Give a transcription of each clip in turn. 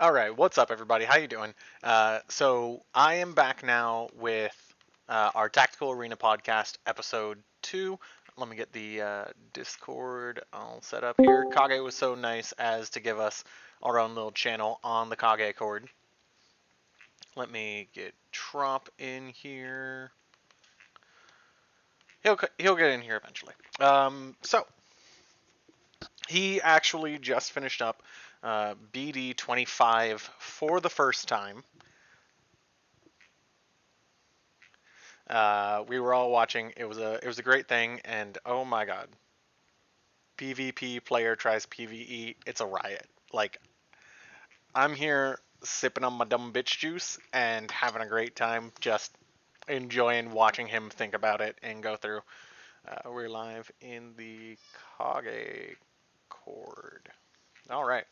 All right, what's up, everybody? How you doing? So I am back now with our Tactical Arena podcast, episode 2. Let me get the Discord all set up here. Kage was so nice as to give us our own little channel on the Kage cord. Let me get Trop in here. He'll get in here eventually. So he actually just finished up BD 25 for the first time. We were all watching. It was a great thing, and oh my god, PvP player tries PvE. It's a riot. Like, I'm here sipping on my dumb bitch juice and having a great time, just enjoying watching him think about it and go through. We're live in the Kage cord. All right.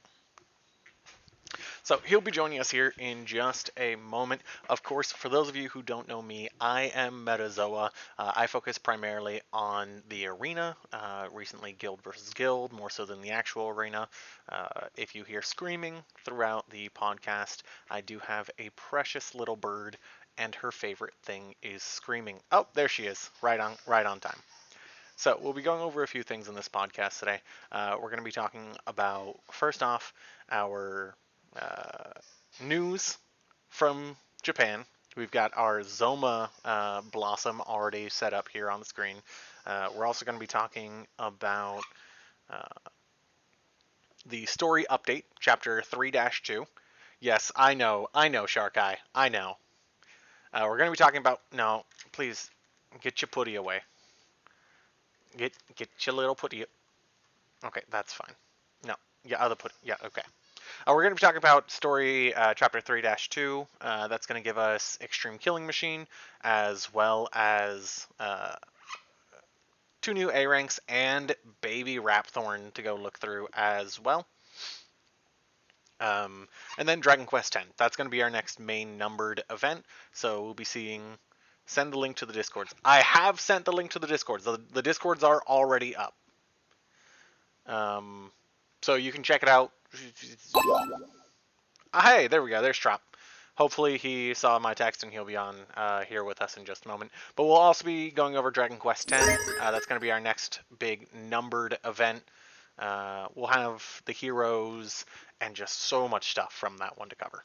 So he'll be joining us here in just a moment. Of course, for those of you who don't know me, I am Metazoa. I focus primarily on the arena, recently Guild versus Guild, more so than the actual arena. If you hear screaming throughout the podcast, I do have a precious little bird, and her favorite thing is screaming. Oh, there she is, right on time. So we'll be going over a few things in this podcast today. We're going to be talking about, first off, our news from Japan. We've got our Zoma blossom already set up here on the screen. We're also going to be talking about the story update, chapter 3-2. Yes, I know, Shark Eye, I know. We're going to be talking about, no, please, get your putty away. Get your little putty. Okay, that's fine. No, yeah, other putty. Yeah, okay. We're going to be talking about story chapter 3-2. That's going to give us Extreme Killing Machine, as well as 2 new A ranks and Baby Rapthorn to go look through as well. And then Dragon Quest X. That's going to be our next main numbered event. So we'll be seeing. Send the link to the Discords. I have sent the link to the Discords. The Discords are already up. So you can check it out. Hey, there we go. There's Trop. Hopefully he saw my text and he'll be on here with us in just a moment. But we'll also be going over Dragon Quest X. That's going to be our next big numbered event. We'll have the heroes and just so much stuff from that one to cover.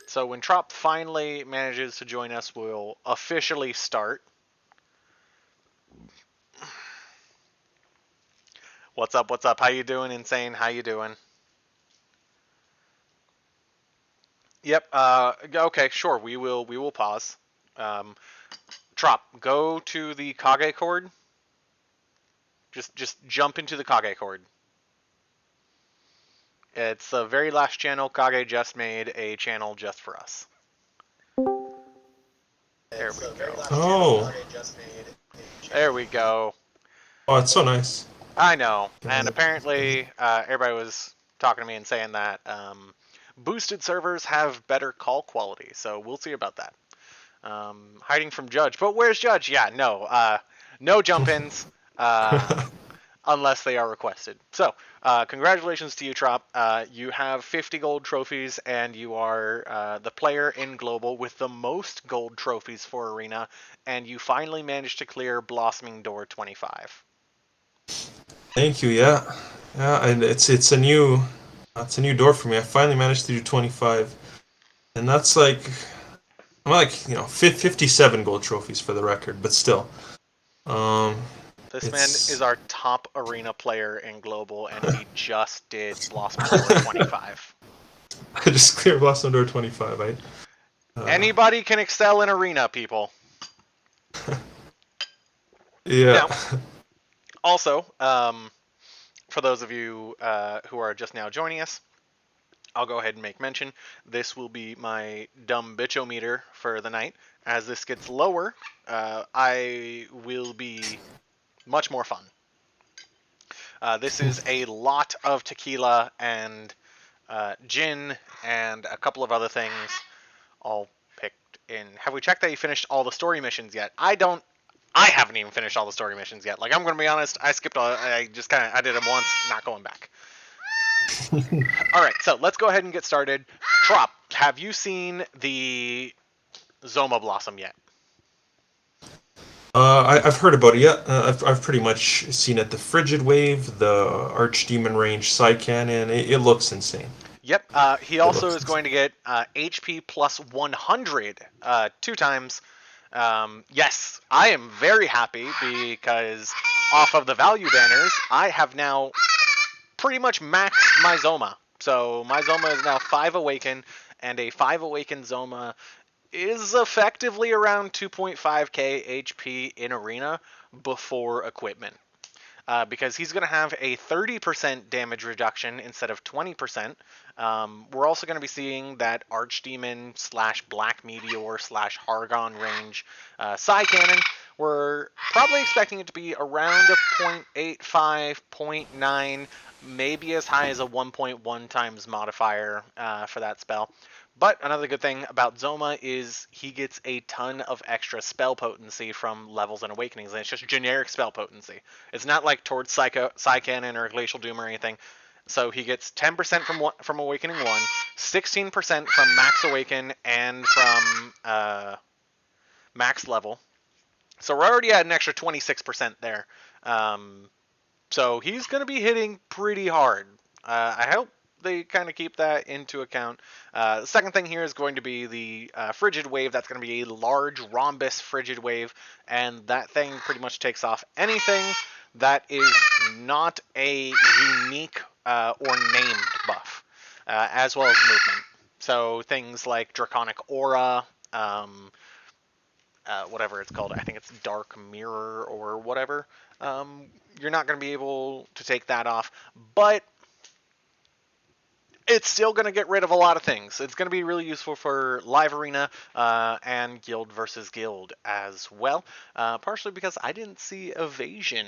So when Trop finally manages to join us, we'll officially start. What's up? What's up? How you doing, Insane? How you doing? Yep. Okay. Sure. We will pause. Trop, go to the Kage cord. Just jump into the Kage cord. It's the very last channel. Kage just made a channel just for us. There we go. Oh. There we go. Oh, it's so nice. I know. And apparently, everybody was talking to me and saying that boosted servers have better call quality. So we'll see about that. Hiding from Judge. But where's Judge? Yeah, no. No jump-ins. Unless they are requested. So, congratulations to you, Trop. You have 50 gold trophies, and you are the player in Global with the most gold trophies for Arena, and you finally managed to clear Blossoming Door 25. Thank you. Yeah, and it's a new door for me. I finally managed to do 25, and that's like I'm like 57 gold trophies for the record, but still. This man is our top Arena player in Global, and he just did Blossoming Door 25. I just cleared Blossom Door 25. Anybody can excel in Arena, people. Yeah. Now, also, for those of you who are just now joining us, I'll go ahead and make mention. This will be my dumb bitchometer for the night. As this gets lower, I will be much more fun. This is a lot of tequila and gin and a couple of other things all picked in. Have we checked that you finished all the story missions yet? I haven't even finished all the story missions yet. Like, I'm going to be honest, I skipped all. I did them once, not going back. All right, so let's go ahead and get started. Trop, have you seen the Zoma Blossom yet? I've heard about it. Yeah, I've pretty much seen it. The Frigid Wave, the Archdemon Range Side Cannon. It looks insane. Yep. He It also looks is going insane. to get HP plus 100 two times. Yes, I am very happy because off of the value banners, I have now pretty much maxed my Zoma. So my Zoma is now 5 Awaken, and a 5 Awaken Zoma is effectively around 2.5k HP in Arena before equipment. Because he's going to have a 30% damage reduction instead of 20%. We're also going to be seeing that Archdemon slash Black Meteor slash Hargon range Psy Cannon. We're probably expecting it to be around a 0.85, 0.9, maybe as high as a 1.1 times modifier for that spell. But another good thing about Zoma is he gets a ton of extra spell potency from levels and awakenings, and it's just generic spell potency. It's not like towards Psy Cannon or Glacial Doom or anything. So he gets 10% from Awakening 1, 16% from Max Awaken, and from Max Level. So we're already at an extra 26% there. Um, so he's going to be hitting pretty hard. I hope they kind of keep that into account. The second thing here is going to be the Frigid Wave. That's going to be a large rhombus Frigid Wave, and that thing pretty much takes off anything that is not a unique or named buff, as well as movement. So things like Draconic Aura, whatever it's called. I think it's Dark Mirror or whatever. You're not going to be able to take that off, but it's still going to get rid of a lot of things. It's going to be really useful for live arena and guild versus guild as well. Partially because I didn't see evasion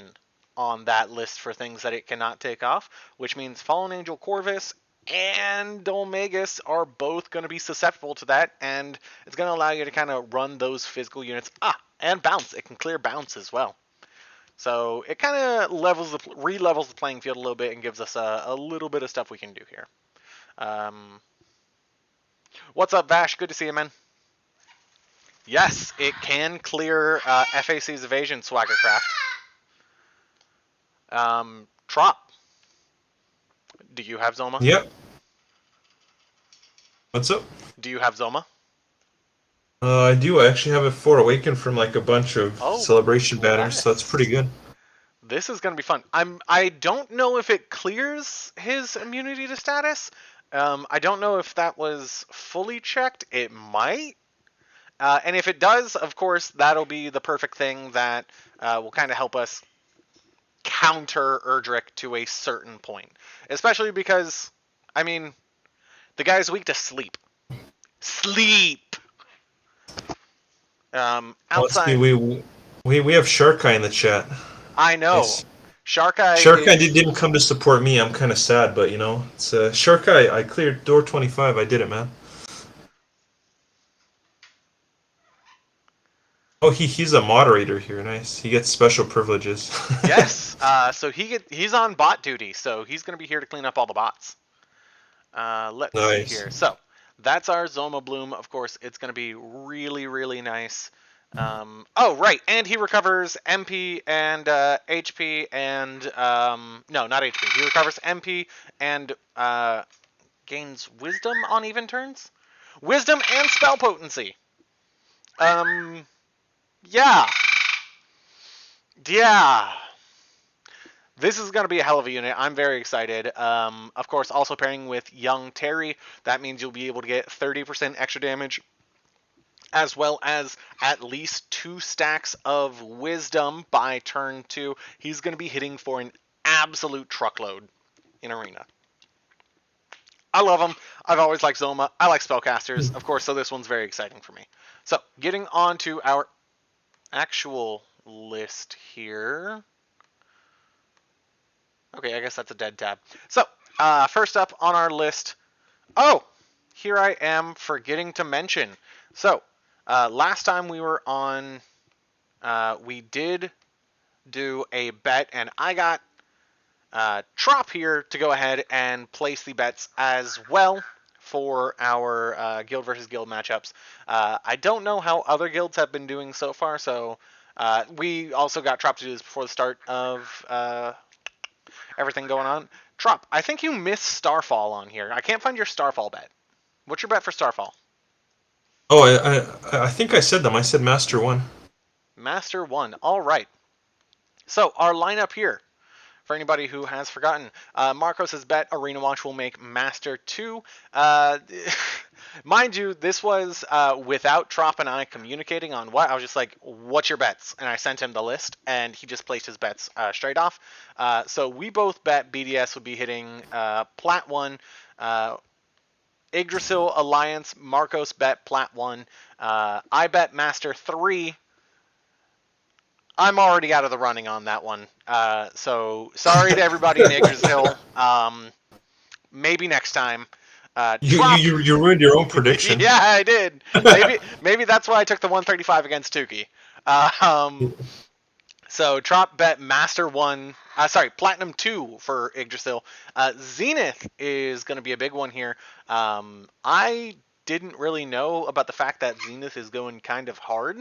on that list for things that it cannot take off, which means Fallen Angel Corvus and Dolmagus are both going to be susceptible to that, and it's going to allow you to kind of run those physical units. And bounce. It can clear bounce as well. So it kind of re-levels the playing field a little bit and gives us a little bit of stuff we can do here. Um, what's up, Vash? Good to see you, man. Yes, it can clear FAC's evasion, Swaggercraft. Trop, do you have Zoma? Yep. What's up? Do you have Zoma? I do. I actually have it for Awaken from like a bunch of Oh, celebration banners, so that's pretty bless. good. This is gonna be fun. I don't know if it clears his immunity to status. I don't know if that was fully checked. It might. And if it does, of course, that'll be the perfect thing that will kind of help us counter Erdrick to a certain point. Especially because, I mean, the guy's weak to sleep. Sleep! Let's see. Outside, We have Sharkai in the chat. I know. Nice. Sharkai Sharkai is. didn't come to support me. I'm kind of sad, but you know, it's Sharkai. I cleared door 25. I did it, man. Oh, he's a moderator here. Nice. He gets special privileges. Yes, so he's on bot duty, so he's going to be here to clean up all the bots. Let's see Nice. here. So that's our Zoma Bloom. Of course, it's going to be really, really nice. Oh, right, and he recovers MP and HP and no, not HP. He recovers MP and gains Wisdom on even turns. Wisdom and spell potency. Um, yeah, yeah. This is going to be a hell of a unit. I'm very excited. Of course, also pairing with Young Terry, that means you'll be able to get 30% extra damage, as well as at least 2 stacks of Wisdom by turn 2. He's going to be hitting for an absolute truckload in Arena. I love him. I've always liked Zoma. I like spellcasters, of course, so this one's very exciting for me. So, getting on to our actual list here. Okay, I guess that's a dead tab. So, first up on our list. Oh, here I am forgetting to mention. So, last time we were on, we did do a bet, and I got Trop here to go ahead and place the bets as well for our guild versus guild matchups. I don't know how other guilds have been doing so far, so we also got Trop to do this before the start of everything going on. Trop, I think you missed Starfall on here. I can't find your Starfall bet. What's your bet for Starfall? Oh, I think I said them. I said Master 1. Master 1. All right. So our lineup here, for anybody who has forgotten, Marcos has bet Arena Watch will make Master 2. Mind you, this was without Trop and I communicating on what. I was just like, what's your bets? And I sent him the list, and he just placed his bets straight off. So we both bet BDS would be hitting Plat 1. Yggdrasil Alliance, Marcos bet Plat 1. I bet Master 3. I'm already out of the running on that one. So sorry to everybody in Yggdrasil. Maybe next time. Trop. You ruined your own prediction. Yeah, I did. Maybe that's why I took the 135 against Tukey. Um, so Trop bet Master 1. Sorry, Platinum 2 for Yggdrasil. Zenith is going to be a big one here. I didn't really know about the fact that Zenith is going kind of hard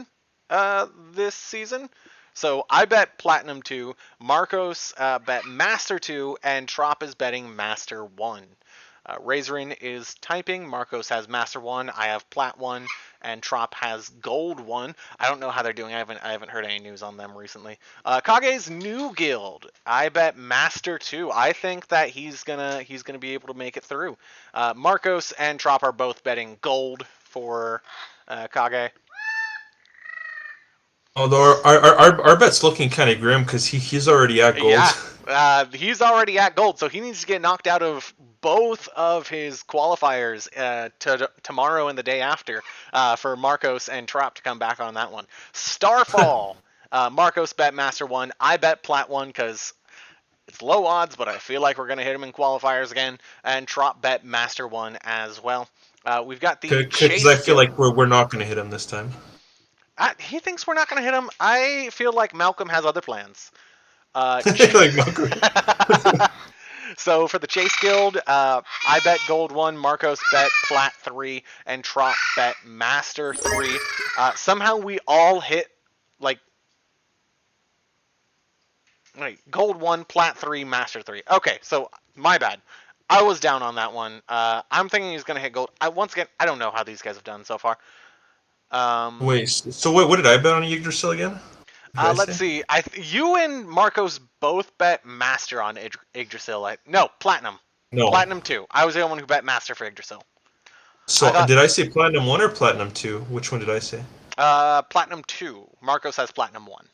this season. So I bet Platinum 2, Marcos bet Master 2, and Trop is betting Master 1. Razorin is typing. Marcos has Master 1. I have Plat 1, and Trop has Gold 1. I don't know how they're doing. I haven't heard any news on them recently. Kage's new guild. I bet Master 2. I think that he's gonna be able to make it through. Marcos and Trop are both betting Gold for Kage. Although our bet's looking kind of grim because he's already at gold. Yeah, he's already at gold, so he needs to get knocked out of both of his qualifiers tomorrow and the day after for Marcos and Trop to come back on that one. Starfall. Marcos bet Master 1. I bet Plat 1 because it's low odds, but I feel like we're going to hit him in qualifiers again. And Trop bet Master 1 as well. We've got the Because I feel like we're not going to hit him this time. He thinks we're not going to hit him. I feel like Malcolm has other plans. Like Malcolm. So for the Chase Guild, I bet Gold 1, Marcos bet Plat 3, and Trop bet Master 3. Somehow we all hit, like, Gold 1, Plat 3, Master 3. Okay, so my bad. I was down on that one. I'm thinking he's going to hit Gold. Once again, I don't know how these guys have done so far. Wait, so what did I bet on Yggdrasil again? Let's see. You and Marcos both bet Master on Yggdrasil. No, Platinum. No. Platinum 2. I was the only one who bet Master for Yggdrasil. So did I say Platinum 1 or Platinum 2? Which one did I say? Platinum 2. Marcos has Platinum 1.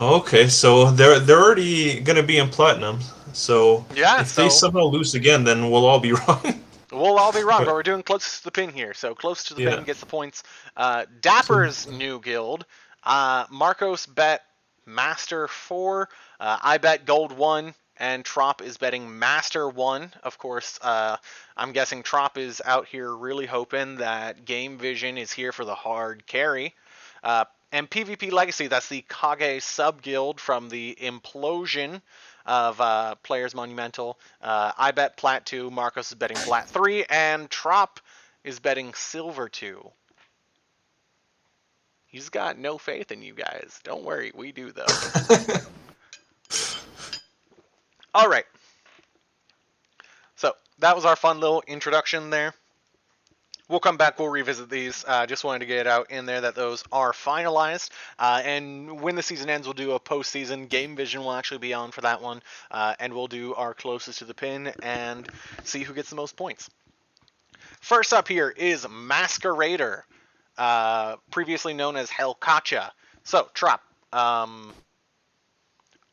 Okay, so they're already gonna be in Platinum. So yeah, if they somehow lose again, then we'll all be wrong. We'll all be wrong, but we're doing close to the pin here. So close to the pin gets the points. Dapper's new guild. Marcos bet Master 4. I bet Gold 1. And Trop is betting Master 1. Of course, I'm guessing Trop is out here really hoping that Game Vision is here for the hard carry. And PvP Legacy, that's the Kage sub-guild from the implosion of Players Monumental. I bet Plat 2, Marcos is betting Plat 3, and Trop is betting Silver 2. He's got no faith in you guys. Don't worry, we do, though. All right. So that was our fun little introduction there. We'll come back, we'll revisit these. Just wanted to get it out in there that those are finalized. And when the season ends, we'll do a postseason. Game Vision will actually be on for that one. And we'll do our closest to the pin and see who gets the most points. First up here is Masquerader, previously known as Hellcacha. So, Trop,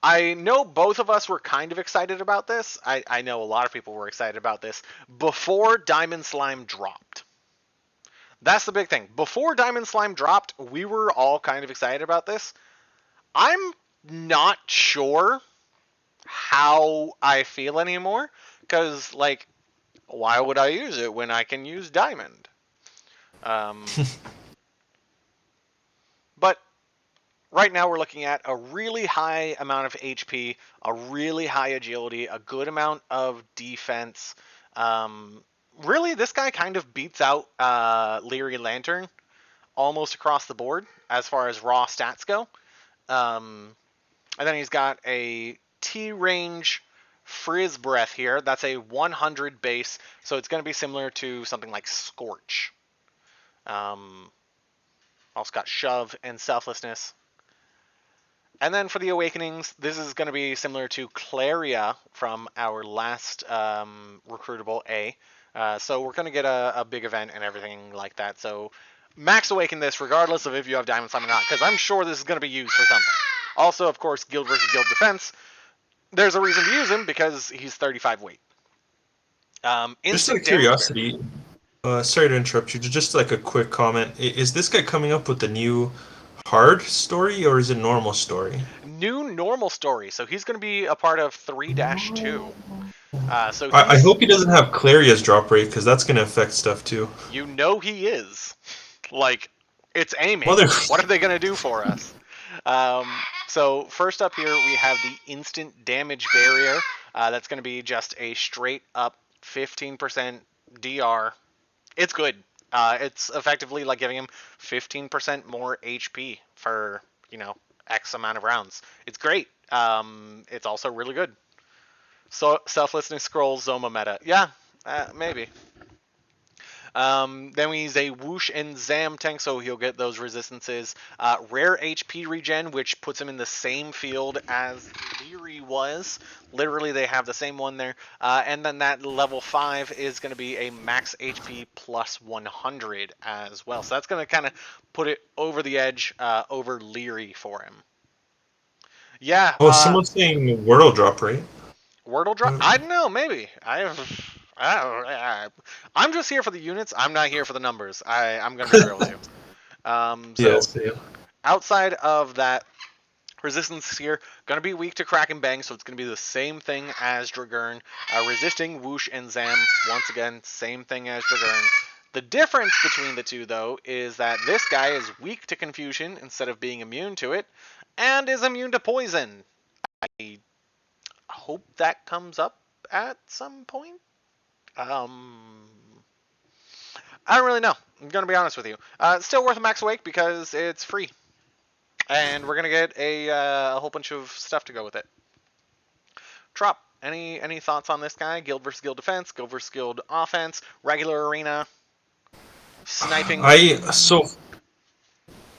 I know both of us were kind of excited about this. I know a lot of people were excited about this before Diamond Slime dropped. That's the big thing. Before Diamond Slime dropped, we were all kind of excited about this. I'm not sure how I feel anymore, because, like, why would I use it when I can use Diamond? But right now we're looking at a really high amount of HP, a really high agility, a good amount of defense. Um, really, this guy kind of beats out Leary Lantern almost across the board as far as raw stats go. Um, and then he's got a T range Frizz Breath here. That's a 100 base, so it's going to be similar to something like Scorch. Um, also got Shove and Selflessness. And then for the Awakenings, this is going to be similar to Claria from our last recruitable A. So we're going to get a big event and everything like that. So max awaken this regardless of if you have Diamond Slime or not, because I'm sure this is going to be used for something. Also, of course, Guild versus Guild defense. There's a reason to use him because he's 35 weight. Just out Instant of damage curiosity, sorry to interrupt you. Just like a quick comment: is this guy coming up with the new hard story or is it normal story? New normal story. So he's going to be a part of 3-2. So I he's, hope he doesn't have Claria's drop rate because that's going to affect stuff too. you know, he is. Like, it's aiming. Mother. What are they going to do for us? Um, so first up here, we have the instant damage barrier. That's going to be just a straight up 15% DR. It's good. It's effectively like giving him 15% more HP for, X amount of rounds. It's great. It's also really good. So self-listening scrolls Zoma meta. Yeah, maybe. Then we use a Whoosh and Zam tank, so he'll get those resistances. Rare HP regen, which puts him in the same field as Leary was. Literally, they have the same one there. And then that level 5 is going to be a max HP plus 100 as well. So that's going to kind of put it over the edge over Leary for him. Yeah, Oh, someone's saying Wordle drop rate. Wordle drop? I don't know, maybe. I'm just here for the units. I'm not here for the numbers. I'm going to be real with you. So Yes. Yeah. outside of that, resistance here, going to be weak to Crack and Bang, so it's going to be the same thing as Dragurn. Resisting Whoosh and Zam, once again, same thing as Dragurn. The difference between the two, though, is that this guy is weak to Confusion instead of being immune to it, and is immune to Poison. I hope that comes up at some point. I don't really know. I'm gonna be honest with you. It's still worth a max awake because it's free, and we're gonna get a whole bunch of stuff to go with it. Trop, any thoughts on this guy? Guild versus guild defense, guild versus guild offense, regular arena, sniping.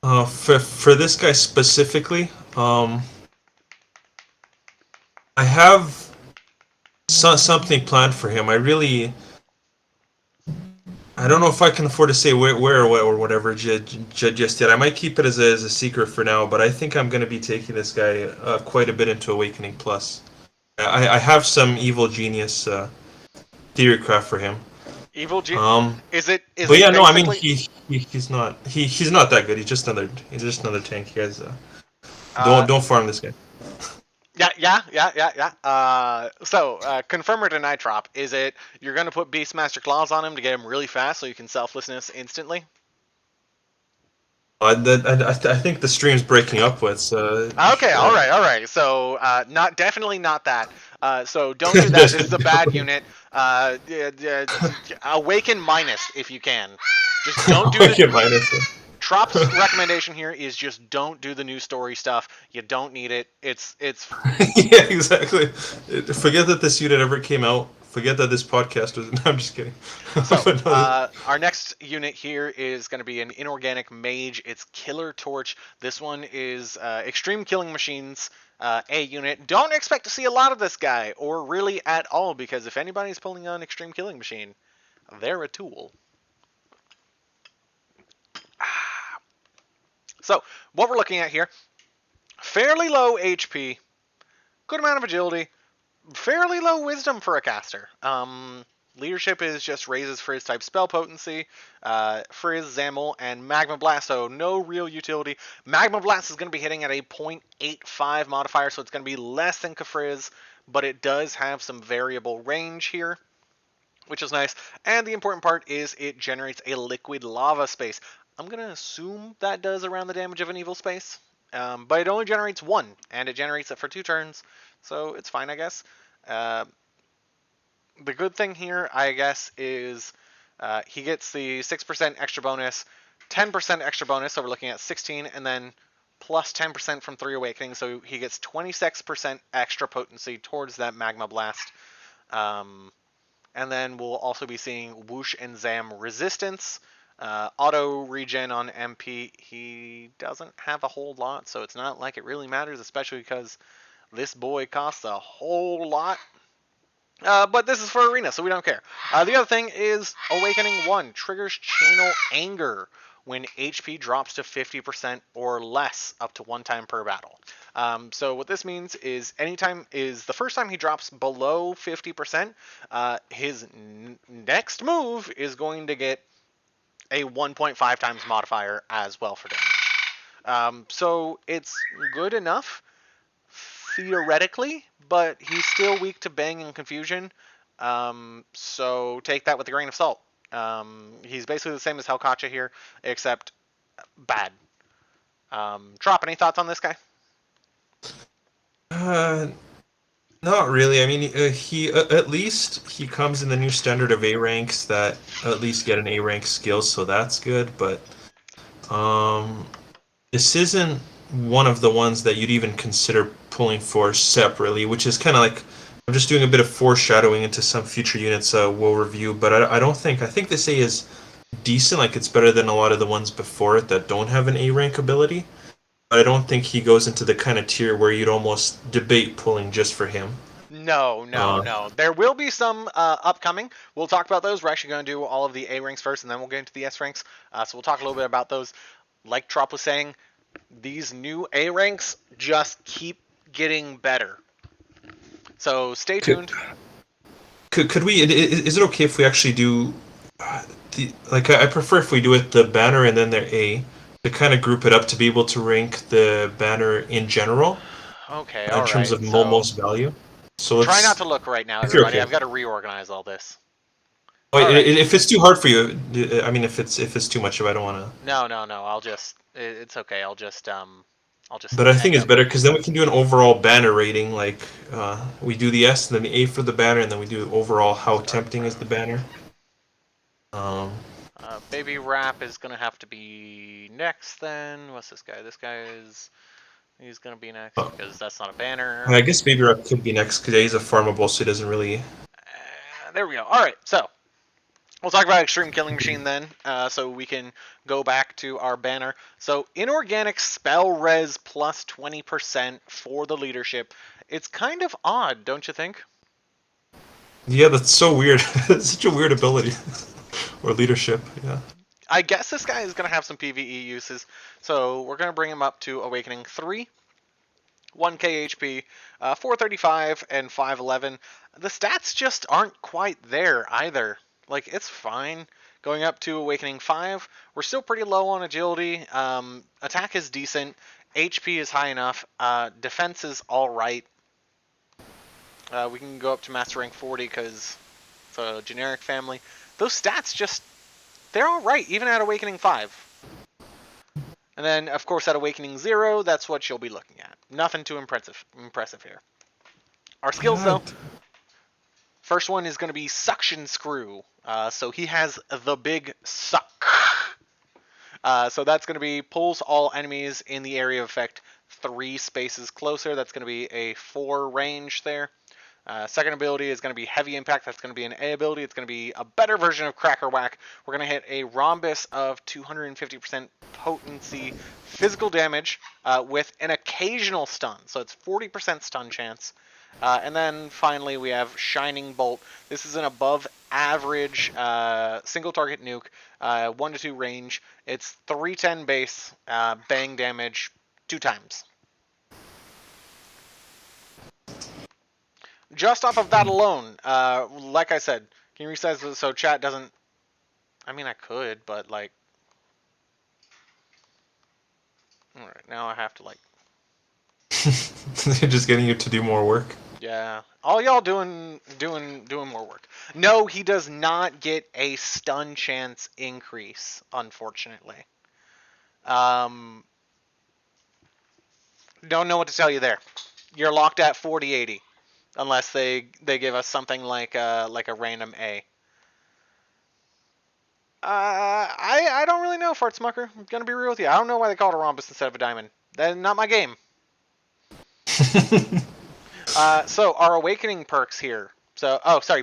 For this guy specifically, I have something planned for him. I don't know if I can afford to say where or whatever just yet. I might keep it as a secret for now, but I think I'm going to be taking this guy quite a bit into Awakening Plus. I have some evil genius theory craft for him. Evil is it? Is But it yeah, no, I mean basically? he's not that good. He's just another tank. You guys Uh, don't farm this guy. Yeah. So, confirm or deny Trop. Is it you're going to put Beastmaster Claws on him to get him really fast so you can selflessness instantly? I think the stream's breaking up with. Okay, all right. So, definitely not that. So don't do that. This is a bad unit. Awaken minus if you can. Just don't do Wicked the. minus. Trop's recommendation here is just don't do the new story stuff. You don't need it. It's Yeah, exactly. Forget that this unit ever came out. Forget that this podcast was. No, I'm just kidding. So, But no, our next unit here is going to be an inorganic mage. It's Killer Torch. This one is Extreme Killing Machines, A unit. Don't expect to see a lot of this guy, or really at all, because if anybody's pulling on Extreme Killing Machine, they're a tool. So, what we're looking at here, fairly low HP, good amount of agility, fairly low wisdom for a caster. Leadership is just raises Frizz type spell potency, Frizz, Zamel, and Magma Blast, so no real utility. Magma Blast is going to be hitting at a 0.85 modifier, so it's going to be less than Kafrizz, but it does have some variable range here, which is nice. And the important part is it generates a liquid lava space. I'm going to assume that does around the damage of an evil space, but it only generates one, and it generates it for 2 turns, so it's fine, I guess. Uh, the good thing here, I guess, is he gets the 6% extra bonus, 10% extra bonus, so we're looking at 16, and then plus 10% from 3 Awakening, so he gets 26% extra potency towards that Magma Blast. And then we'll also be seeing Whoosh and Zam resistance. Auto regen on MP, he doesn't have a whole lot, so it's not like it really matters, especially because this boy costs a whole lot. But this is for Arena, so we don't care. The other thing is Awakening 1 triggers Channel Anger when HP drops to 50% or less up to 1 time per battle. So what this means is the first time he drops below 50%, his next move is going to get a 1.5 times modifier as well for damage. So it's good enough theoretically, but he's still weak to Bang and Confusion. So take that with a grain of salt. He's basically the same as Helkacha here, except bad. Trop, any thoughts on this guy? Uh, Not really. I mean, he at least he comes in the new standard of A ranks that at least get an A rank skill, so that's good. But um, this isn't one of the ones that you'd even consider pulling for separately, which is kind of like I'm just doing a bit of foreshadowing into some future units we'll review. But I don't think I think this A is decent. Like it's better than a lot of the ones before it that don't have an A rank ability. But I don't think he goes into the kind of tier where you'd almost debate pulling just for him. No, no, Uh, no. There will be some upcoming. We'll talk about those. We're actually going to do all of the A ranks first, and then we'll get into the S ranks. So we'll talk a little bit about those. Like Trop was saying, these new A ranks just keep getting better. So stay could, tuned. could we? Is it okay if we actually do like I prefer if we do it the banner and then their A to kind of group it up to be able to rank the banner in general Okay, in all terms right. of So most value. So try not let's, to look right now, if you're everybody. okay. I've got to reorganize all this. Wait, All right. if it's too hard for you, I mean, if it's too much, if I don't want to. No, no, no. It's okay. I'll just But I think end it's up. better because then we can do an overall banner rating. Like we do the S, and then the A for the banner, and then we do overall how Start tempting is the round. banner. Um, Baby Rap is gonna have to be next then. What's this guy? He's gonna be next uh, because that's not a banner. I guess Baby Rep could be next because he's a farmable, so he doesn't really. There we go. All right, so we'll talk about Extreme Killing Machine then, so we can go back to our banner. So inorganic spell res plus 20% for the leadership. It's kind of odd, don't you think? Yeah, that's so weird. It's such a weird ability. Or leadership, yeah. I guess this guy is going to have some PvE uses, so we're going to bring him up to Awakening 3, 1k HP, 435, and 511. The stats just aren't quite there either. Like, it's fine. Going up to Awakening 5, we're still pretty low on agility. Attack is decent. HP is high enough. Defense is alright. We can go up to Master Rank 40 because it's a generic family. Those stats just, they're alright, even at Awakening 5. And then, of course, at Awakening 0, that's what you'll be looking at. Nothing too impressive here. Our skills, Yeah, though. First one is going to be Suction Screw. So he has the big suck. So that's going to be pulls all enemies in the area of effect 3 spaces closer. That's going to be a 4 range there. Second ability is going to be Heavy Impact. That's going to be an A ability. It's going to be a better version of Cracker Whack. We're going to hit a Rhombus of 250% potency physical damage with an occasional stun. So it's 40% stun chance. And then finally we have Shining Bolt. This is an above average single target nuke, 1 to 2 range. It's 310 base, bang damage 2 times. Just off of that alone, like I said, can you resize this so chat doesn't... I mean, I could, but, like... Alright, now I have to, like... they're just getting you to do more work. Yeah. All y'all doing more work. No, he does not get a stun chance increase, unfortunately. Don't know what to tell you there. You're locked at 4080, unless they give us something like a random A. I don't really know, Fart Smucker. I'm gonna be real with you. I don't know why they call it a rhombus instead of a diamond. That's not my game. So our awakening perks here. So,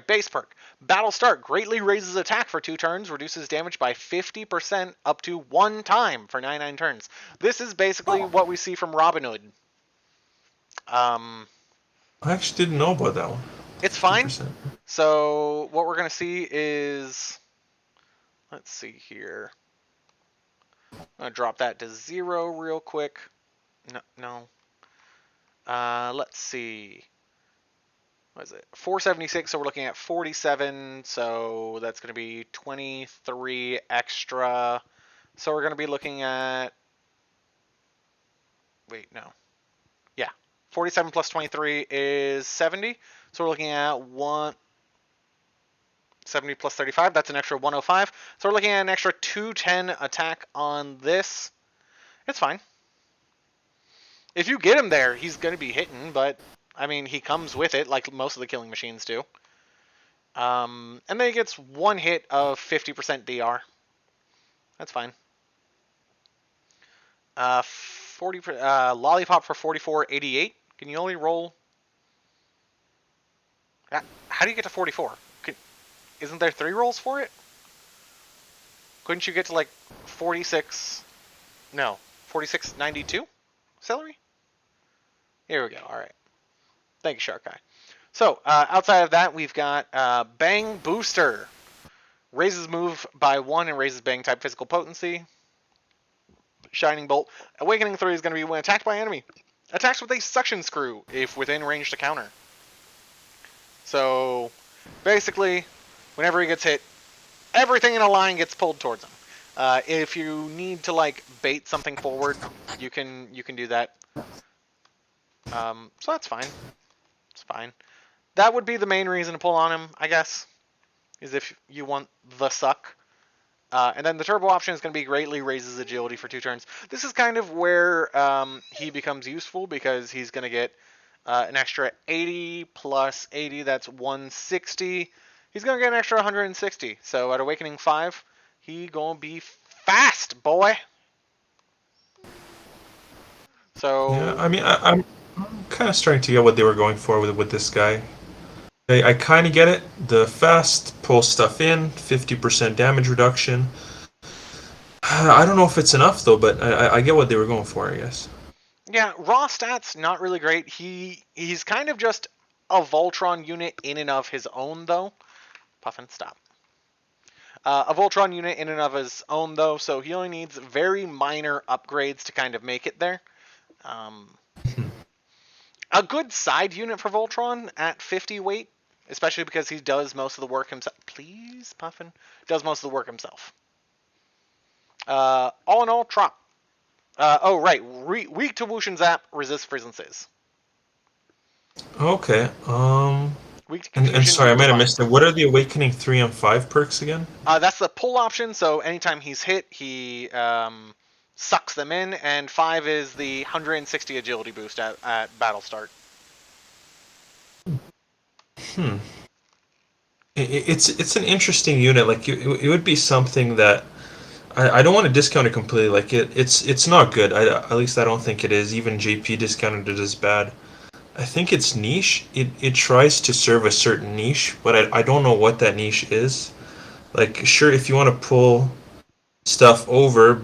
base perk. Battle start greatly raises attack for 2 turns, reduces damage by 50% up to 1 time for 99 turns. This is basically what we see from Robin Hood. I actually didn't know about that one. It's fine. So what we're gonna see is, let's see here. I'm gonna drop that to 0 real quick. No. Let's see. What is it? 476, so we're looking at 47, so that's going to be 23 extra. So we're going to be looking at... Wait, no. Yeah. 47 plus 23 is 70. So we're looking at 70 plus 35. That's an extra 105. So we're looking at an extra 210 attack on this. It's fine. If you get him there, he's going to be hitting, but... I mean, he comes with it, like most of the killing machines do. And then he gets 1 hit of 50% DR. That's fine. 40 Lollipop for 4488. Can you only roll... How do you get to 44? Isn't there 3 rolls for it? Couldn't you get to, like, 46... No, 4692? Celery? Here we go, alright. Thank you, Shark Eye. So, outside of that, we've got Bang Booster. Raises move by 1 and raises Bang type physical potency. Shining Bolt. Awakening 3 is going to be when attacked by enemy. Attacks with a suction screw if within range to counter. So, basically, whenever he gets hit, everything in a line gets pulled towards him. If you need to, like, bait something forward, you can do that. So that's fine. It's fine. That would be the main reason to pull on him, I guess, is if you want the suck. And then the turbo option is going to be greatly raises agility for 2 turns. This is kind of where he becomes useful because he's going to get an extra 80 plus 80, that's 160. He's going to get an extra 160. So at Awakening 5, he going to be fast, boy. So yeah, I mean, I'm kind of starting to get what they were going for with this guy. I kind of get it. The fast, pull stuff in, 50% damage reduction. I don't know if it's enough, though, but I get what they were going for, I guess. Yeah, raw stats, not really great. He's kind of just a Voltron unit in and of his own, though. Puffin, stop. A Voltron unit in and of his own, though, so he only needs very minor upgrades to kind of make it there. A good side unit for Voltron at 50 weight, especially because he does most of the work himself. Please, Puffin. Does most of the work himself. All in all, Trop. Weak to Wushin Zap, resist freezances. Okay. Weak to And sorry, I might have missed it. What are the Awakening 3 and 5 perks again? That's the pull option, so anytime he's hit, he sucks them in, and 5 is the 160 agility boost at battle start. It's an interesting unit. Like it would be something that I don't want to discount it completely. Like it's not good. At least I don't think it is. Even JP discounted it as bad. I think it's niche. It tries to serve a certain niche, but I don't know what that niche is. Like sure, if you want to pull stuff over,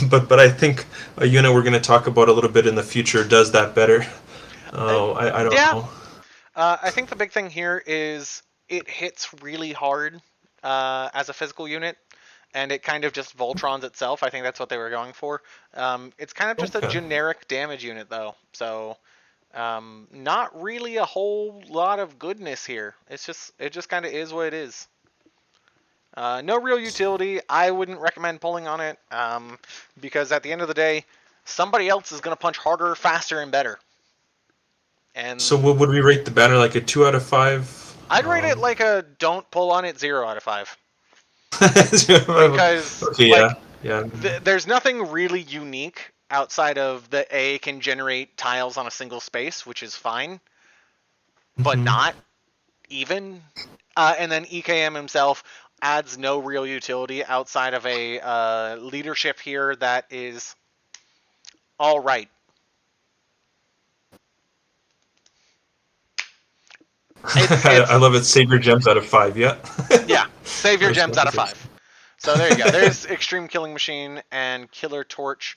but I think a unit we're going to talk about a little bit in the future does that better. I don't know. I think the big thing here is it hits really hard as a physical unit, and it kind of just Voltrons itself. I think that's what they were going for. It's kind of just a generic damage unit, though, so not really a whole lot of goodness here. It just kind of is what it is. No real utility. I wouldn't recommend pulling on it because at the end of the day, somebody else is going to punch harder, faster, and better. And so what would we rate the banner? Like a 2 out of 5? I'd rate it like a don't pull on it 0 out of 5. Because okay, yeah. there's nothing really unique outside of the A can generate tiles on a single space, which is fine, but Mhm. not even. And then EKM himself adds no real utility outside of a leadership here that is all right. I It's love it. Save your gems out of 5. Yeah. yeah, save your First gems one out to of say. 5. So there you go. There's Extreme Killing Machine and Killer Torch.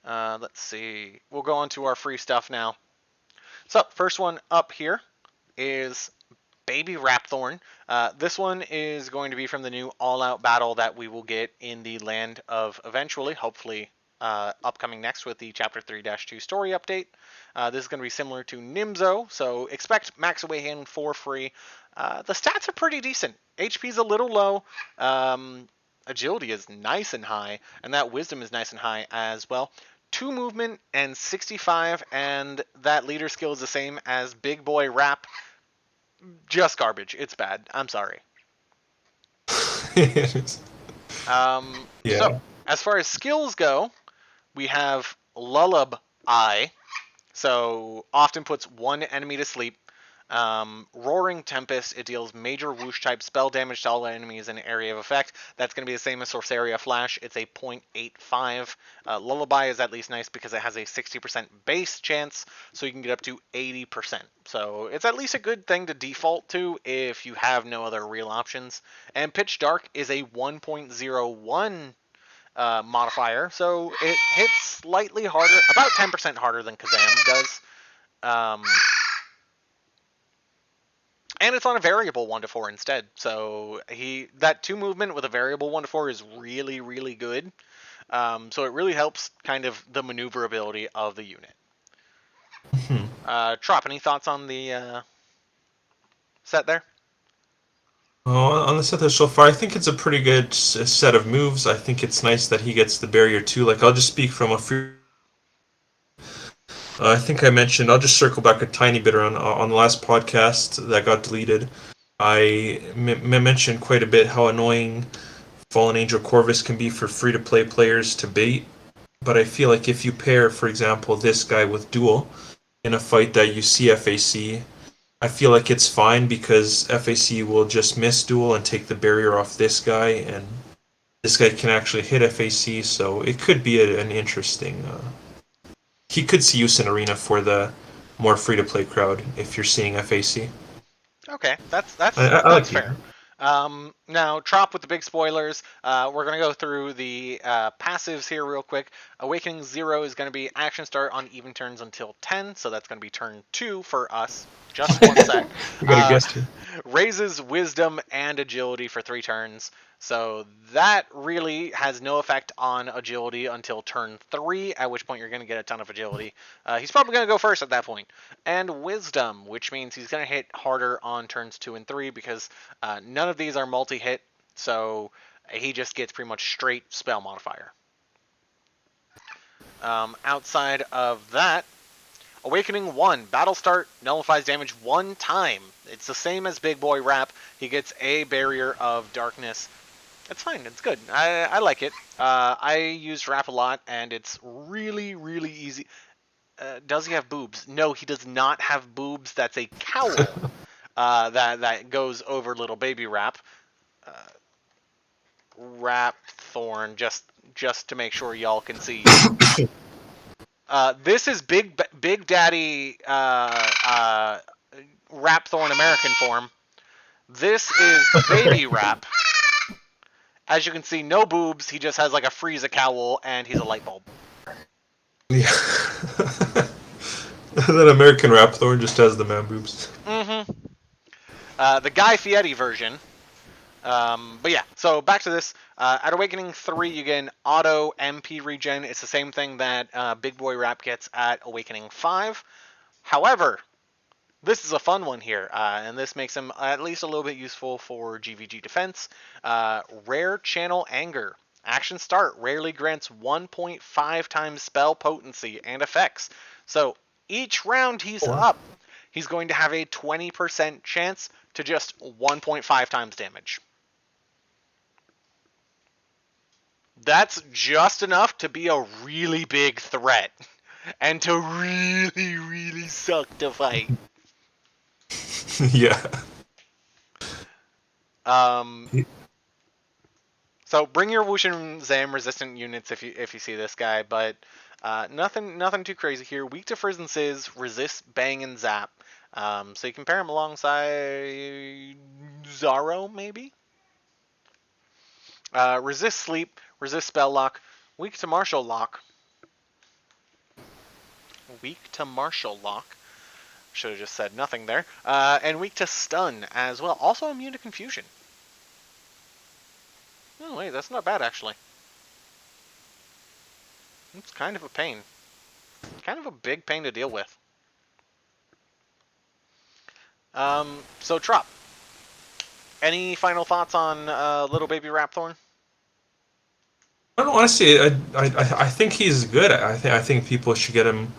Let's see. We'll go on to our free stuff now. So first one up here is Baby Rapthorn. This one is going to be from the new all-out battle that we will get in the Land of eventually, hopefully upcoming next with the Chapter 3-2 story update. This is going to be similar to Nimzo, so expect Max Awakening for free. The stats are pretty decent. HP is a little low. Agility is nice and high, and that Wisdom is nice and high as well. 2 movement and 65, and that leader skill is the same as Big Boy Rap. Just garbage. It's bad. I'm sorry. So, Yeah. as far as skills go, we have Lullab Eye. So, often puts one enemy to sleep. Roaring Tempest, it deals major whoosh type spell damage to all enemies in an area of effect. That's going to be the same as Sorceria Flash. It's a 0.85. Lullaby is at least nice because it has a 60% base chance, so you can get up to 80%. So it's at least a good thing to default to if you have no other real options. And Pitch Dark is a 1.01 modifier, so it hits slightly harder, about 10% harder than Kazam does. Um, and it's on a variable 1 to 4 instead. So that 2 movement with a variable 1 to 4 is really, really good. So it really helps kind of the maneuverability of the unit. Trop, any thoughts on the set there? On the set there so far, I think it's a pretty good set of moves. I think it's nice that he gets the barrier too. Like, I'll just speak from a free. I think I mentioned. I'll just circle back a tiny bit on the last podcast that got deleted. I mentioned quite a bit how annoying Fallen Angel Corvus can be for free to play players to bait. But I feel like if you pair, for example, this guy with Duel in a fight that you see FAC, I feel like it's fine because FAC will just miss Duel and take the barrier off this guy, and this guy can actually hit FAC, so it could be an interesting. He could see use in Arena for the more free to play crowd if you're seeing FAC. Okay, I like that's the fair. unit. Now, Trop with the big spoilers. We're going to go through the passives here real quick. Awakening 0 is going to be action start on even turns until 10, so that's going to be turn 2 for us. Just one sec. We got a guest here. Raises wisdom and agility for 3 turns. So that really has no effect on agility until turn 3, at which point you're going to get a ton of agility. He's probably going to go first at that point. And wisdom, which means he's going to hit harder on turns 2 and 3 because none of these are multi-hit, so he just gets pretty much straight spell modifier. Outside of that, Awakening 1, battle start, nullifies damage 1 time. It's the same as Big Boy Rap. He gets a barrier of darkness. It's fine, it's good. I like it. I use Rap a lot, and it's really, really easy. Does he have boobs? No, he does not have boobs. That's a cowl that goes over little baby Rap. Rap Thorn, just to make sure y'all can see. This is Big Daddy Rap Thorn American form. This is Baby Rap. As you can see, no boobs. He just has like a Frieza cowl, and he's a light bulb. Yeah. That American Rap Thorn just has the man boobs. Mm-hmm. The Guy Fieri version. But yeah, so back to this. At Awakening 3, you get an auto MP regen. It's the same thing that Big Boy Rap gets at Awakening 5. However, this is a fun one here, and this makes him at least a little bit useful for GVG defense. Rare Channel Anger. Action start rarely grants 1.5 times spell potency and effects. So each round he's up, he's going to have a 20% chance to just 1.5 times damage. That's just enough to be a really big threat. And to really, really suck to fight. Yeah. Um, so bring your Wushin Zam resistant units if you see this guy, but nothing too crazy here. Weak to Frizz and Sizz, resist Bang and Zap. So you can pair him alongside Zaro maybe. Resist Sleep, resist Spell Lock, weak to Martial Lock. Weak to Martial Lock. Should have just said nothing there. And weak to Stun as well. Also immune to Confusion. Oh wait, that's not bad actually. It's kind of a pain. Kind of a big pain to deal with. So Trop, any final thoughts on little baby Rapthorn? I don't honestly. I think he's good. I think people should get him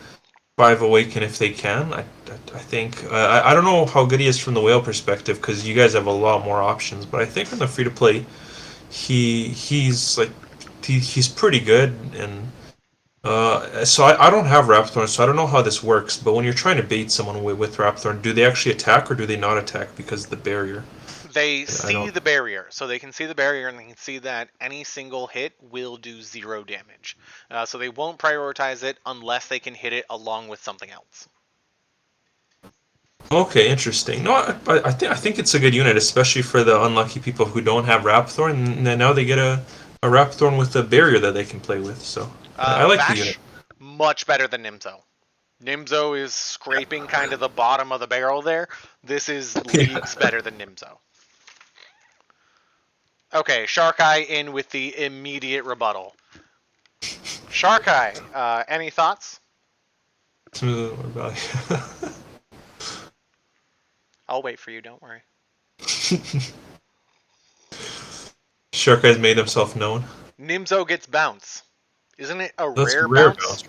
5 Awaken if they can. I think I don't know how good he is from the whale perspective because you guys have a lot more options. But I think from the free to play, he's pretty good. And so I don't have Rapthorn, so I don't know how this works. But when you're trying to bait someone with Rapthorn, do they actually attack or do they not attack because of the barrier? They I see don't. the barrier, so they can see the barrier and they can see that any single hit will do 0 damage. So they won't prioritize it unless they can hit it along with something else. Okay, interesting. No, I think it's a good unit, especially for the unlucky people who don't have Rapthorn. And then now they get a Rapthorn with a barrier that they can play with. So I like the unit. Vash, much better than Nimzo. Nimzo is scraping kind of the bottom of the barrel there. This is leagues better than Nimzo. Okay, Shark Eye in with the immediate rebuttal. Shark Eye, any thoughts? I'll wait for you, don't worry. Shark Eye's made himself known. Nimzo gets bounce. Isn't it a That's rare rare bounce?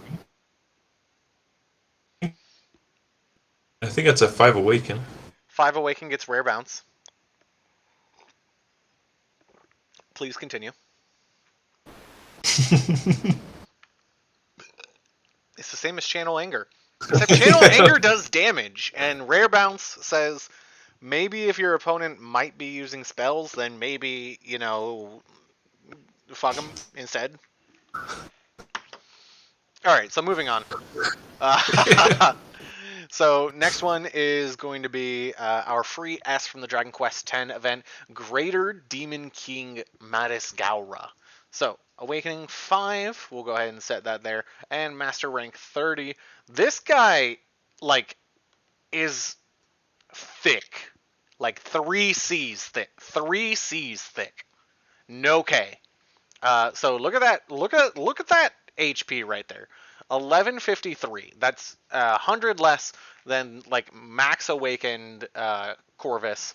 I think that's a 5 Awaken. 5 Awaken gets rare bounce. Please continue. It's the same as Channel Anger. Except Channel Anger does damage, and Rare Bounce says maybe if your opponent might be using spells, then maybe, fuck them instead. Alright, so moving on. So next one is going to be our free S from the Dragon Quest X event, Greater Demon King Mattis Gaura. So Awakening 5, we'll go ahead and set that there, and Master Rank 30. This guy, is thick. Like 3 C's thick. 3 C's thick. No K. So look at that. Look at that HP right there. 1153. That's 100 less than max awakened Corvus.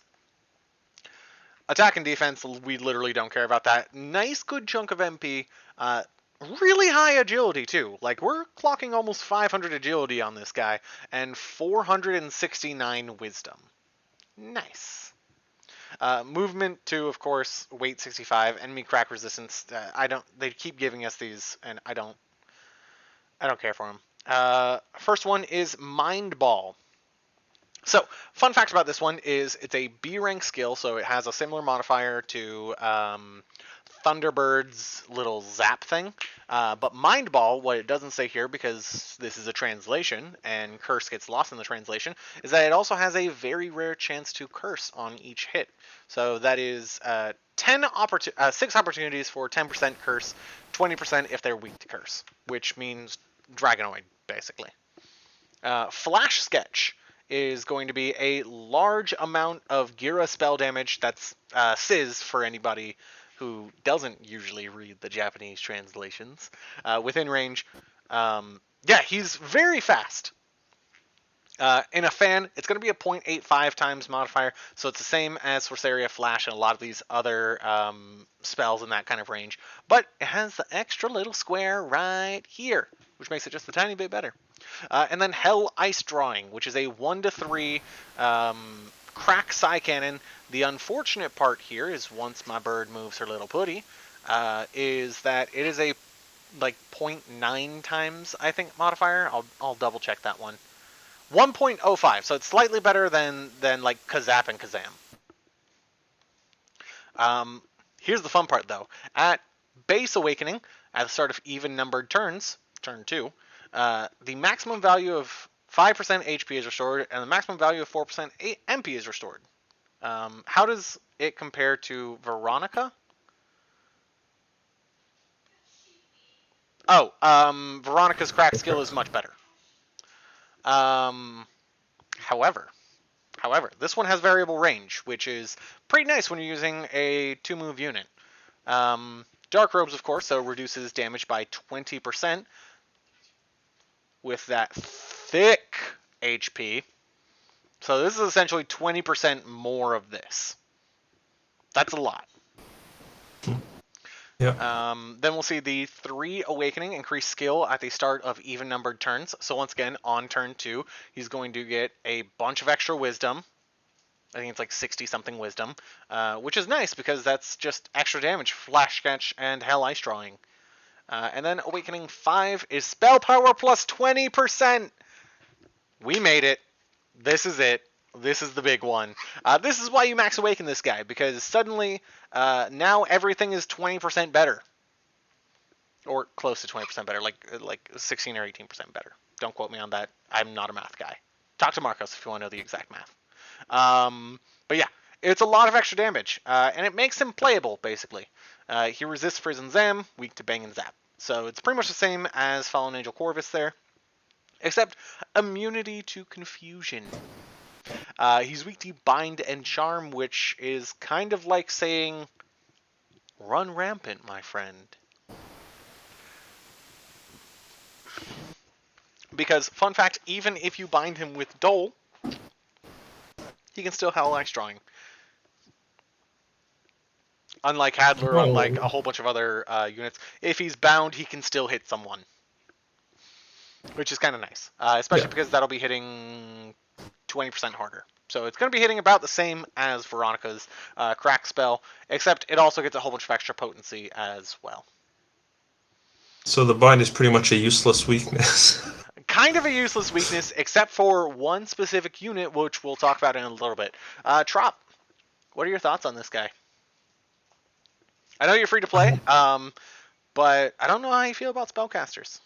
Attack and defense, we literally don't care about that. Nice good chunk of MP. Really high agility too. We're clocking almost 500 agility on this guy and 469 wisdom. Nice. Movement to, of course, weight 65, enemy crack resistance. They keep giving us these, and I don't care for them. First one is Mind Ball. So, fun fact about this one is it's a B rank skill, so it has a similar modifier to Thunderbird's little zap thing. But Mind Ball, what it doesn't say here, because this is a translation and curse gets lost in the translation, is that it also has a very rare chance to curse on each hit. So that is 6 opportunities for 10% curse, 20% if they're weak to curse, which means Dragonoid, basically. Flash Sketch is going to be a large amount of Gira spell damage. That's Sizz for anybody who doesn't usually read the Japanese translations. Within range. Yeah, he's very fast. In a fan, it's going to be a 0.85 times modifier, so it's the same as Sorceria Flash and a lot of these other spells in that kind of range. But it has the extra little square right here, which makes it just a tiny bit better. And then Hell Ice Drawing, which is a 1-3 crack Psy Cannon. The unfortunate part here is once my bird moves her little putty, is that it is a like 0.9 times, I think, modifier. I'll double check that one. 1.05, so it's slightly better than like Kazap and Kazam. Here's the fun part though. At Base Awakening, at the start of even numbered turns, turn 2, the maximum value of 5% HP is restored, and the maximum value of 4% MP is restored. How does it compare to Veronica? Oh, Veronica's crack skill is much better. Um, however, this one has variable range, which is pretty nice when you're using a 2-move unit. Dark Robes, of course, so reduces damage by 20% with that thick HP. So this is essentially 20% more of this. That's a lot. Yeah. Then we'll see the 3 Awakening increase skill at the start of even numbered turns. So once again, on turn 2, he's going to get a bunch of extra wisdom. I think it's like 60 something wisdom, which is nice because that's just extra damage, Flash Sketch, and Hell Ice Drawing. And then Awakening 5 is spell power plus 20%. We made it. This is it. This is the big one. This is why you max awaken this guy, because suddenly now everything is 20% better. Or close to 20% better, like 16 or 18% better. Don't quote me on that. I'm not a math guy. Talk to Marcos if you want to know the exact math. But yeah, it's a lot of extra damage, and it makes him playable, basically. He resists Frizz and Zam, weak to Bang and Zap. So it's pretty much the same as Fallen Angel Corvus there, except immunity to confusion. He's weak to Bind and Charm, which is kind of like saying, run rampant, my friend. Because, fun fact, even if you bind him with Dole, he can still Hell Ice Drawing. Unlike Hadler, unlike a whole bunch of other units, if he's bound, he can still hit someone. Which is kind of nice. Especially because that'll be hitting 20% harder. So it's going to be hitting about the same as Veronica's crack spell, except it also gets a whole bunch of extra potency as well. So the bind is pretty much a useless weakness. Kind of a useless weakness, except for one specific unit, which we'll talk about in a little bit. Trop, what are your thoughts on this guy? I know you're free to play, but I don't know how you feel about spellcasters.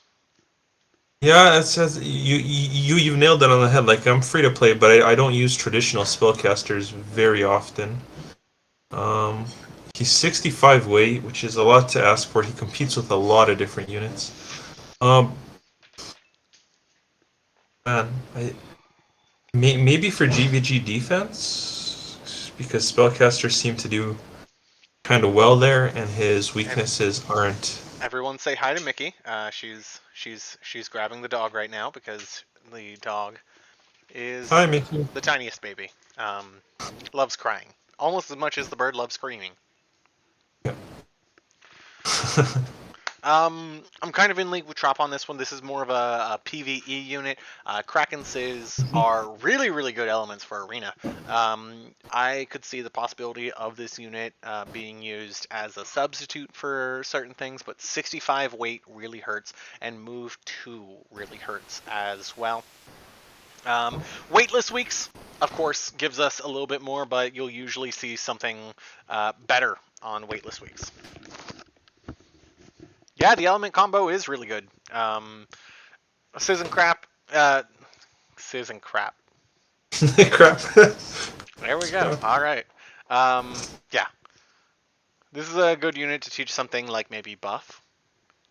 Yeah, you've nailed it on the head. Like, I'm free to play, but I don't use traditional spellcasters very often. He's 65 weight, which is a lot to ask for. He competes with a lot of different units. Man, maybe for GVG defense, because spellcasters seem to do kind of well there, and his weaknesses aren't. Everyone say hi to Mickey. She's grabbing the dog right now because the dog is Hi, Mickey. the tiniest baby. Loves crying almost as much as the bird loves screaming. Yeah. I'm kind of in league with Trop on this one. This is more of a PvE unit. Krakens are really, really good elements for Arena. I could see the possibility of this unit being used as a substitute for certain things, but 65 weight really hurts, and move 2 really hurts as well. Weightless weeks, of course, gives us a little bit more, but you'll usually see something better on weightless weeks. Yeah, the element combo is really good. Sizz and Crap. Sizz and Crap. Crap. There we go. All right. Yeah. This is a good unit to teach something like maybe buff.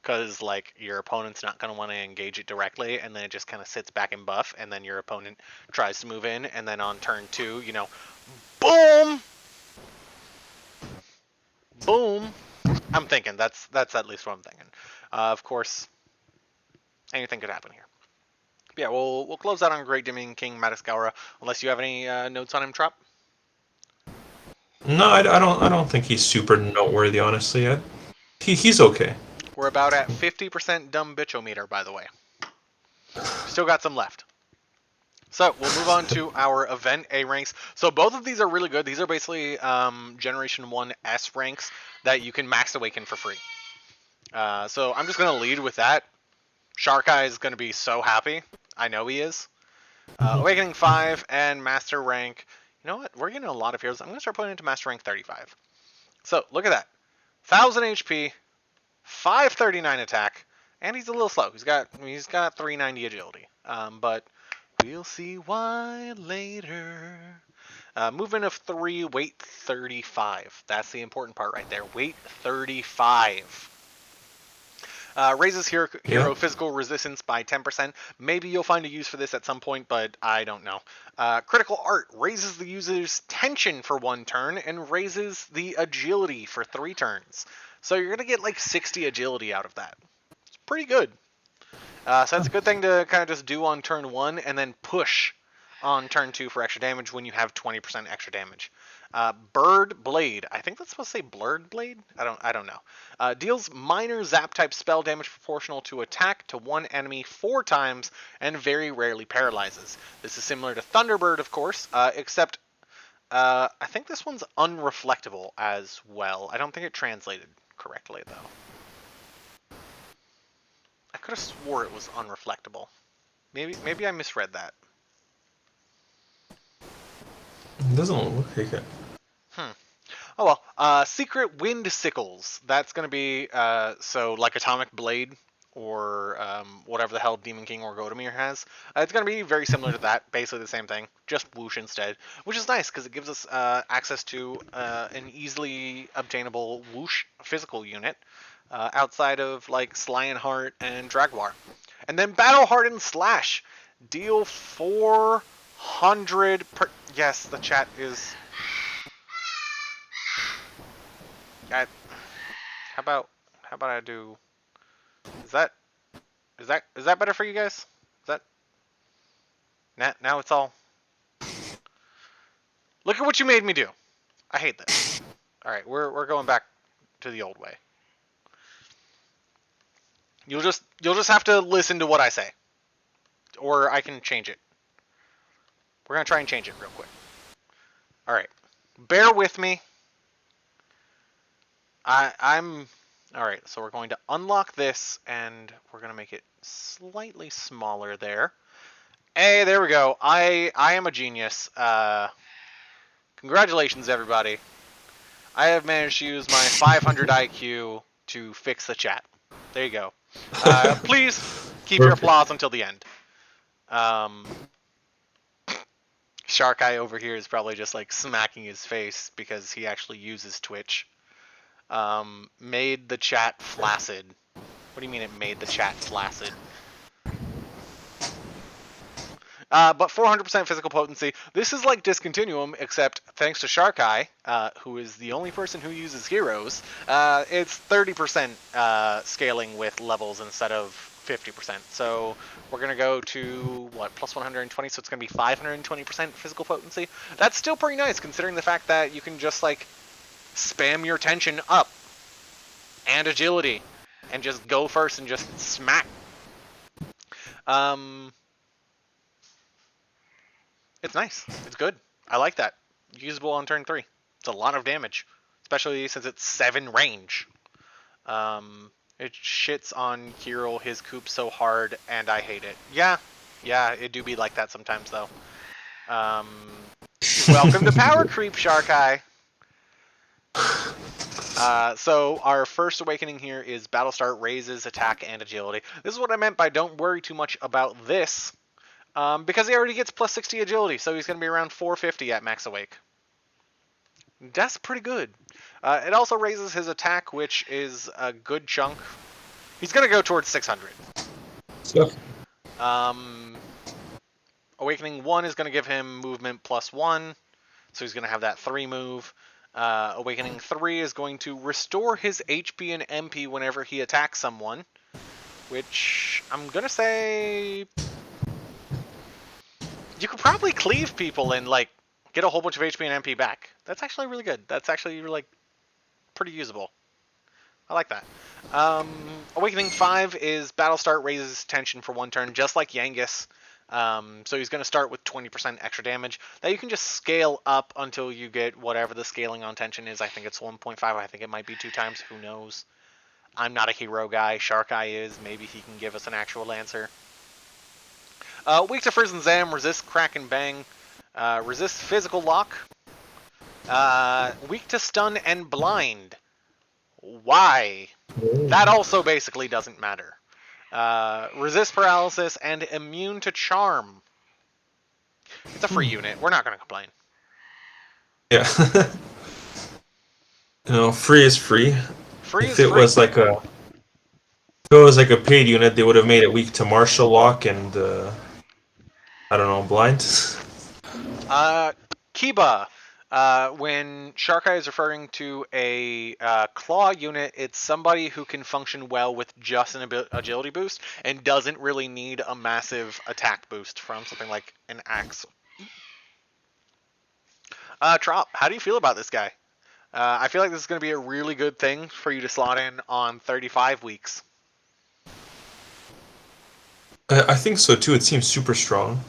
Because, like, your opponent's not going to want to engage it directly, and then it just kind of sits back in buff, and then your opponent tries to move in, and then on turn 2, you know, boom! Boom! I'm thinking. That's at least what I'm thinking. Of course, anything could happen here. But yeah, we'll close out on Great Dimming King Madagascar, unless you have any notes on him, Trop. No, I don't think he's super noteworthy, honestly. He's okay. We're about at 50% dumb bitchometer, by the way. Still got some left. So we'll move on to our event A ranks. So both of these are really good. These are basically Generation 1 S ranks that you can max awaken for free. So I'm just going to lead with that. Shark Eye is going to be so happy. I know he is. Awakening 5 and Master rank. You know what? We're getting a lot of heroes. I'm going to start putting into Master rank 35. So look at that. 1000 HP, 539 attack, and he's a little slow. He's got 390 agility. But we'll see why later. Movement of 3, weight 35. That's the important part right there. Weight 35. Raises hero physical resistance by 10%. Maybe you'll find a use for this at some point, but I don't know. Critical Art raises the user's tension for 1 turn and raises the agility for 3 turns. So you're going to get like 60 agility out of that. It's pretty good. So that's a good thing to kind of just do on turn 1 and then push on turn 2 for extra damage when you have 20% extra damage. Bird Blade. I think that's supposed to say Blurred Blade? I don't know. Deals minor zap type spell damage proportional to attack to 1 enemy 4 times and very rarely paralyzes. This is similar to Thunderbird, of course, except I think this one's unreflectable as well. I don't think it translated correctly, though. I could have swore it was unreflectable. Maybe I misread that. It doesn't look like it. Oh well. Secret Wind Sickles. That's going to be so like Atomic Blade or whatever the hell Demon King or Godamir has. It's going to be very similar to that, basically the same thing, just whoosh instead, which is nice because it gives us access to an easily obtainable whoosh physical unit outside of like Lionheart and Dragwar. And then Battle Hardened Slash. Deal 400 per... Yes, the chat is... how about I do... Is that better for you guys? Is that... Now it's all... Look at what you made me do. I hate this. Alright, we're going back to the old way. You'll just have to listen to what I say. Or I can change it. We're going to try and change it real quick. Alright. Bear with me. I'm... Alright, so we're going to unlock this, and we're going to make it slightly smaller there. Hey, there we go. I am a genius. Congratulations, everybody. I have managed to use my 500 IQ to fix the chat. There you go. Please keep your applause until the end. Shark Eye over here is probably just like smacking his face because he actually uses Twitch. Made the chat flaccid. What do you mean it made the chat flaccid? But 400% physical potency. This is like Discontinuum, except thanks to Shark Eye, who is the only person who uses heroes, it's 30% scaling with levels instead of 50%. So we're going to go to, what, plus 120, so it's going to be 520% physical potency. That's still pretty nice, considering the fact that you can just, like, spam your tension up and agility and just go first and just smack. It's nice. It's good. I like that. Usable on turn 3. It's a lot of damage, especially since it's 7 range. It shits on Kirill, his coop so hard, and I hate it. Yeah, it do be like that sometimes, though. Welcome to Power Creep, Shark Eye. So our first awakening here is Battle Start raises attack and agility. This is what I meant by don't worry too much about this. Because he already gets plus 60 agility, so he's going to be around 450 at max awake. That's pretty good. It also raises his attack, which is a good chunk. He's going to go towards 600. So. Awakening 1 is going to give him movement plus 1, so he's going to have that 3 move. Awakening 3 is going to restore his HP and MP whenever he attacks someone, which I'm going to say... You could probably cleave people and, like, get a whole bunch of HP and MP back. That's actually really good. That's actually, like, pretty usable. I like that. Awakening 5 is Battle Start raises tension for 1 turn, just like Yangus. So he's going to start with 20% extra damage that you can just scale up until you get whatever the scaling on tension is. I think it's 1.5. I think it might be 2 times. Who knows? I'm not a hero guy. Shark Eye is. Maybe he can give us an actual answer. Weak to Frizz and Zam. Resist Crack and Bang. Resist Physical Lock. Weak to Stun and Blind. Why? That also basically doesn't matter. Resist Paralysis and Immune to Charm. It's a free unit. We're not going to complain. Yeah. Free is free. Free If is it free. was like a If it was like a paid unit, they would have made it weak to Martial Lock and I don't know, Blind. Kiba. When Shark Eye is referring to a claw unit, it's somebody who can function well with just an agility boost and doesn't really need a massive attack boost from something like an axe. Trop, how do you feel about this guy? I feel like this is going to be a really good thing for you to slot in on 35 weeks. I think so too. It seems super strong.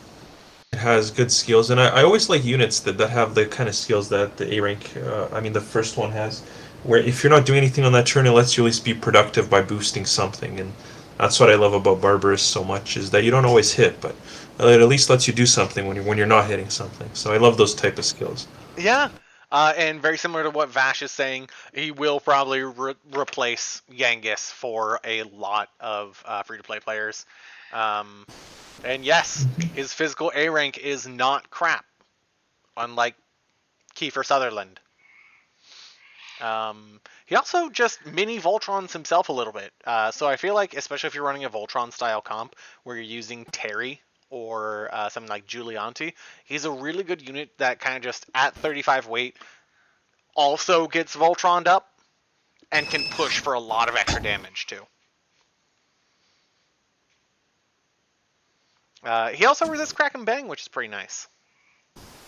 It has good skills, and I always like units that have the kind of skills that the A rank, the first one has, where if you're not doing anything on that turn, it lets you at least be productive by boosting something, and that's what I love about Barbarous so much, is that you don't always hit, but it at least lets you do something when you're not hitting something. So I love those type of skills. Yeah, and very similar to what Vash is saying, he will probably replace Yangus for a lot of free-to-play players. And yes, his physical A rank is not crap, unlike Kiefer Sutherland. He also just mini Voltrons himself a little bit. So I feel like, especially if you're running a Voltron style comp where you're using Terry or something like Giulianti, he's a really good unit that kind of just at 35 weight also gets Voltroned up and can push for a lot of extra damage too. He also resists Crack and Bang, which is pretty nice.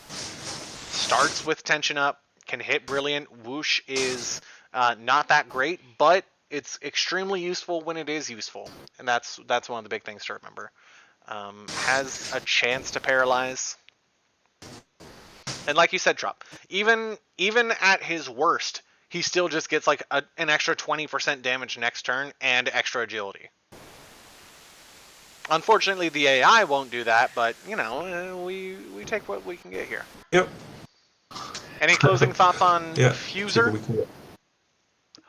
Starts with tension up, can hit brilliant. Whoosh is not that great, but it's extremely useful when it is useful, and that's one of the big things to remember. Has a chance to paralyze, and like you said, Trop, even at his worst, he still just gets like an extra 20% damage next turn and extra agility. Unfortunately, the AI won't do that, but we take what we can get here. Yep. Any closing thoughts on Yeah. Fuser?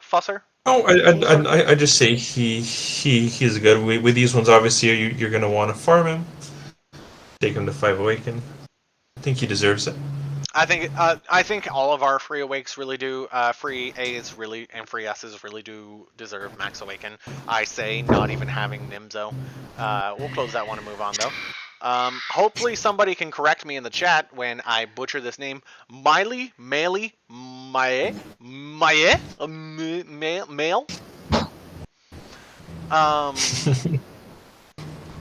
Fusser? Oh, I just say he's good. With these ones, obviously, you're gonna want to farm him, take him to 5 Awaken. I think he deserves it. I think all of our free awakes really do. Free A's really and free S's really do deserve Max Awaken. I say not even having Nimzo. We'll close that one and move on though. Hopefully somebody can correct me in the chat when I butcher this name. Male?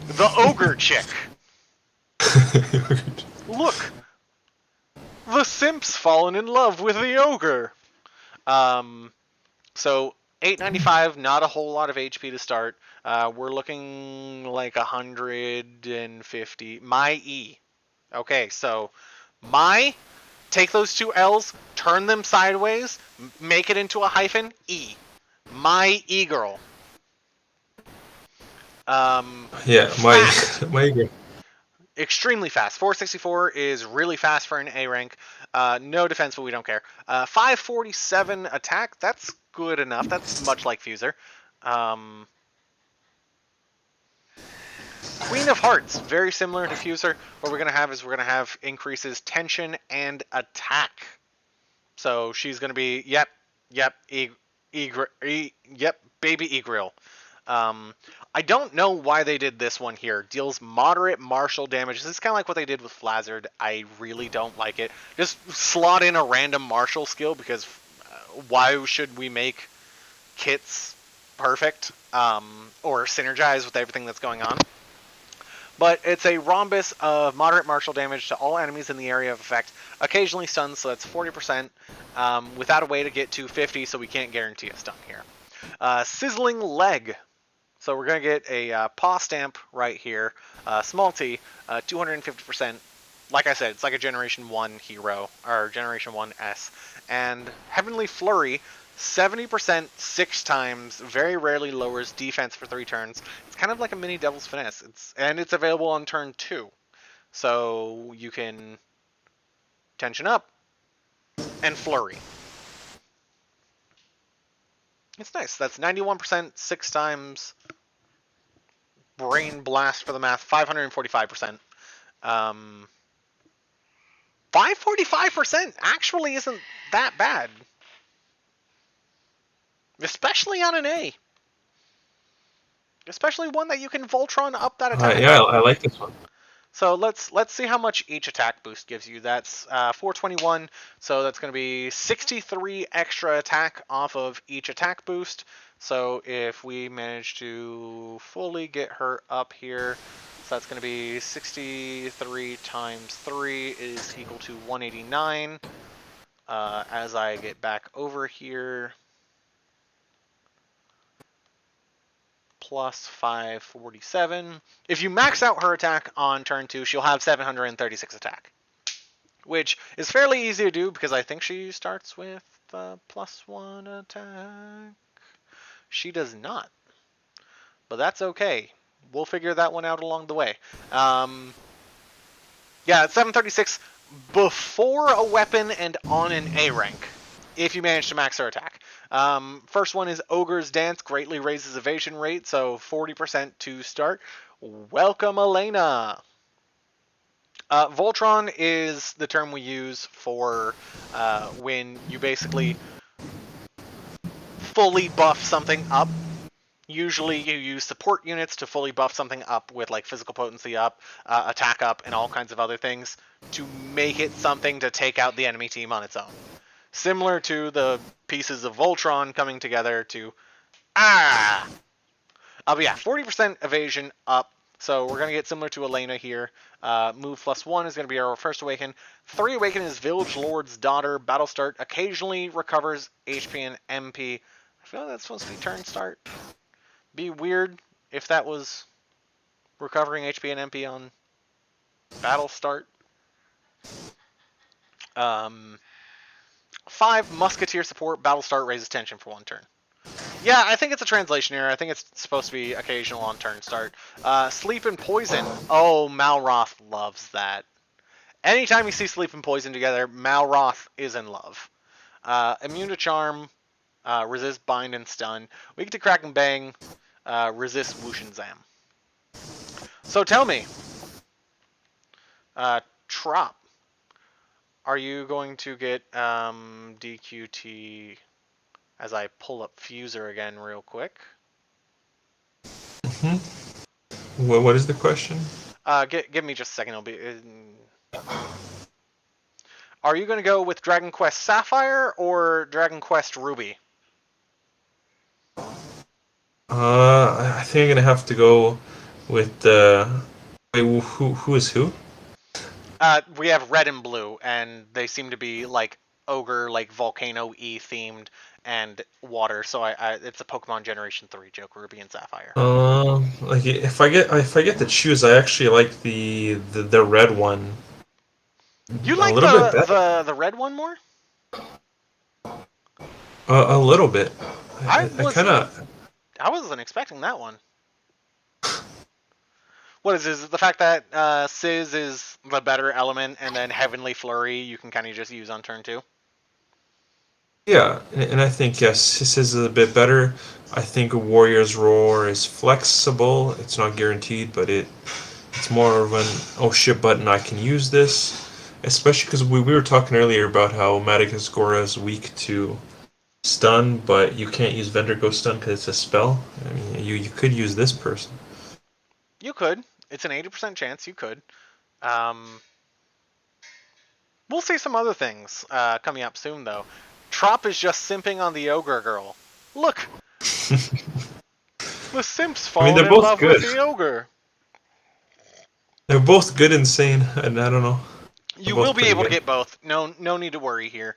The ogre chick. Look, the simp's fallen in love with the ogre. So 895, not a whole lot of HP to start. We're looking like 150. My E. Okay, so my, take those two L's, turn them sideways, make it into a hyphen, E. My E-girl. Yeah, my E-girl. Extremely fast. 464 is really fast for an A rank. No defense, but we don't care. 547 attack, that's good enough. That's much like Fuser. Queen of Hearts, very similar to Fuser. What we're going to have increases tension and attack. So she's going to be, yep, baby E-Grill. I don't know why they did this one here. Deals moderate martial damage. This is kind of like what they did with Flazzard. I really don't like it. Just slot in a random martial skill because why should we make kits perfect or synergize with everything that's going on? But it's a rhombus of moderate martial damage to all enemies in the area of effect. Occasionally stuns, so that's 40%. Without a way to get to 50, so we can't guarantee a stun here. Sizzling Leg. So we're going to get a paw stamp right here, small t, 250%. Like I said, it's like a Generation 1 hero, or Generation 1 S. And Heavenly Flurry, 70%, 6 times, very rarely lowers defense for 3 turns. It's kind of like a mini Devil's Finesse. And it's available on turn 2. So you can tension up and flurry. It's nice. That's 91%, 6 times. Brain blast for the math, 545%. 545% actually isn't that bad. Especially on an A. Especially one that you can Voltron up that attack. Yeah, I like this one. So let's see how much each attack boost gives you. That's 421, so that's going to be 63 extra attack off of each attack boost. So if we manage to fully get her up here, so that's going to be 63 times 3 is equal to 189. As I get back over here, plus 547. If you max out her attack on turn 2, she'll have 736 attack, which is fairly easy to do because I think she starts with +1 attack. She does not, but that's okay. We'll figure that one out along the way. Yeah, it's 736 before a weapon and on an A rank, if you manage to max her attack. First one is Ogre's Dance, greatly raises evasion rate, so 40% to start. Welcome, Elena. Voltron is the term we use for when you basically fully buff something up. Usually you use support units to fully buff something up with like physical potency up, attack up, and all kinds of other things to make it something to take out the enemy team on its own. Similar to the pieces of Voltron coming together to... But yeah, 40% evasion up. So we're going to get similar to Elena here. Move +1 is going to be our first awaken. 3 awaken is Village Lord's Daughter. Battle start. Occasionally recovers HP and MP. I feel like that's supposed to be turn start. Be weird if that was recovering HP and MP on battle start. 5 Musketeer support. Battle start raises tension for 1 turn. Yeah, I think it's a translation error. I think it's supposed to be occasional on turn start. Sleep and Poison. Oh, Malroth loves that. Anytime you see Sleep and Poison together, Malroth is in love. Immune to Charm. Resist Bind and Stun. Weak to Crack and Bang. Resist Whoosh and Zam. So tell me, Trop, are you going to get DQT as I pull up Fuser again real quick? What is the question? Give me just a second. It'll be. Are you going to go with Dragon Quest Sapphire or Dragon Quest Ruby? I think I'm gonna have to go with wait, who is who? We have red and blue, and they seem to be like ogre, like volcano-y themed, and water. So it's a Pokemon Generation 3 joke, Ruby and Sapphire. Like if I get to choose, I actually like the red one. You like the red one more? A little bit. I wasn't expecting that one. What is this? Is it the fact that Sizz is the better element, and then Heavenly Flurry you can kind of just use on turn 2? Yeah, and I think yes, this is a bit better. I think a Warrior's Roar is flexible. It's not guaranteed, but it's more of an oh shit button. I can use this, especially because we were talking earlier about how Madagascar is weak to stun, but you can't use Vendrago stun because it's a spell. I mean, you could use this person. You could. It's an 80% chance you could. We'll see some other things coming up soon, though. Trop is just simping on the ogre girl. Look! The simp's falling in love with the ogre. They're both good and sane, and I don't know. You will both be pretty able to good. get both. No need to worry here.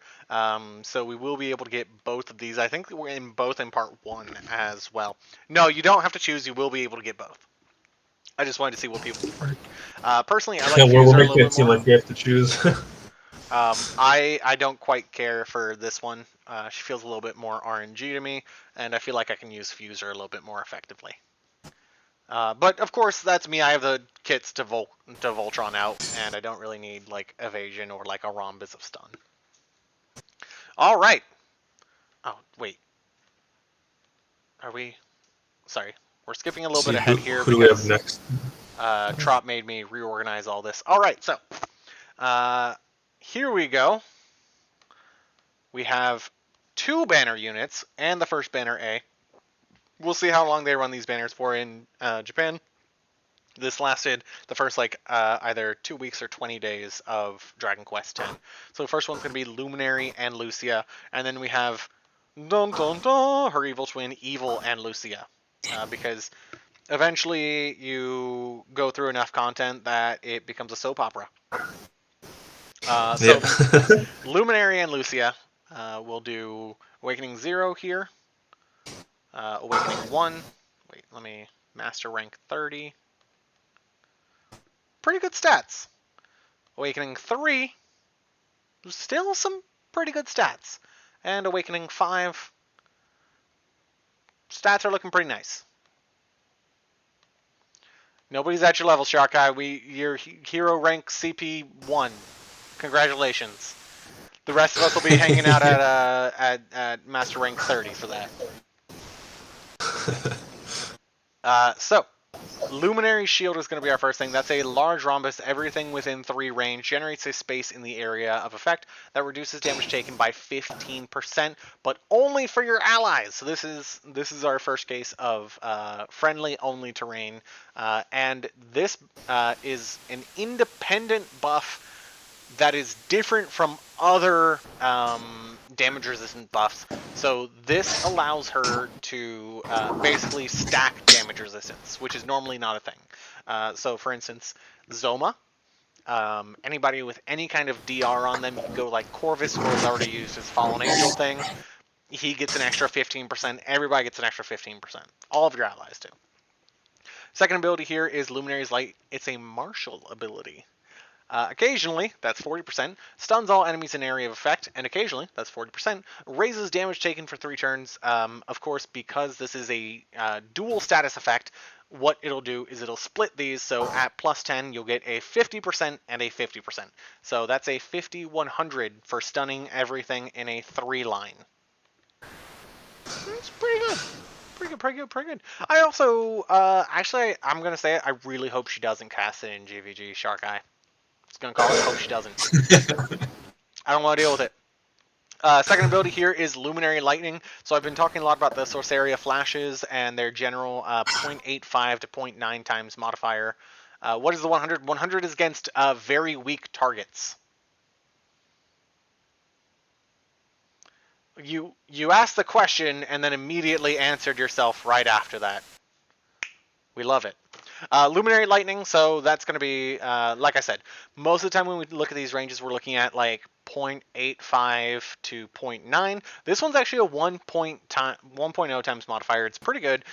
So we will be able to get both of these. I think we're in both in part 1 as well. No, you don't have to choose. You will be able to get both. I just wanted to see what people preferred. Personally, I like Yeah, we're Fuser a making little it bit seem more. like we have to choose. I don't quite care for this one. She feels a little bit more RNG to me, and I feel like I can use Fuser a little bit more effectively. But of course, that's me. I have the kits to Voltron out, and I don't really need like evasion or like a rhombus of stun. All right. Oh wait, are we? Sorry, we're skipping a little bit See ahead here who do we have because next? Trop made me reorganize all this. All right, so uh, here we go. We have 2 banner units and the first banner A. We'll see how long they run these banners for in Japan. This lasted the first like either 2 weeks or 20 days of Dragon Quest X. So the first one's going to be Luminary and Lucia, and then we have dun dun dun her evil twin, Evil and Lucia, because eventually you go through enough content that it becomes a soap opera. Yeah. So Luminary and Lucia will do Awakening 0 here, Awakening 1. Wait, let me master rank 30. Pretty good stats. Awakening 3, still some pretty good stats. And Awakening 5, stats are looking pretty nice. Nobody's at your level, Shark Eye. Your hero rank CP1. Congratulations. The rest of us will be hanging out at Master Rank 30 for that. So, Luminary Shield is going to be our first thing. That's a large rhombus. Everything within 3 range generates a space in the area of effect that reduces damage taken by 15%, but only for your allies. So this is our first case of friendly only terrain, and this is an independent buff that is different from other damage resistant buffs. So this allows her to basically stack damage resistance, which is normally not a thing. So for instance, Zoma, anybody with any kind of DR on them, you can go like Corvus, who has already used his Fallen Angel thing. He gets an extra 15%. Everybody gets an extra 15%. All of your allies do. Second ability here is Luminary's Light. It's a martial ability. Occasionally, that's 40%, stuns all enemies in area of effect, and occasionally, that's 40%, raises damage taken for 3 turns. Of course, because this is a dual status effect, what it'll do is it'll split these, so at plus 10, you'll get a 50% and a 50%. So that's a 50-100 for stunning everything in a 3 line. That's pretty good. Pretty good. I also, actually, I'm going to say it, I really hope she doesn't cast it in GVG, Shark Eye. It's gonna call it. Hope she doesn't. I don't want to deal with it. Second ability here is Luminary Lightning. So I've been talking a lot about the Sorceria flashes and their general 0.85 to 0.9 times modifier. What is the 100? 100 is against very weak targets. You asked the question and then immediately answered yourself right after that. We love it. Luminary Lightning, so that's going to be, like I said, most of the time when we look at these ranges, we're looking at like 0.85 to 0.9. This one's actually a 1.0 times modifier. It's pretty good.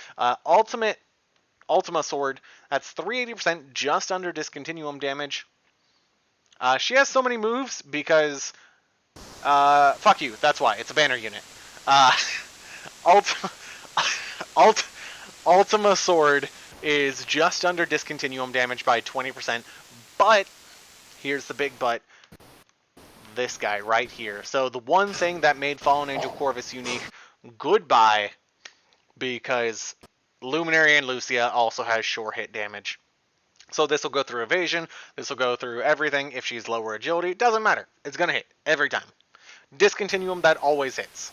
Ultima Sword, that's 380%, just under discontinuum damage. She has so many moves because, fuck you, that's why. It's a banner unit. Ultima Sword is just under discontinuum damage by 20%, but here's the big but. This guy right here. So the one thing that made Fallen Angel Corvus unique, goodbye, because Luminary and Lucia also has sure hit damage. So this will go through evasion, this will go through everything. If she's lower agility, it doesn't matter. It's going to hit every time. Discontinuum, that always hits.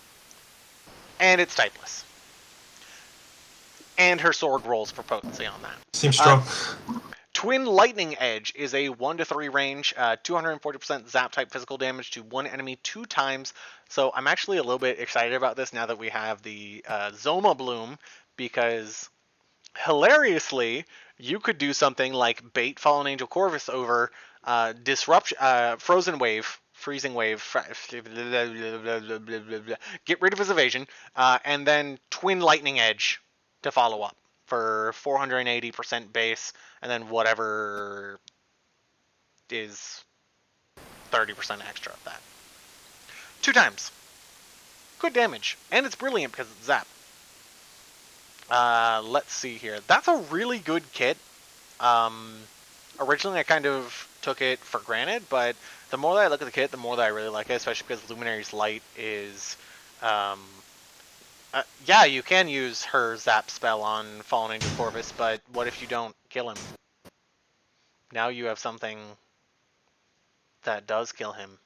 And it's typeless. And her sword rolls for potency on that. Seems strong. Twin Lightning Edge is a 1 to 3 range, 240% zap type physical damage to one enemy 2 times. So I'm actually a little bit excited about this now that we have the Zoma Bloom, because hilariously, you could do something like bait Fallen Angel Corvus over, Disruption, Frozen Wave, Freezing Wave, get rid of his evasion, and then Twin Lightning Edge to follow up for 480% base, and then whatever is 30% extra of that. 2 times. Good damage. And it's brilliant because it's zap. Let's see here. That's a really good kit. Originally I kind of took it for granted, but the more that I look at the kit, the more that I really like it, especially because Luminary's Light is... yeah, you can use her zap spell on Fallen Angel Corvus, but what if you don't kill him? Now you have something that does kill him.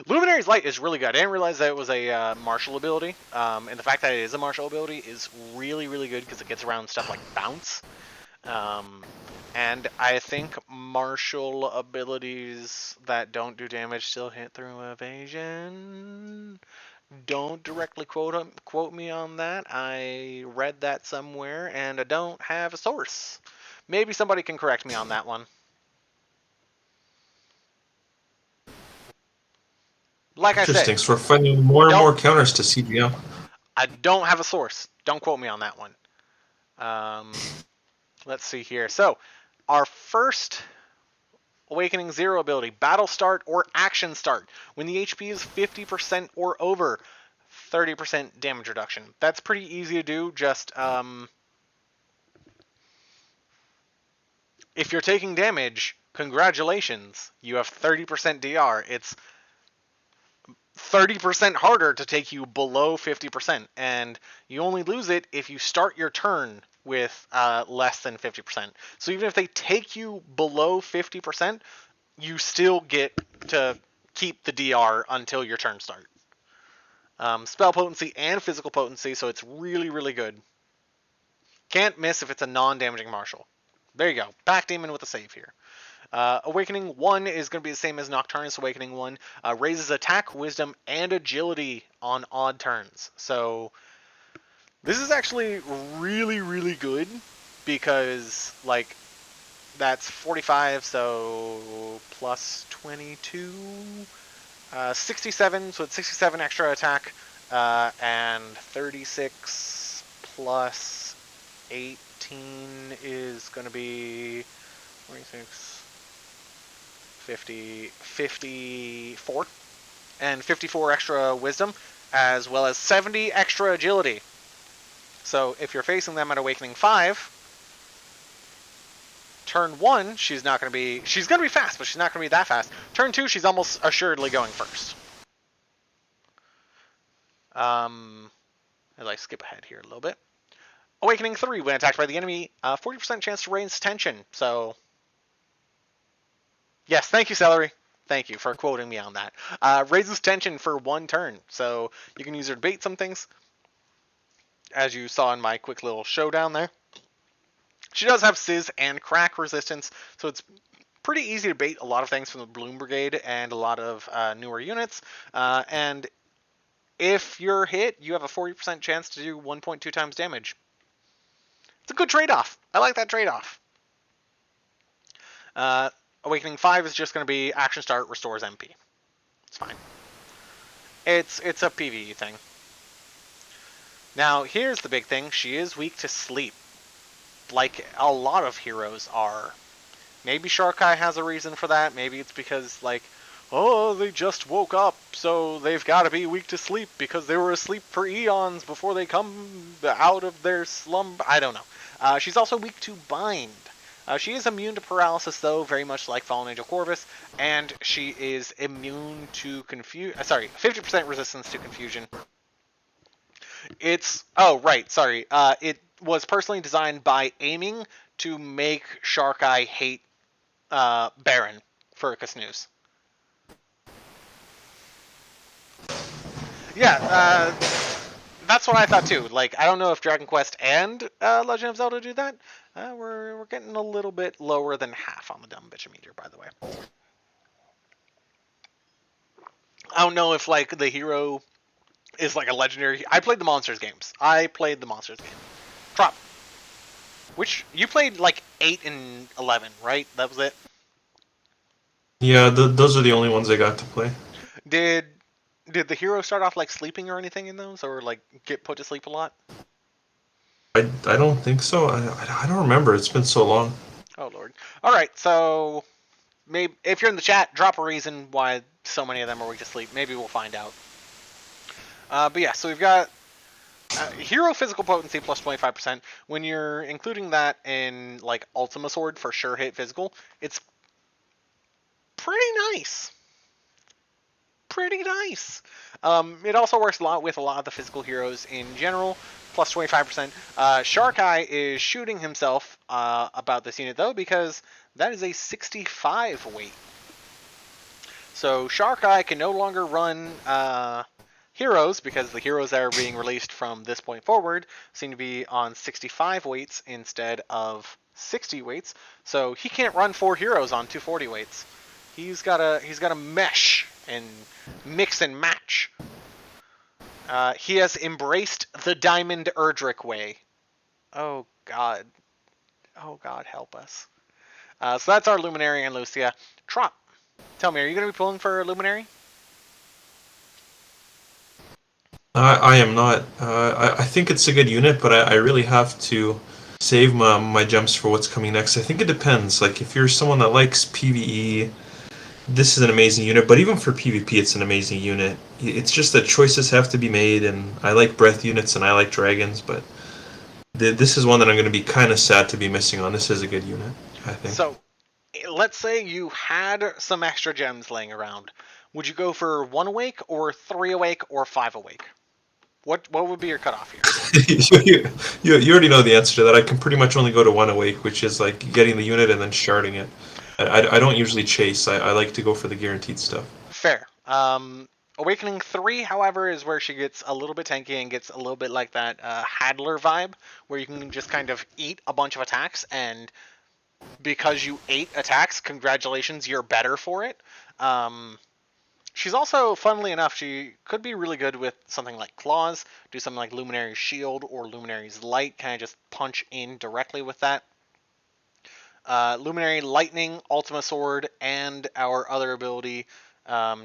Luminary's Light is really good. I didn't realize that it was a martial ability, and the fact that it is a martial ability is really, really good because it gets around stuff like bounce. And I think martial abilities that don't do damage still hit through evasion. Don't directly quote me on that. I read that somewhere, and I don't have a source. Maybe somebody can correct me on that one. Like I said, Interesting. So we're finding more and more counters to CGM. I don't have a source. Don't quote me on that one. Let's see here. So, our first Awakening Zero ability, Battle Start or Action Start. When the HP is 50% or over, 30% damage reduction. That's pretty easy to do. Just, if you're taking damage, congratulations. You have 30% DR. It's 30% harder to take you below 50%, and you only lose it if you start your turn with less than 50%. So even if they take you below 50%, you still get to keep the DR until your turn starts. Spell potency and physical potency, so it's really, really good. Can't miss if it's a non-damaging martial. There you go. Back Demon with a save here. Awakening 1 is going to be the same as Nocturnus Awakening 1. Raises attack, wisdom, and agility on odd turns. So this is actually really, really good because, like, that's 45, so plus 22, 67, so it's 67 extra attack, and 36 plus 18 is going to be 26, 50, 54, and 54 extra wisdom, as well as 70 extra agility. So if you're facing them at Awakening 5, turn 1, she's going to be fast, but she's not going to be that fast. Turn 2, she's almost assuredly going first. As I skip ahead here a little bit. Awakening 3, when attacked by the enemy, 40% chance to raise tension. So, yes, thank you, Celery. Thank you for quoting me on that. Raises tension for 1 turn, so you can use her to bait some things, as you saw in my quick little showdown there. She does have Sizz and Crack resistance, so it's pretty easy to bait a lot of things from the Bloom Brigade and a lot of newer units. And if you're hit, you have a 40% chance to do 1.2 times damage. It's a good trade-off. I like that trade-off. Awakening 5 is just going to be Action Start, restores MP. It's fine. It's a PvE thing. Now, here's the big thing. She is weak to sleep, like a lot of heroes are. Maybe Sharkai has a reason for that. Maybe it's because, like, oh, they just woke up, so they've got to be weak to sleep because they were asleep for eons before they come out of their slumber. I don't know. She's also weak to bind. She is immune to paralysis, though, very much like Fallen Angel Corvus, and she is immune to 50% resistance to confusion. It was personally designed by aiming to make Sharkai hate Baron for Kasnus. Yeah, that's what I thought too. Like, I don't know if Dragon Quest and Legend of Zelda do that. We're getting a little bit lower than half on the dumb bitch meter, by the way. I don't know if, like, the hero is like a legendary. I played the Monsters games. Trop. Which you played like 8 and 11, right? That was it. Yeah, those are the only ones I got to play. Did did the hero start off like sleeping or anything in those, or like get put to sleep a lot? I don't think so. I don't remember. It's been so long. Oh lord. All right, so maybe if you're in the chat, drop a reason why so many of them are weak to sleep. Maybe we'll find out. But yeah, so we've got hero physical potency plus 25%. When you're including that in like Ultima Sword for sure hit physical, it's pretty nice. Pretty nice. It also works a lot with a lot of the physical heroes in general, plus 25%. Shark Eye is shooting himself about this unit though, because that is a 65 weight. So Shark Eye can no longer run heroes, because the heroes that are being released from this point forward seem to be on 65 weights instead of 60 weights. So he can't run 4 heroes on 240 weights. He's gotta mesh and mix and match. He has embraced the Diamond Erdrick way. Oh God. Oh God, help us. So that's our Luminary and Lucia. Trop, tell me, are you going to be pulling for Luminary? I am not. I think it's a good unit, but I really have to save my gems for what's coming next. I think it depends. Like, if you're someone that likes PvE, this is an amazing unit, but even for PvP, it's an amazing unit. It's just that choices have to be made, and I like breath units and I like dragons, but this is one that I'm going to be kind of sad to be missing on. This is a good unit, I think. So, let's say you had some extra gems laying around. Would you go for 1 awake, or 3 awake, or 5 awake? What would be your cutoff here? You already know the answer to that. I can pretty much only go to 1 awake, which is like getting the unit and then sharding it. I don't usually chase. I like to go for the guaranteed stuff. Fair. Awakening 3, however, is where she gets a little bit tanky and gets a little bit like that Hadler vibe, where you can just kind of eat a bunch of attacks, and because you ate attacks, congratulations, you're better for it. She's also, funnily enough, she could be really good with something like Claws, do something like Luminary's Shield or Luminary's Light, kind of just punch in directly with that. Luminary Lightning, Ultima Sword, and our other ability,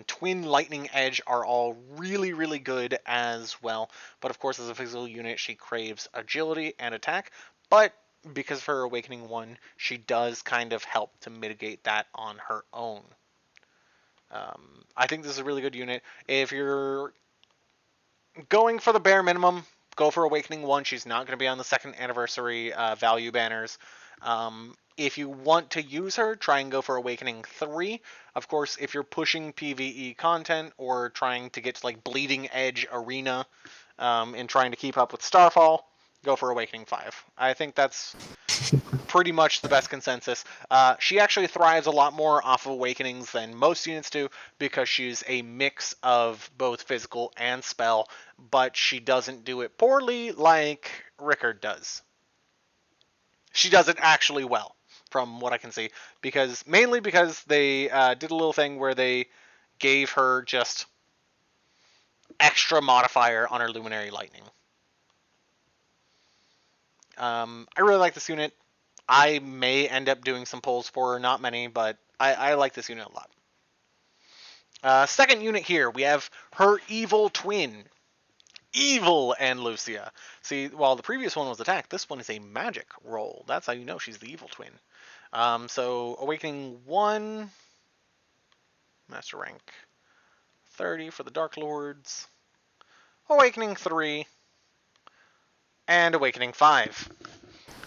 Twin Lightning Edge, are all really, really good as well. But of course, as a physical unit, she craves agility and attack. But because of her Awakening 1, she does kind of help to mitigate that on her own. I think this is a really good unit. If you're going for the bare minimum, go for Awakening 1. She's not going to be on the second anniversary value banners. If you want to use her, try and go for Awakening 3. Of course, if you're pushing PvE content or trying to get to like Bleeding Edge Arena and trying to keep up with Starfall, go for Awakening 5. I think that's pretty much the best consensus. She actually thrives a lot more off of Awakenings than most units do, because she's a mix of both physical and spell, but she doesn't do it poorly like Rickard does. She does it actually well, from what I can see, mainly because they did a little thing where they gave her just extra modifier on her Luminary Lightning. I really like this unit. I may end up doing some pulls for her, not many, but I like this unit a lot. Second unit here, we have her evil twin, Evil and Lucia. See, while the previous one was attack, this one is a magic roll. That's how you know she's the evil twin. So Awakening 1, Master Rank 30 for the Dark Lords, Awakening 3, and Awakening 5.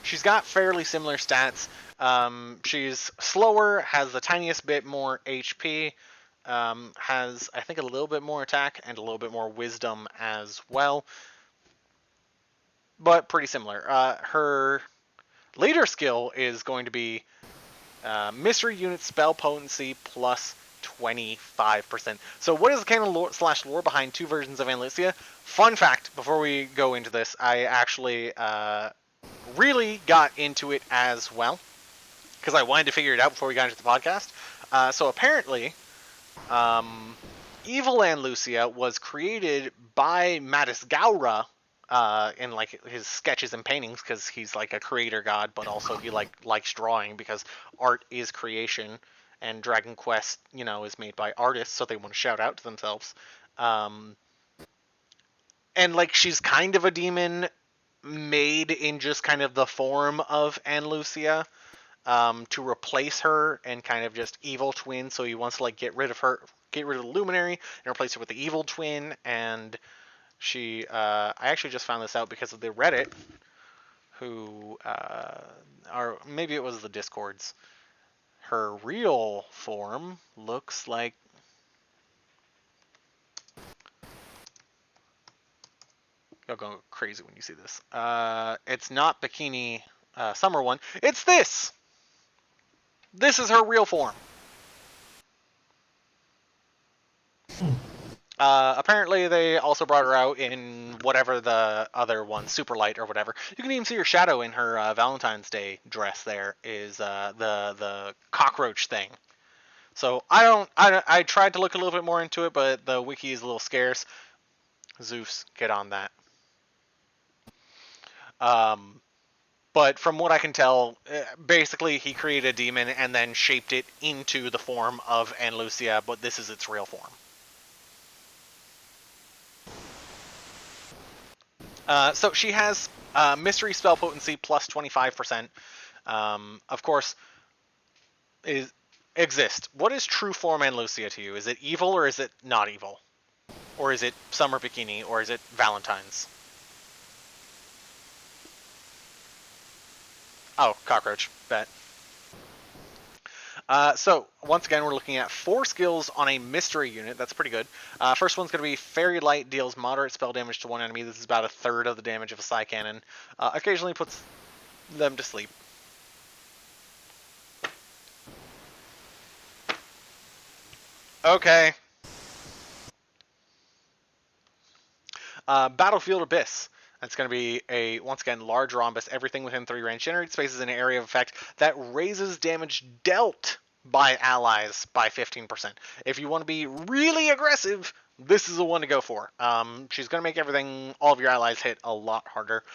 She's got fairly similar stats. She's slower, has the tiniest bit more HP, has, I think, a little bit more attack and a little bit more wisdom as well. But pretty similar. Her later skill is going to be Mystery Unit Spell Potency plus 25%. So what is the canon lore behind 2 versions of Andalusia? Fun fact, before we go into this, I actually really got into it as well, because I wanted to figure it out before we got into the podcast. So apparently, Evil and Lucia was created by Mattis Gaura in like his sketches and paintings because he's like a creator god, but also he likes drawing because art is creation, and Dragon Quest, is made by artists, so they want to shout out to themselves. Um, and like she's kind of a demon made in just kind of the form of Ann Lucia, to replace her and kind of just evil twin. So he wants to like get rid of her, get rid of the Luminary, and replace her with the evil twin. And she, I actually just found this out because of the Reddit, who, or maybe it was the Discords. Her real form looks like. You'll go crazy when you see this. It's not Bikini Summer one. It's this. This is her real form. Apparently, they also brought her out in whatever the other one, Super Light or whatever. You can even see her shadow in her Valentine's Day dress. There is the cockroach thing. So I tried to look a little bit more into it, but the wiki is a little scarce. Zeus, get on that. But from what I can tell, basically he created a demon and then shaped it into the form of Ann Lucia, but this is its real form. So she has mystery spell potency plus 25%. Of course, exist. What is true form Ann Lucia to you? Is it evil or is it not evil? Or is it Summer Bikini or is it Valentine's? Oh, cockroach. Bet. So, once again, we're looking at 4 skills on a mystery unit. That's pretty good. First one's going to be Fairy Light, deals moderate spell damage to one enemy. This is about a third of the damage of a Psy Cannon. Occasionally puts them to sleep. Okay. Battlefield Abyss. That's going to be a, once again, large rhombus. Everything within 3 range generates spaces in an area of effect that raises damage dealt by allies by 15%. If you want to be really aggressive, this is the one to go for. She's going to make everything, all of your allies hit a lot harder.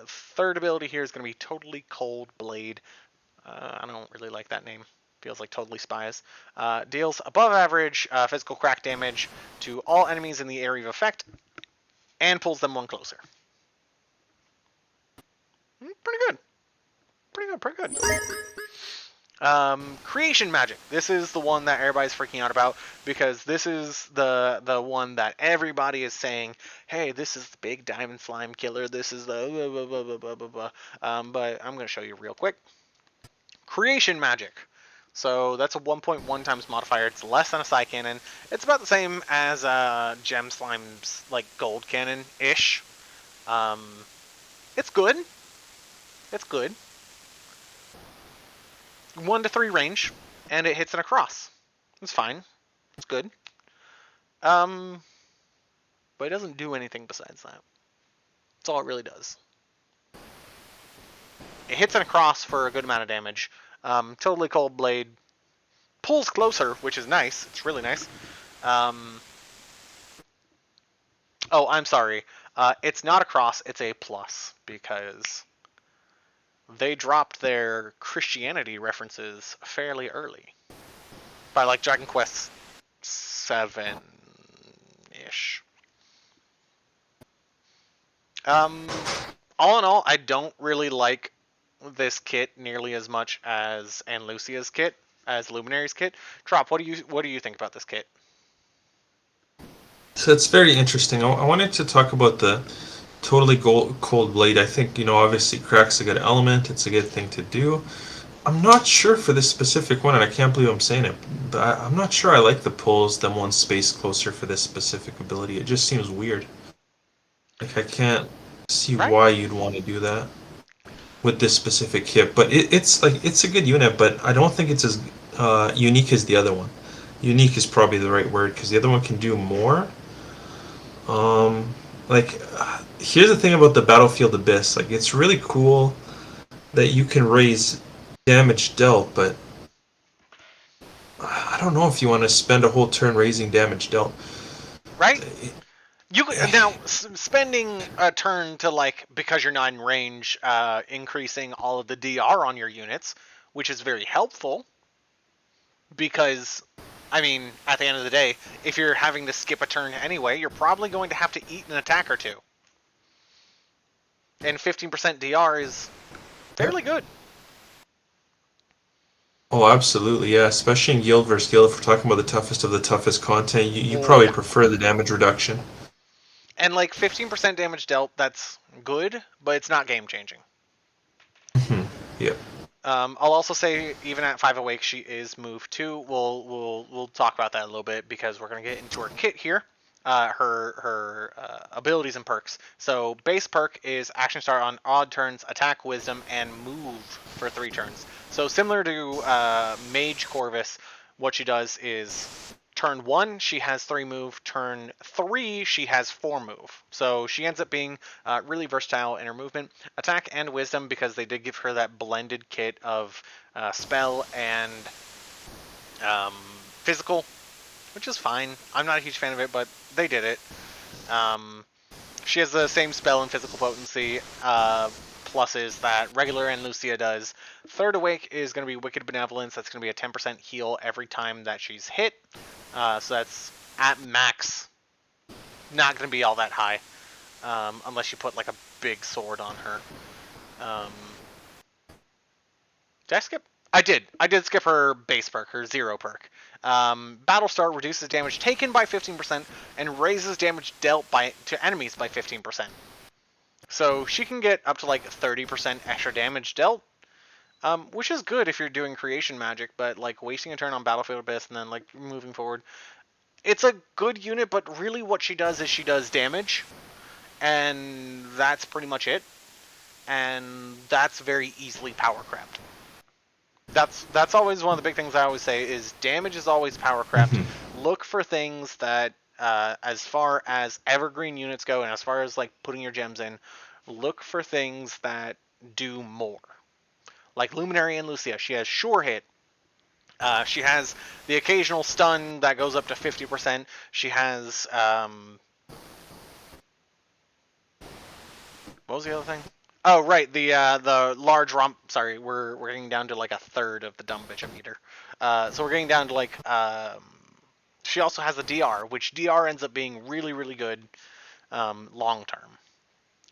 Third ability here is going to be Totally Cold Blade. I don't really like that name. Feels like Totally Spies. Deals above average physical crack damage to all enemies in the area of effect, and pulls them one closer. Pretty good. Pretty good. Creation Magic. This is the one that everybody's freaking out about because this is the one that everybody is saying, hey, this is the big diamond slime killer. This is the blah, blah, blah, blah, blah, blah. But I'm going to show you real quick. Creation Magic. So that's a 1.1 times modifier. It's less than a Psy Cannon. It's about the same as Gem Slime's like Gold Cannon-ish. It's good. It's good. 1 to 3 range, and it hits in a cross. It's fine. It's good. But it doesn't do anything besides that. That's all it really does. It hits in a cross for a good amount of damage. Totally Cold Blade pulls closer, which is nice. It's really nice. Oh, I'm sorry. It's not a cross, it's a plus, because they dropped their Christianity references fairly early. By like Dragon Quest 7-ish. All in all, I don't really like this kit nearly as much as Ann Lucia's kit, as Luminary's kit. Trop, what do you think about this kit? So it's very interesting. I wanted to talk about the Totally Cold Blade. I think, obviously crack's a good element. It's a good thing to do. I'm not sure for this specific one, and I can't believe I'm saying it, but I'm not sure I like the pulls them one space closer for this specific ability. It just seems weird. Like, I can't see why you'd want to do that with this specific kit. But it's a good unit, but I don't think it's as unique as the other one. Unique is probably the right word, because the other one can do more. Here's the thing about the Battlefield Abyss. Like, it's really cool that you can raise damage dealt, but I don't know if you want to spend a whole turn raising damage dealt. Right? You could, now spending a turn to like because you're not in range, increasing all of the DR on your units, which is very helpful because, I mean, at the end of the day, if you're having to skip a turn anyway, you're probably going to have to eat an attack or two, and 15% DR is Yeah. fairly good. Oh, absolutely, yeah. Especially in guild versus guild, if we're talking about the toughest of the toughest content, you Oh probably yeah, prefer the damage reduction. and like 15% damage dealt, that's good, but it's not game changing. Yeah. I'll also say, even at 5 awake, she is move 2. We'll talk about that a little bit because we're gonna get into her kit here. Her abilities and perks. So base perk is action start on odd turns, attack, wisdom, and move for 3 turns. So similar to Mage Corvus, what she does is turn 1 she has 3 move, turn 3 she has 4 move. So she ends up being really versatile in her movement, attack, and wisdom because they did give her that blended kit of spell and um, physical, which is fine. I'm not a huge fan of it, but they did it. Um, she has the same spell and physical potency pluses that regular and Lucia does. Third awake is going to be Wicked Benevolence. That's going to be a 10% heal every time that she's hit. So that's at max. Not going to be all that high, unless you put like a big sword on her. Um, did I skip? I did. I did skip her base perk, her 0 perk. Battlestar reduces damage taken by 15% and raises damage dealt to enemies by 15%. So she can get up to like 30% extra damage dealt, which is good if you're doing creation magic, but like wasting a turn on Battlefield Abyss and then like moving forward. It's a good unit, but really what she does is she does damage, and that's pretty much it. And that's very easily power crept. That's always one of the big things I always say is damage is always power crept. Look for things that, as far as evergreen units go, and as far as like putting your gems in, look for things that do more. Like Luminary and Lucia, she has sure hit. She has the occasional stun that goes up to 50%. She has what was the other thing? Oh right, the large romp. Sorry, we're getting down to like a third of the dumb bitch meter. So we're getting down to like she also has a DR, which DR ends up being really really good long term.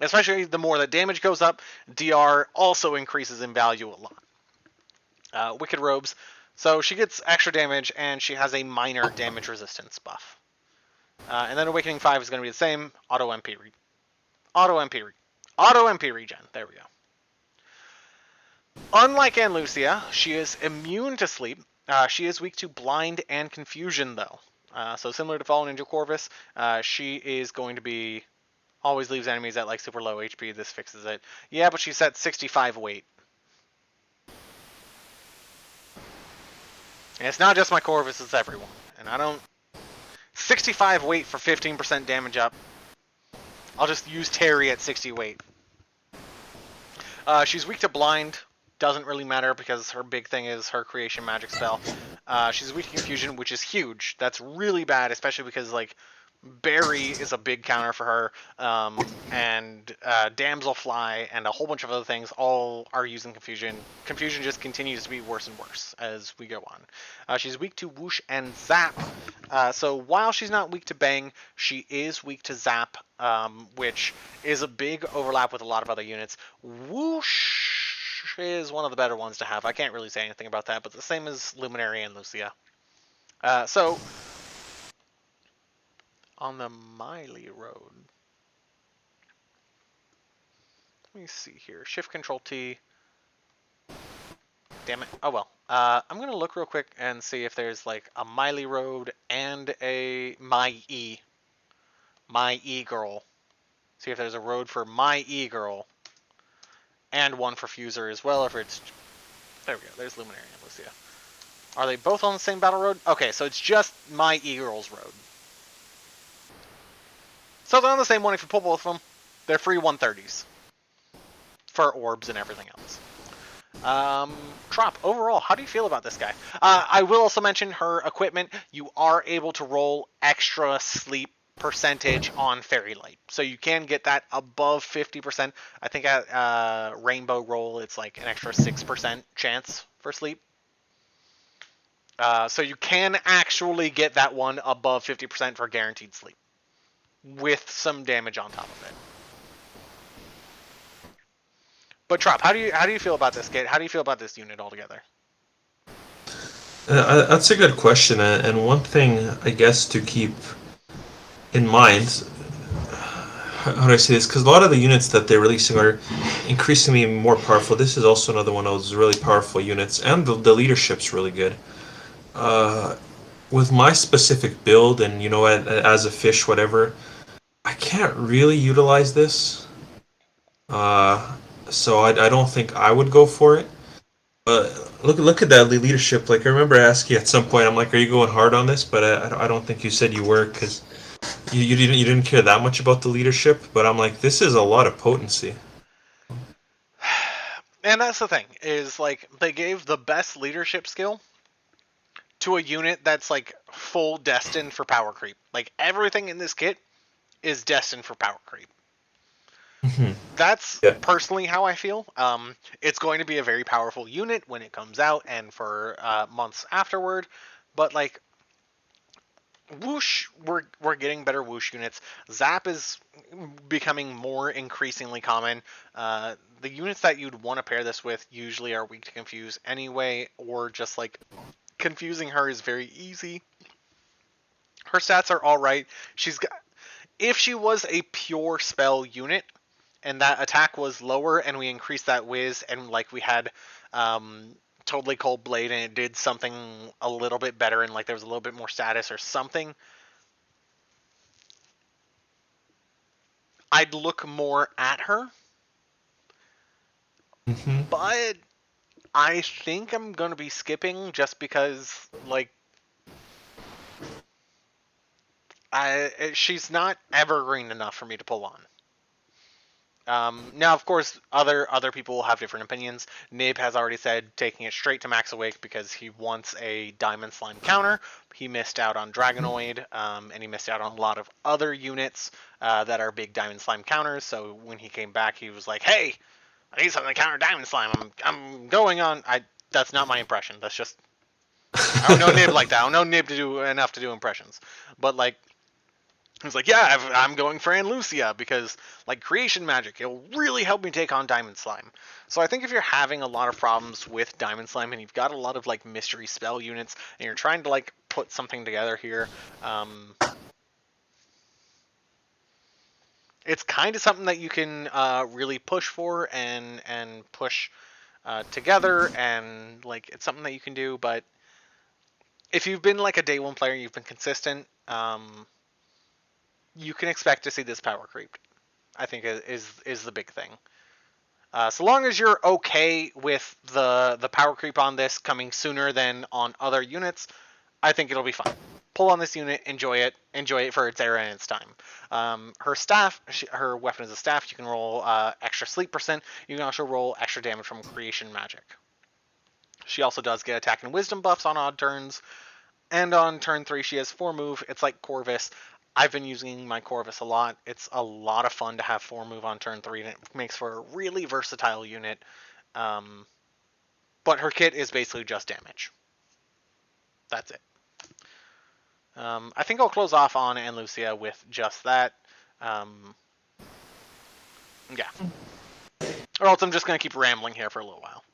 Especially the more that damage goes up, DR also increases in value a lot. Wicked Robes. So she gets extra damage and she has a minor damage resistance buff. And then Awakening 5 is going to be the same. Auto MP. Auto MP. Auto MP regen. There we go. Unlike Ann Lucia, she is immune to sleep. She is weak to blind and confusion, though. So similar to Fallen Angel Corvus, she is going to be always leaves enemies at like super low HP. This fixes it. Yeah, but she's at 65 weight. And it's not just my Corvus, it's everyone. And I don't... 65 weight for 15% damage up. I'll just use Terry at 60 weight. She's weak to blind. Doesn't really matter because her big thing is her creation magic spell. She's weak to confusion, which is huge. That's really bad, especially because like Barry is a big counter for her, and Damselfly and a whole bunch of other things all are using confusion. Confusion just continues to be worse and worse as we go on. She's weak to whoosh and zap. So while she's not weak to bang, she is weak to zap, which is a big overlap with a lot of other units. Whoosh is one of the better ones to have. I can't really say anything about that, but the same as Luminary and Lucia. So on the Miley Road. Let me see here. Shift Control T. Damn it. Oh well. I'm gonna look real quick and see if there's like a Miley Road and a My E Girl. See if there's a road for My E Girl and one for Fuser as well. If it's there we go. There's Luminary and Lucia. Are they both on the same battle road? Okay, so it's just My E Girl's road. So they're on the same one if you pull both of them. They're free 130s. For orbs and everything else. Trop, overall, how do you feel about this guy? I will also mention her equipment. You are able to roll extra sleep percentage on Fairy Light. So you can get that above 50%. I think at Rainbow Roll, it's like an extra 6% chance for sleep. So you can actually get that one above 50% for guaranteed sleep with some damage on top of it. But Trop, how do you feel about this kit? How do you feel about this unit altogether? That's a good question, and one thing I guess to keep in mind, how do I say this? Because a lot of the units that they're releasing are increasingly more powerful. This is also another one of those really powerful units, and the leadership's really good. Uh, with my specific build, and as a fish, whatever, I can't really utilize this. Uh, so I don't think I would go for it. But look at that leadership. Like I remember asking at some point, I'm like, "Are you going hard on this?" But I don't think you said you were because you didn't care that much about the leadership. But I'm like, this is a lot of potency. And that's the thing, is like they gave the best leadership skill to a unit that's like full destined for power creep. Like everything in this kit is destined for power creep. That's Yeah. personally how I feel. It's going to be a very powerful unit when it comes out and for months afterward. But like whoosh, we're getting better whoosh units. Zap is becoming more increasingly common. The units that you'd want to pair this with usually are weak to confuse anyway, or just like confusing her is very easy. Her stats are all right. She's got, if she was a pure spell unit and that attack was lower and we increased that whiz and like we had totally cold blade and it did something a little bit better and like there was a little bit more status or something, I'd look more at her. Hmm. But I think I'm going to be skipping just because like she's not evergreen enough for me to pull on. Now, of course, other people will have different opinions. Nib has already said taking it straight to Max Awake because he wants a Diamond Slime counter. He missed out on Dragonoid, and he missed out on a lot of other units that are big Diamond Slime counters. So when he came back, he was like, "Hey, I need something to counter Diamond Slime. I'm going on." That's not my impression. That's just I don't know Nib like that. I don't know Nib to do enough to do impressions. But like he was like, yeah, I'm going for Ann Lucia because, like, creation magic, it'll really help me take on Diamond Slime. So I think if you're having a lot of problems with Diamond Slime and you've got a lot of, like, mystery spell units and you're trying to, like, put something together here, it's kind of something that you can really push for and push together, and, like, it's something that you can do, but if you've been, like, a day one player, you've been consistent, you can expect to see this power creep. I think is the big thing. So long as you're okay with the power creep on this coming sooner than on other units, I think it'll be fine. Pull on this unit, enjoy it for its era and its time. Her staff, her weapon is a staff. You can roll extra sleep percent. You can also roll extra damage from creation magic. She also does get attack and wisdom buffs on odd turns. And on turn 3, she has 4 move. It's like Corvus. I've been using my Corvus a lot. It's a lot of fun to have 4 move on turn 3, and it makes for a really versatile unit. But her kit is basically just damage. That's it. I think I'll close off on Ann Lucia with just that. Yeah. Or else I'm just going to keep rambling here for a little while.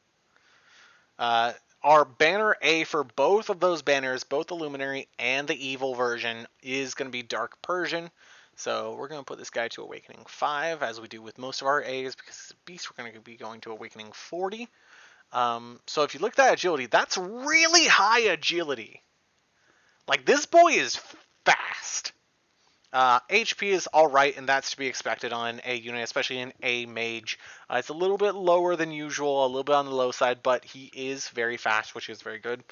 Our banner A for both of those banners, both the Luminary and the Evil version, is going to be Dark Persian. So we're going to put this guy to Awakening 5, as we do with most of our A's, because it's a beast, we're going to be going to Awakening 40. So if you look at that agility, that's really high agility. Like, this boy is fast. HP is alright, and that's to be expected on a unit, especially an A mage. It's a little bit lower than usual, a little bit on the low side, but he is very fast, which is very good.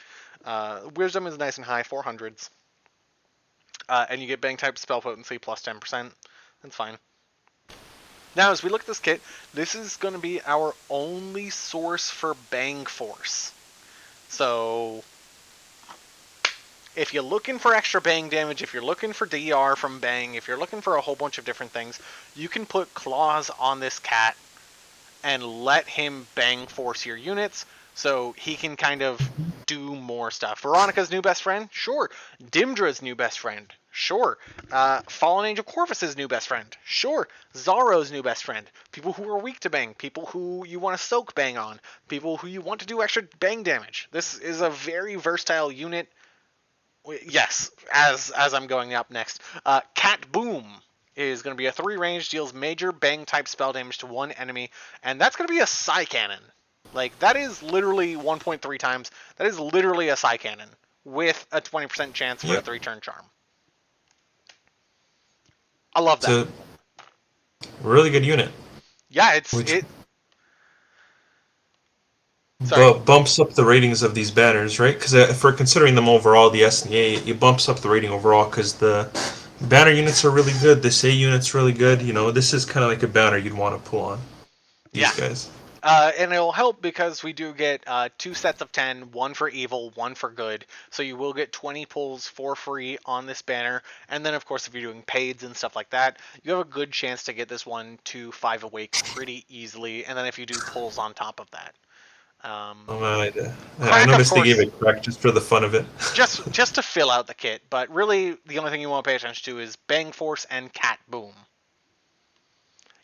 Wisdom is nice and high, 400s. And you get bang type spell potency plus 10%. That's fine. Now, as we look at this kit, this is going to be our only source for bang force. So if you're looking for extra bang damage, if you're looking for DR from bang, if you're looking for a whole bunch of different things, you can put claws on this cat and let him bang force your units so he can kind of do more stuff. Veronica's new best friend? Sure. Dimdra's new best friend? Sure. Fallen Angel Corvus's new best friend? Sure. Zaro's new best friend? People who are weak to bang, people who you want to soak bang on, people who you want to do extra bang damage. This is a very versatile unit. Yes, as I'm going up next. Cat Boom is going to be a 3 range, deals major bang type spell damage to one enemy, and that's going to be a Psy Cannon. Like, that is literally 1.3 times. That is literally a Psy Cannon with a 20% chance for a 3-turn charm. I love that. It's a really good unit. Yeah, Which Sorry. bumps up the ratings of these banners, right? Because if we're considering them overall, the S and the A, it bumps up the rating overall because the banner units are really good. This A unit's really good. You know, this is kind of like a banner you'd want to pull on. These guys. And it'll help because we do get 2 sets of 10, one for evil, one for good. So you will get 20 pulls for free on this banner. And then, of course, if you're doing paids and stuff like that, you have a good chance to get this one to 5 awake pretty easily. And then if you do pulls on top of that. I noticed they gave it crack just for the fun of it. just to fill out the kit. But really, the only thing you want to pay attention to is Bang Force and Cat Boom.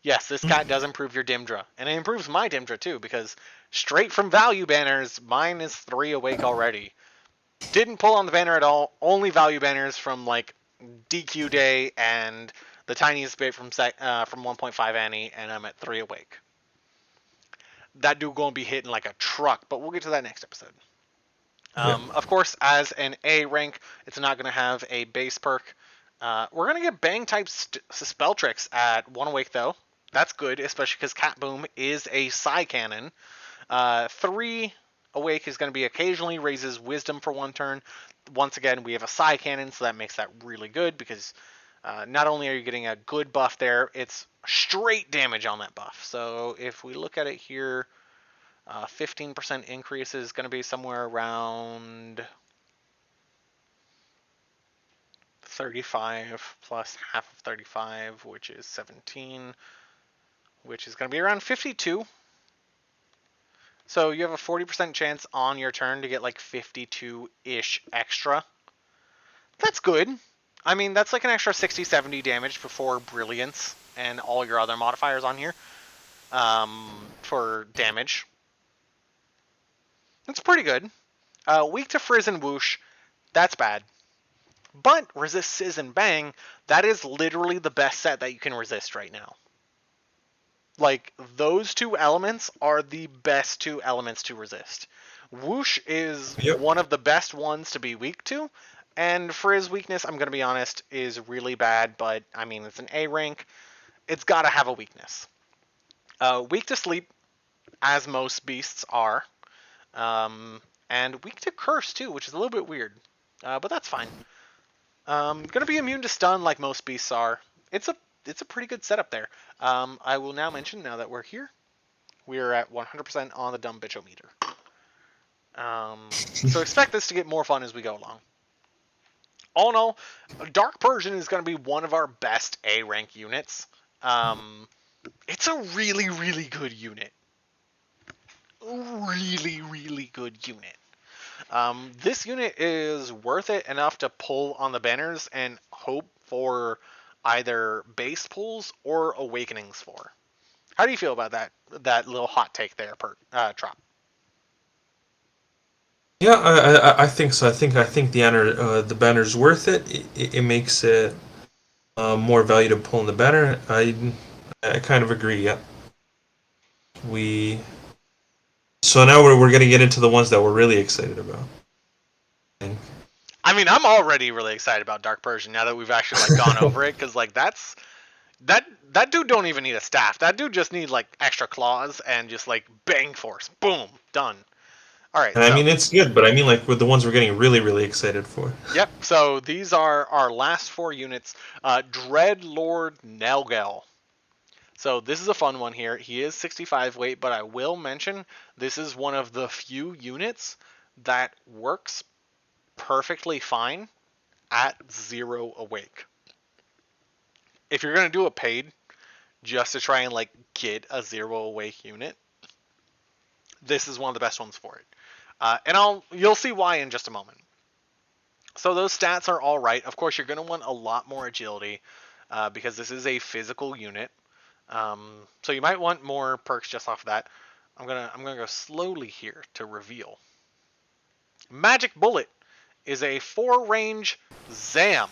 Yes, this cat does improve your Dimdra. And it improves my Dimdra too, because straight from value banners, mine is 3 awake already. Didn't pull on the banner at all, only value banners from like DQ Day and the tiniest bit from 1.5 Annie, and I'm at 3 awake. That dude gonna be hitting like a truck, but we'll get to that next episode. Of course, as an A rank, it's not going to have a base perk. We're going to get bang type spell tricks at 1 awake though. That's good, especially because Cat Boom is a Psy Cannon. 3 awake is going to be occasionally raises wisdom for 1 turn. Once again, we have a Psy Cannon, so that makes that really good because not only are you getting a good buff there, it's straight damage on that buff. So if we look at it here, 15% increase is going to be somewhere around 35 plus half of 35, which is 17, which is going to be around 52. So you have a 40% chance on your turn to get like 52-ish extra. That's good. I mean, that's like an extra 60, 70 damage before Brilliance and all your other modifiers on here for damage. That's pretty good. Weak to Frizz and Whoosh, that's bad. But resist Sizz and Bang, that is literally the best set that you can resist right now. Like, those 2 elements are the best 2 elements to resist. Whoosh is one of the best ones to be weak to, and Frizz weakness, I'm going to be honest, is really bad, but, I mean, it's an A rank. It's got to have a weakness. Weak to Sleep, as most beasts are. And weak to Curse, too, which is a little bit weird. But that's fine. Gonna be immune to stun like most beasts are. It's a pretty good setup there. I will now mention, now that we're here, we are at 100% on the dumb bitch-o-meter. So expect this to get more fun as we go along. All in all, Dark Persian is going to be one of our best A-rank units. It's a really, really good unit. Really, really good unit. This unit is worth it enough to pull on the banners and hope for either base pulls or awakenings for. How do you feel about that little hot take there, Trop? Yeah, I think so. I think the banner's worth it. It makes it more value to pull in the banner. I kind of agree. Yeah. So now we're gonna get into the ones that we're really excited about. I mean, I'm already really excited about Dark Persian now that we've actually like gone over it, because like that dude don't even need a staff. That dude just needs like extra claws and just like bang force, boom, done. All right. And I mean, it's good, but I mean, like, with the ones we're getting really, really excited for. Yep. So these are our last 4 units. Dreadlord Nelgel. So this is a fun one here. He is 65 weight, but I will mention this is one of the few units that works perfectly fine at 0 awake. If you're going to do a paid just to try and like get a 0 awake unit, this is one of the best ones for it. And you'll see why in just a moment. So those stats are all right. Of course, you're going to want a lot more agility because this is a physical unit. So you might want more perks just off of that. I'm gonna go slowly here to reveal. Magic Bullet is a 4-range ZAM.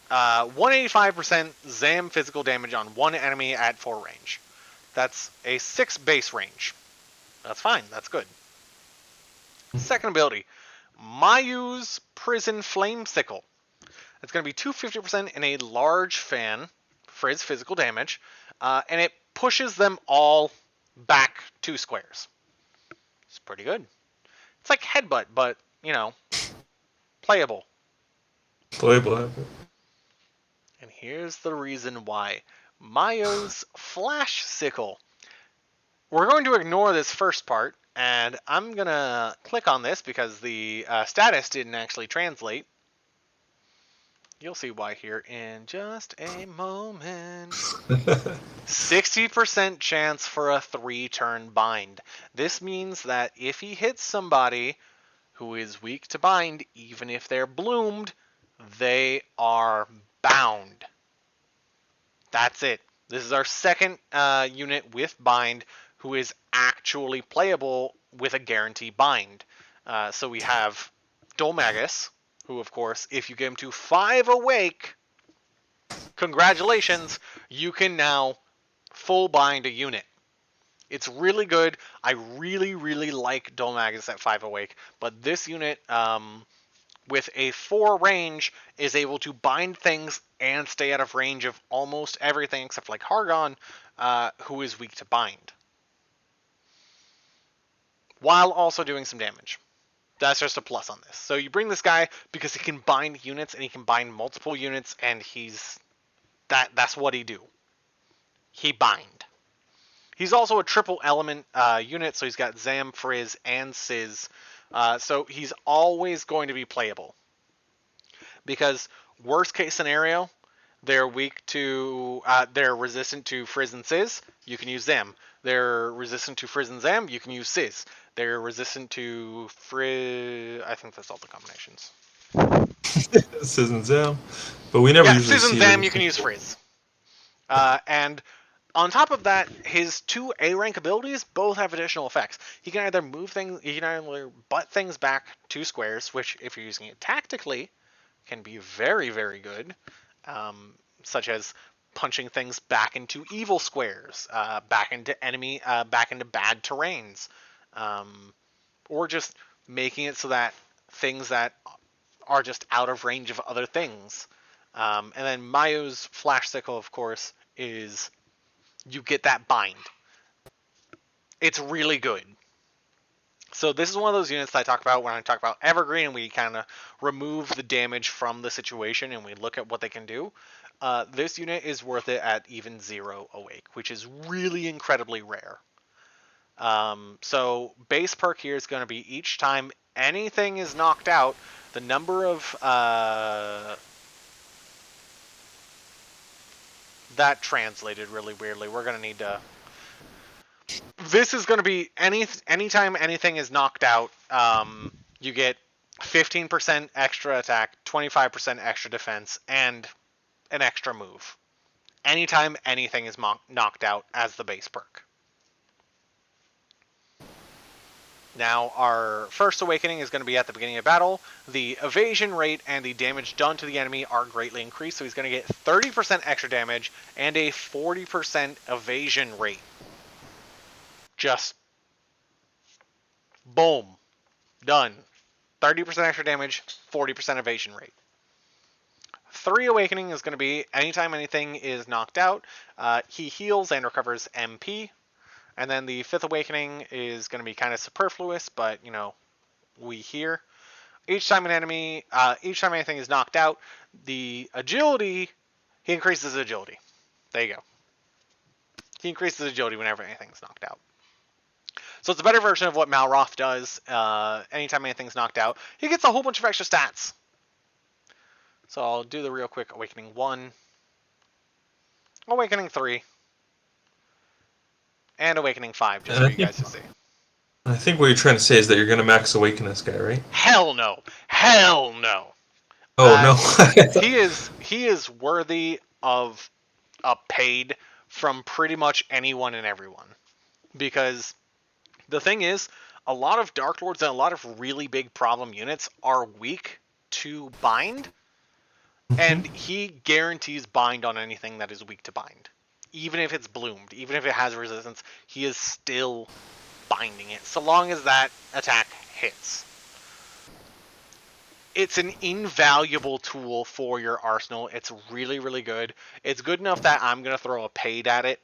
185% ZAM physical damage on one enemy at 4 range. That's a 6 base range. That's fine. That's good. Second ability, Mayu's Prison Flame Sickle. It's going to be 250% in a large fan for his physical damage, and it pushes them all back 2 squares. It's pretty good. It's like Headbutt, but, playable. Playable. And here's the reason why. Mayo's Flash Sickle. We're going to ignore this first part, and I'm going to click on this because the status didn't actually translate. You'll see why here in just a moment. 60% chance for a 3-turn bind. This means that if he hits somebody who is weak to bind, even if they're bloomed, they are bound. That's it. This is our second unit with bind who is actually playable with a guarantee bind. So we have Dolmagus, who, of course, if you get him to 5 awake, congratulations, you can now full bind a unit. It's really good. I really, really like Dolmagus at 5 awake, but this unit, with a 4 range, is able to bind things and stay out of range of almost everything except like Hargon, who is weak to bind, while also doing some damage. That's just a plus on this. So you bring this guy because he can bind units and he can bind multiple units, and that's what he do. He bind. He's also a triple element unit, so he's got Zam, Frizz, and Sizz. So he's always going to be playable. Because worst case scenario, they're they're resistant to Frizz and Sizz, you can use them. They're resistant to Frizz and Zam, you can use Sizz. They're resistant to Frizz, I think that's all the combinations. Sizz and Zam, but we never usually Sizz and see Zam, it. you can use Frizz. And on top of that, his 2 A rank abilities both have additional effects. He can either butt things back 2 squares, which if you're using it tactically, can be very, very good, such as punching things back into evil squares, back into back into bad terrains, or just making it so that things that are just out of range of other things. And then Mayu's Flash Sickle, of course, is you get that bind. It's really good. So this is one of those units that I talk about when I talk about Evergreen, and we kind of remove the damage from the situation and we look at what they can do. This unit is worth it at even 0 awake, which is really incredibly rare. So base perk here is going to be each time anything is knocked out, the number of that translated really weirdly. We're going to need to. This is going to be anytime anything is knocked out, you get 15% extra attack, 25% extra defense, and an extra move. Anytime anything is knocked out as the base perk. Now, our first awakening is going to be at the beginning of battle. The evasion rate and the damage done to the enemy are greatly increased, so he's going to get 30% extra damage and a 40% evasion rate. Just boom. Done. 30% extra damage, 40% evasion rate. 3 awakening is going to be anytime anything is knocked out, he heals and recovers MP. And then the 5th awakening is going to be kind of superfluous, but we hear. Each time anything is knocked out, the agility, he increases agility. There you go. He increases agility whenever anything's knocked out. So it's a better version of what Malroth does. Anytime anything's knocked out, he gets a whole bunch of extra stats. So I'll do the real quick Awakening 1, Awakening 3, and Awakening 5, just And for you guys to see. I think what you're trying to say is that you're gonna max awaken this guy, right? Hell no. Hell no. Oh no. He is worthy of a paid from pretty much anyone and everyone. Because the thing is, a lot of Dark Lords and a lot of really big problem units are weak to bind, and he guarantees bind on anything that is weak to bind. Even if it's bloomed, even if it has resistance, he is still binding it, so long as that attack hits. It's an invaluable tool for your arsenal. It's really, really good. It's good enough that I'm going to throw a paid at it.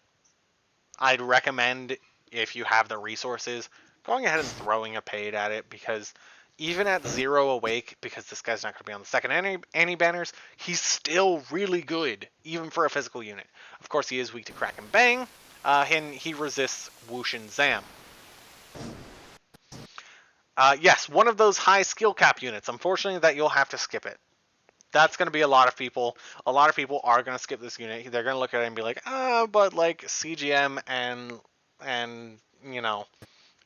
I'd recommend, if you have the resources, going ahead and throwing a paid at it, because even at 0 awake, because this guy's not going to be on the second anti-banners, he's still really good, even for a physical unit. Of course, he is weak to crack and bang, and he resists whoosh and zam. Yes, one of those high skill cap units. Unfortunately, that you'll have to skip it. That's going to be a lot of people. A lot of people are going to skip this unit. They're going to look at it and be like, but like CGM and you know,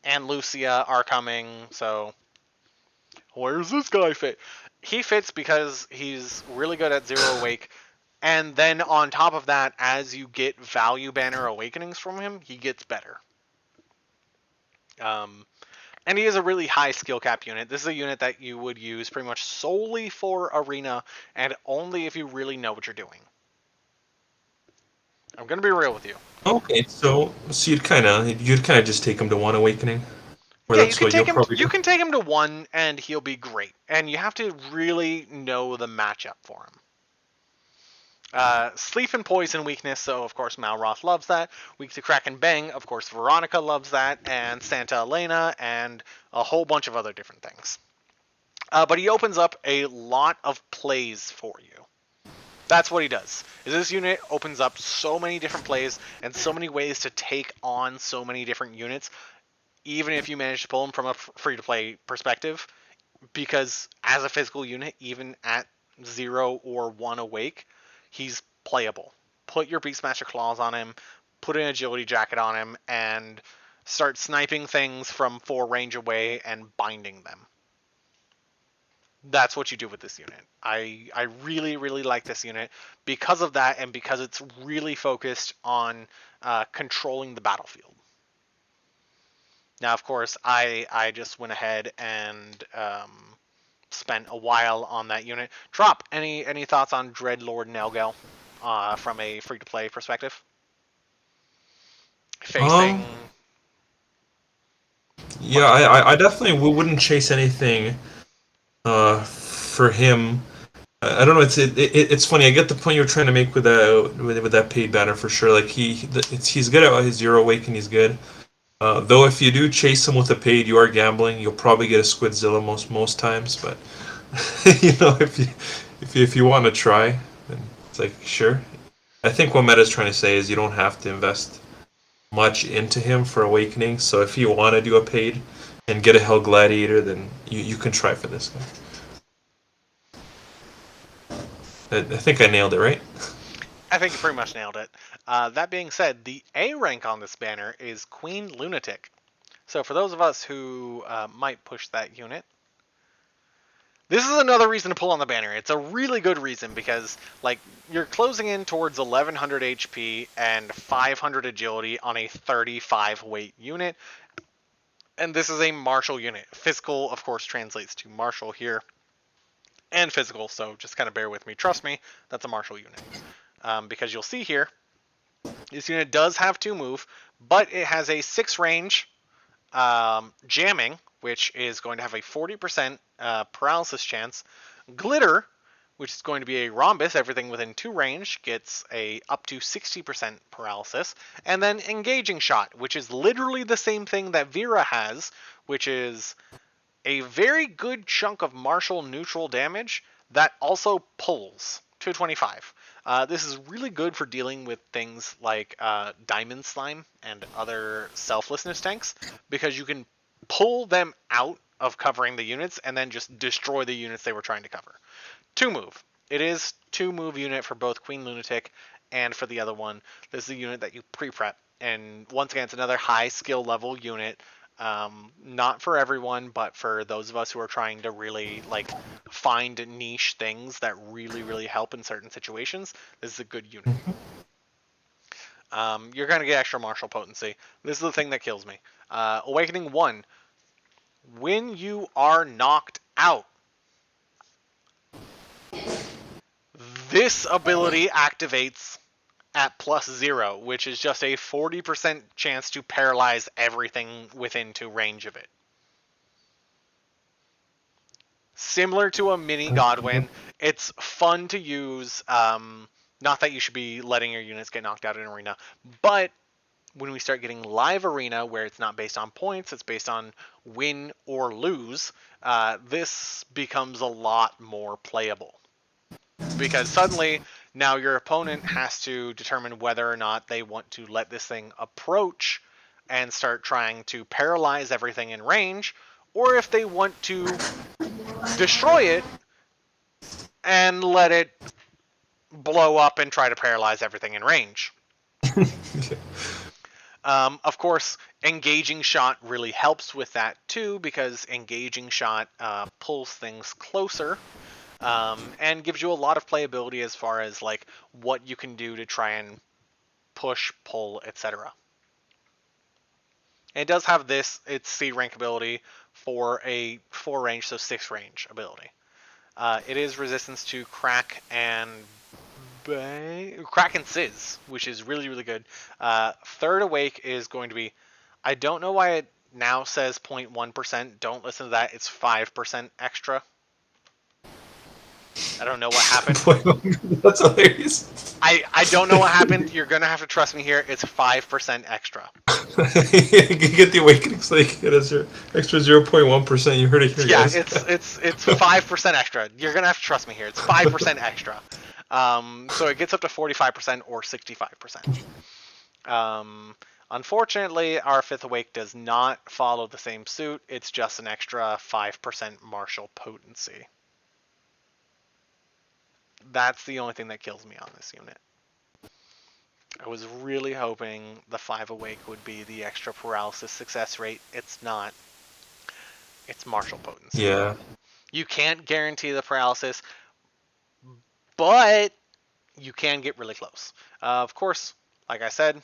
and Lucia are coming, so where's this guy fit? He fits because he's really good at 0 awake, and then on top of that, as you get value banner awakenings from him, he gets better. And he is a really high skill cap unit. This is a unit that you would use pretty much solely for arena, and only if you really know what you're doing. I'm gonna be real with you. Okay, so you'd kind of just take him to 1 awakening, or Yeah, that's what you'll probably You do. can take him to 1, and he'll be great. And you have to really know the matchup for him. Sleep and Poison weakness, so of course Malroth loves that. Weak to Crack and Bang, of course Veronica loves that, and Santa Elena, and a whole bunch of other different things. But he opens up a lot of plays for you. That's what he does. Is this unit opens up so many different plays and so many ways to take on so many different units, even if you manage to pull them from a free-to-play perspective, because as a physical unit, even at 0 or 1 awake, he's playable. Put your Beastmaster Claws on him, put an Agility Jacket on him, and start sniping things from 4 range away and binding them. That's what you do with this unit. I really, really like this unit because of that, and because it's really focused on controlling the battlefield. Now, of course, I just went ahead and spent a while on that unit. Drop, any thoughts on Dreadlord Nelgel from a free-to-play perspective? Facing... Yeah, I definitely wouldn't chase anything for him. I don't know. It's funny. I get the point you're trying to make with that paid banner for sure. Like he's good at his 0 awake and he's good. Though if you do chase him with a paid, you are gambling. You'll probably get a Squidzilla most times. But if you want to try, then it's like sure. I think what Meta's trying to say is you don't have to invest much into him for awakening. So if you want to do a paid and get a Hell Gladiator, then you can try for this guy. I think I nailed it, right? I think you pretty much nailed it. That being said, the A rank on this banner is Queen Lunatic. So for those of us who might push that unit, this is another reason to pull on the banner. It's a really good reason because, like, you're closing in towards 1100 HP and 500 agility on a 35 weight unit. And this is a martial unit. Physical, of course, translates to martial here. And physical, so just kind of bear with me. Trust me, that's a martial unit. Because you'll see here, this unit does have 2 move, but it has a 6 range jamming, which is going to have a 40% paralysis chance. Glitter, which is going to be a rhombus. Everything within 2 range gets a up to 60% paralysis. And then engaging shot, which is literally the same thing that Vera has, which is a very good chunk of martial neutral damage that also pulls to 25. This is really good for dealing with things like Diamond Slime and other selflessness tanks, because you can pull them out of covering the units and then just destroy the units they were trying to cover. 2 move. It is 2 move unit for both Queen Lunatic and for the other one. This is a unit that you pre-prep, and once again, it's another high skill level unit. Not for everyone, but for those of us who are trying to really like find niche things that really help in certain situations, this is a good unit. You're going to get extra martial potency. This is the thing that kills me. Awakening 1. When you are knocked out, this ability activates at +0, which is just a 40% chance to paralyze everything within 2 range of it. Similar to a mini Godwin, it's fun to use. Not that you should be letting your units get knocked out in arena, but when we start getting live arena, where it's not based on points, it's based on win or lose, this becomes a lot more playable. Because suddenly, now your opponent has to determine whether or not they want to let this thing approach and start trying to paralyze everything in range, or if they want to destroy it and let it blow up and try to paralyze everything in range. Of course, engaging shot really helps with that too, because engaging shot pulls things closer, and gives you a lot of playability as far as like what you can do to try and push, pull, etc. It does have this, its C rank ability for a 4 range, so 6 range ability. It is resistance to crack and Sizz, which is really good. Third awake is going to be, I don't know why it now says 0.1%. Don't listen to that. It's 5% extra. I don't know what happened. That's hilarious. I don't know what happened. You're gonna have to trust me here. It's 5% extra. You get the awakening so you get a extra 0.1%. You heard it here, Yeah, guys. it's 5% extra. You're gonna have to trust me here. It's 5% extra. So it gets up to 45% or 65%. Unfortunately, our Fifth Awake does not follow the same suit. It's just an extra 5% martial potency. That's the only thing that kills me on this unit. I was really hoping the 5 Awake would be the extra paralysis success rate. It's not. It's martial potency. Yeah. You can't guarantee the paralysis, but you can get really close. Of course, like I said,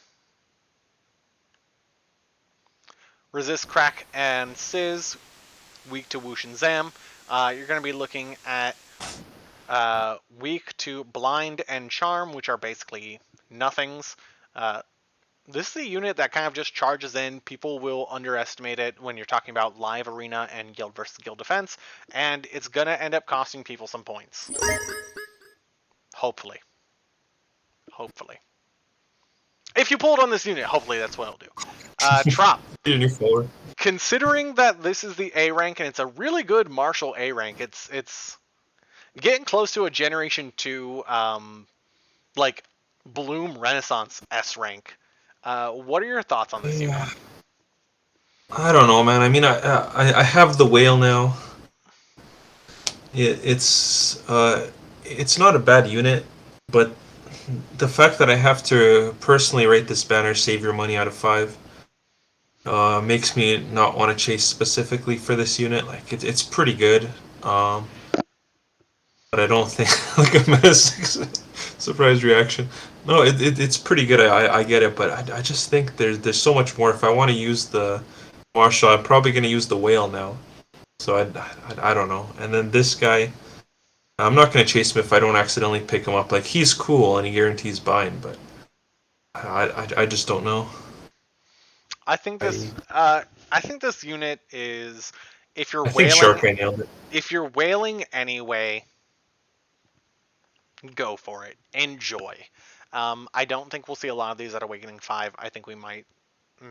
resist crack and Sizz, weak to whoosh and zam. You're going to be looking at weak to blind and charm, which are basically nothings. This is a unit that kind of just charges in. People will underestimate it when you're talking about live arena and guild versus guild defense, and it's going to end up costing people some points. Hopefully. Hopefully. If you pulled on this unit, hopefully that's what it'll do. Trop. Considering that this is the A rank and it's a really good martial A rank, it's getting close to a Generation 2 like Bloom Renaissance S rank. What are your thoughts on this unit? I don't know, man. I mean, I have the whale now. It's not a bad unit, but the fact that I have to personally rate this banner "Save Your Money" out of 5 makes me not want to chase specifically for this unit. Like it's pretty good, but I don't think like a mess. Surprise reaction. No, it's pretty good. I get it, but I just think there's so much more. If I want to use the Marshall, I'm probably gonna use the whale now. So I don't know. And then this guy, I'm not gonna chase him if I don't accidentally pick him up. Like he's cool and he guarantees buying, but I just don't know. I think this unit is, if you're I think whaling Shark I nailed it. if you're whaling anyway, go for it. Enjoy. I don't think we'll see a lot of these at Awakening 5. I think we might,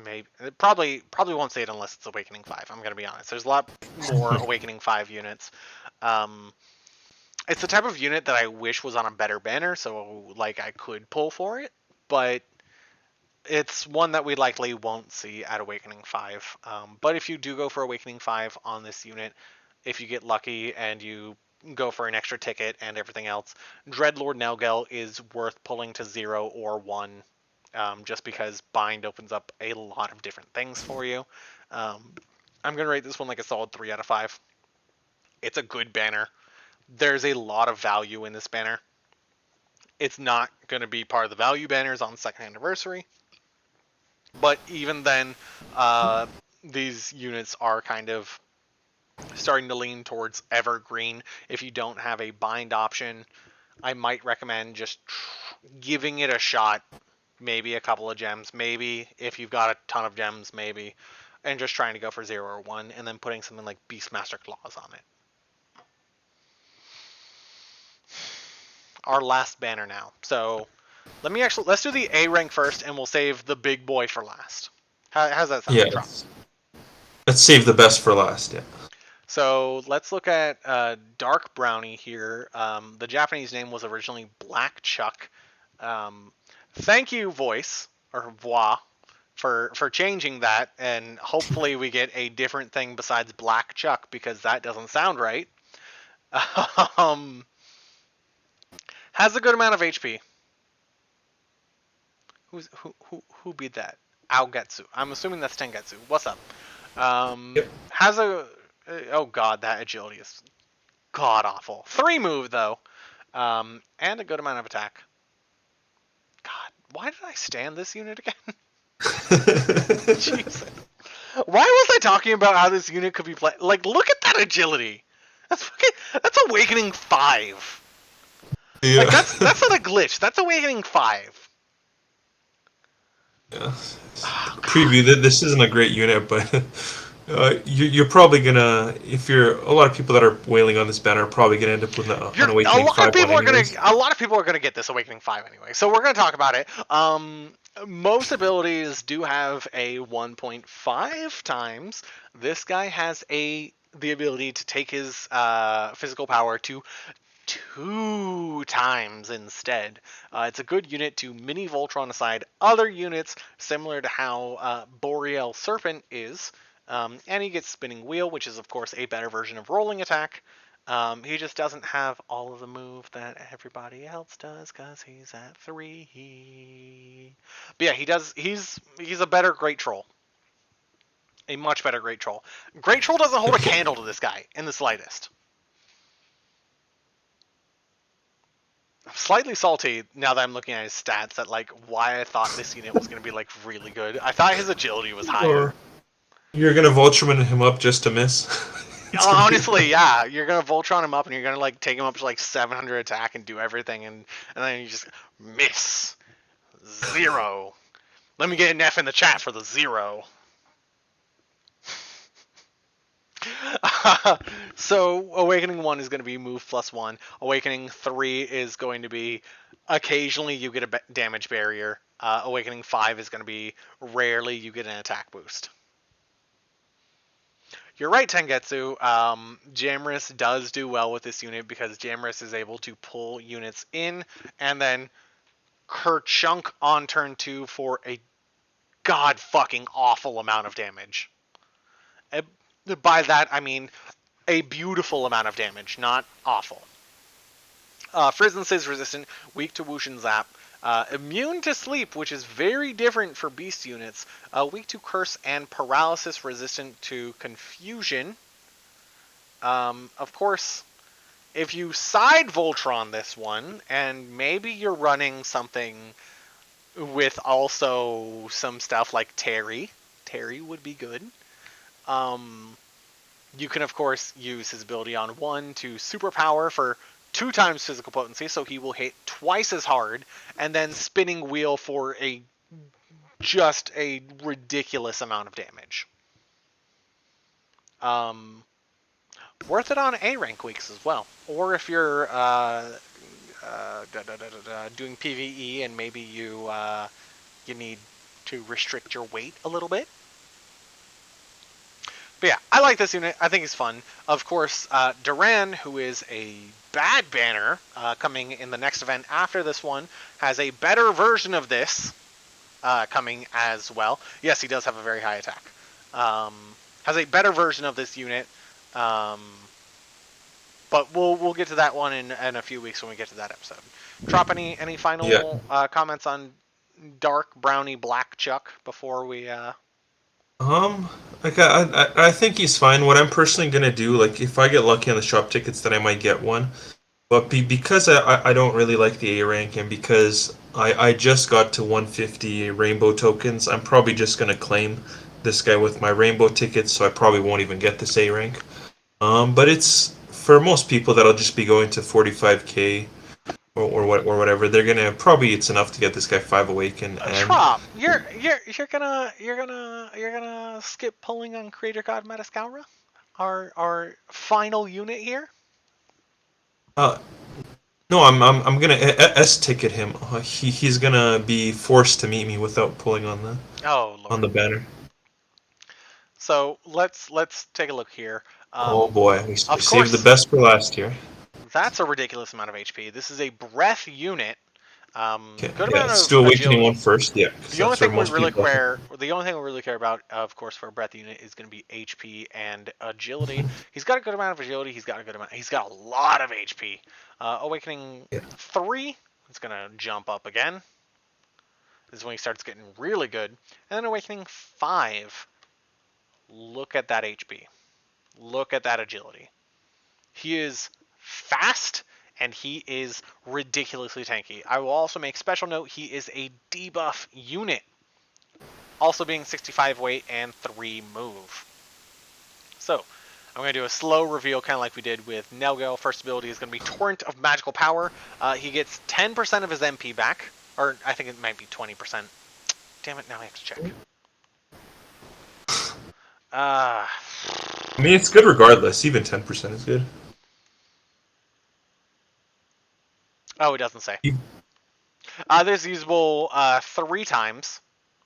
maybe, probably won't see it unless it's Awakening 5. I'm going to be honest. There's a lot more Awakening 5 units. It's the type of unit that I wish was on a better banner, so like I could pull for it, but it's one that we likely won't see at Awakening 5. But if you do go for Awakening 5 on this unit, if you get lucky and you go for an extra ticket and everything else, Dreadlord Nelgel is worth pulling to 0 or 1, just because Bind opens up a lot of different things for you. I'm going to rate this one like a solid 3 out of 5. It's a good banner. There's a lot of value in this banner. It's not going to be part of the value banners on second anniversary, but even then, these units are kind of starting to lean towards evergreen. If you don't have a bind option, I might recommend just giving it a shot. Maybe a couple of gems, maybe if you've got a ton of gems, maybe, and just trying to go for 0 or 1, and then putting something like Beastmaster Claws on it. Our last banner now. So let's do the A rank first, and we'll save the big boy for last. How's that sound, Yeah, Trump? let's save the best for last. Yeah. So let's look at Dark Brownie here. The Japanese name was originally Black Chuck. Thank you, voice or voix, for changing that, and hopefully we get a different thing besides Black Chuck, because that doesn't sound right. um, has a good amount of HP. Who beat that? Aogetsu. I'm assuming that's Tengetsu. What's up? Yep. Has a oh god, that agility is god awful. 3 move though, and a good amount of attack. God, why did I stand this unit again? Jesus. Why was I talking about how this unit could be played? Like, look at that agility. That's Awakening 5. Yeah. Like that's not a glitch. That's Awakening 5. Yeah. Oh, Preview that this isn't a great unit, but you're probably gonna, if you're a lot of people that are wailing on this banner are probably gonna end up with an A Awakening lot of 5 one people are gonna anyways. get this Awakening 5 anyway, so we're gonna talk about it. Most abilities do have a 1.5 times. This guy has the ability to take his physical power to 2 times instead. It's a good unit to mini Voltron aside other units, similar to how Boreal Serpent is. And he gets Spinning Wheel, which is of course a better version of Rolling Attack. He just doesn't have all of the move that everybody else does because he's at 3. But yeah, he does. He's a better Great Troll, a much better Great Troll. Great Troll doesn't hold a candle to this guy in the slightest. I'm slightly salty now that I'm looking at his stats at like why I thought this unit was going to be like really good. I thought his agility was higher. Or you're gonna Voltron him up just to miss. It's gonna be Honestly, yeah, you're gonna Voltron him up and you're gonna like take him up to like 700 attack and do everything, and then you just miss 0. Let me get an F in the chat for the 0. So Awakening 1 is going to be move +1. Awakening 3 is going to be occasionally you get a damage barrier. Awakening 5 is going to be rarely you get an attack boost. You're right, Tengetsu. Jamrus does do well with this unit because Jamrus is able to pull units in and then Kerchunk on turn 2 for a god fucking awful amount of damage. By that, I mean a beautiful amount of damage, not awful. Frizzance is resistant, weak to Whoosh and Zap, immune to Sleep, which is very different for Beast units, weak to Curse and Paralysis, resistant to Confusion. Of course, if you side Voltron this one, and maybe you're running something with also some stuff like Terry would be good. You can, of course, use his ability on 1 to superpower for 2 times physical potency, so he will hit twice as hard, and then Spinning Wheel for just a ridiculous amount of damage. Worth it on A rank weeks as well, or if you're doing PvE and maybe you need to restrict your weight a little bit. But yeah, I like this unit. I think he's fun. Of course, Duran, who is a bad banner coming in the next event after this one has a better version of this coming as well. Yes, he does have a very high attack. Has a better version of this unit. But we'll get to that one in a few weeks when we get to that episode. Trop, any Yeah. final comments on Dark Brownie Black Chuck before we? Like I think he's fine. What I'm personally gonna do, like if I get lucky on the shop tickets, then I might get one. But because I don't really like the A rank, and because I just got to 150 rainbow tokens, I'm probably just gonna claim this guy with my rainbow tickets, so I probably won't even get this A rank. But it's for most people that'll just be going to 45k or whatever. They're gonna probably it's enough to get this guy 5 awaken and Trop, you're gonna skip pulling on Creator God Metascalra, our final unit here. uh, no, I'm gonna S ticket him. He's gonna be forced to meet me without pulling Oh on Lord. the banner. So let's take a look here. Oh boy, we Of saved the course, best for last here. that's a ridiculous amount of HP. This is a breath unit. Okay, Good yeah, amount let's of do awakening one agility. first. Yeah, because The only that's where thing we most really people. care, the only thing we really care about, of course, for a breath unit is going to be HP and agility. He's got a good amount of agility. He's got a good amount. He's got a lot of HP. Awakening Yeah. 3, it's going to jump up again. This is when he starts getting really good. And then awakening 5. Look at that HP. Look at that agility. He is fast and he is ridiculously tanky. I will also make special note he is a debuff unit. Also being 65 weight and 3 move. So, I'm going to do a slow reveal, kind of like we did with Nelgel. First ability is going to be Torrent of Magical Power. He gets 10% of his MP back. Or, I think it might be 20%. Damn it, now I have to check. I mean, it's good regardless. Even 10% is good. Oh, it doesn't say. This is usable 3 times.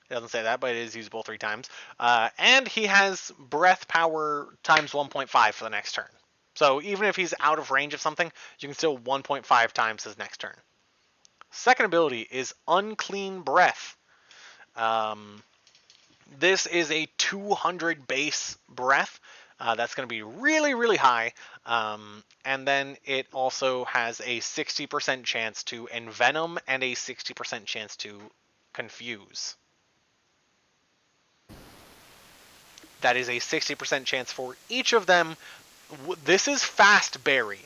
It doesn't say that, but it is usable 3 times. And he has breath power times 1.5 for the next turn. So even if he's out of range of something, you can still 1.5 times his next turn. Second ability is Unclean Breath. This is a 200 base breath. That's going to be really, really high. And then it also has a 60% chance to envenom and a 60% chance to confuse. That is a 60% chance for each of them. This is fast berry.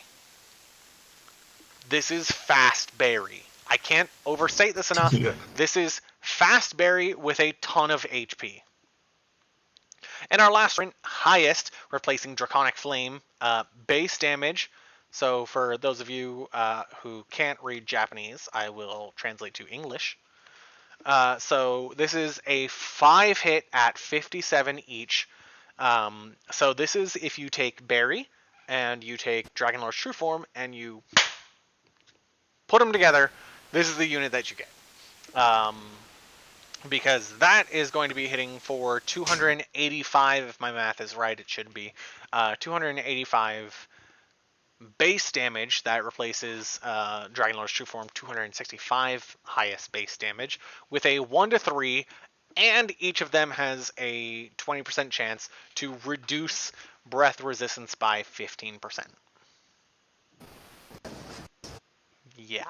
This is fast berry. I can't overstate this enough. Yeah. This is fast berry with a ton of HP. And our last one, highest, replacing Draconic Flame, base damage. So for those of you who can't read Japanese, I will translate to English. So this is a 5 hit at 57 each. So this is if you take Berry and you take Dragon Lord's True Form and you put them together, this is the unit that you get. Because that is going to be hitting for 285, if my math is right, it should be. 285 base damage. That replaces Dragon Lord's True Form 265 highest base damage with a 1 to 3, and each of them has a 20% chance to reduce breath resistance by 15%. Yeah.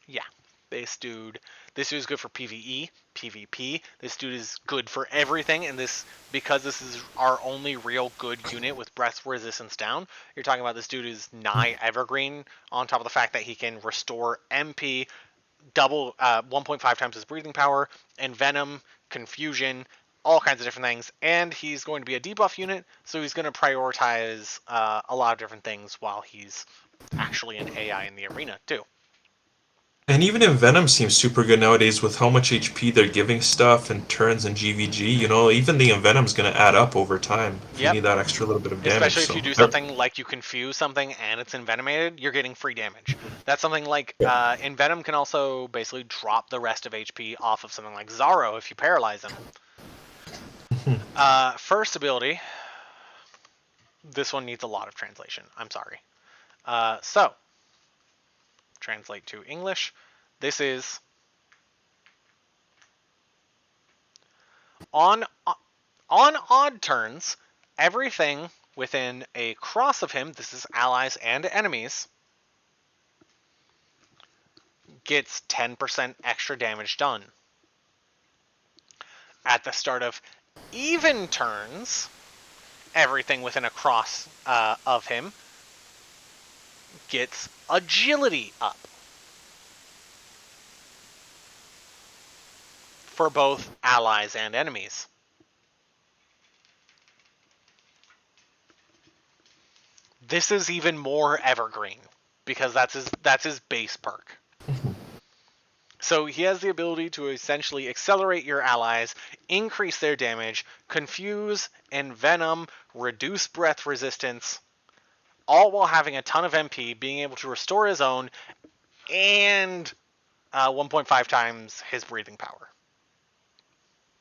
Yeah. This dude is good for PvE, PvP. This dude is good for everything, and because this is our only real good unit with breath resistance down. You're talking about this dude is nigh evergreen. On top of the fact that he can restore MP, double 1.5 times his breathing power, envenom, confusion, all kinds of different things. And he's going to be a debuff unit, so he's going to prioritize a lot of different things while he's actually an AI in the arena too. And even Envenom seems super good nowadays with how much HP they're giving stuff and turns and GVG. You know, even the Envenom's going to add up over time if you Yep. need that extra little bit of damage. Especially if So you do something like you confuse something and it's envenomated, you're getting free damage. That's something like Envenom can also basically drop the rest of HP off of something like Zaro if you paralyze him. First ability, this one needs a lot of translation. I'm sorry. So, translate to English. This is on odd turns, everything within a cross of him, this is allies and enemies, gets 10% extra damage done. At the start of even turns, everything within a cross of him gets agility up. For both allies and enemies. This is even more evergreen because that's his base perk. So he has the ability to essentially accelerate your allies, increase their damage, confuse, envenom, reduce breath resistance, all while having a ton of MP, being able to restore his own, and 1.5 times his breathing power.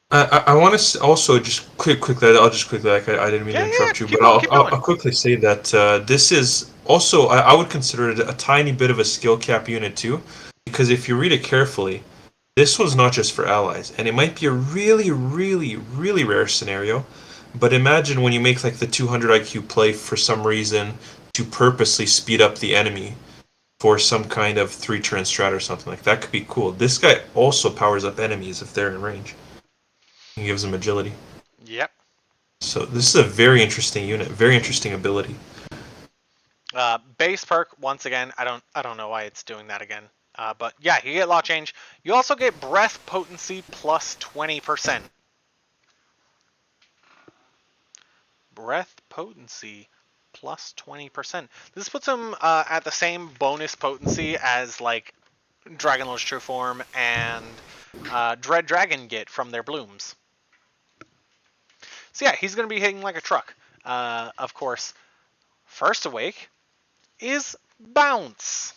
I want to also just quickly. I'll just quickly. Like I didn't mean to interrupt you, Keep but going, keep going. I'll quickly say that this is also I would consider it a tiny bit of a skill cap unit too, because if you read it carefully, this one's not just for allies, and it might be a really, really, really rare scenario. But imagine when you make like the 200 IQ play for some reason to purposely speed up the enemy for some kind of 3-turn strat or something like that. Could be cool. This guy also powers up enemies if they're in range. He gives them agility. Yep. So this is a very interesting unit, very interesting ability. Base perk, once again, I don't know why it's doing that again. But yeah, you get law change. You also get breath potency plus 20%. Breath potency plus 20%. This puts him at the same bonus potency as like Dragonlord's True Form and Dread Dragon get from their blooms. So yeah, he's going to be hitting like a truck. Of course, First Awake is Bounce.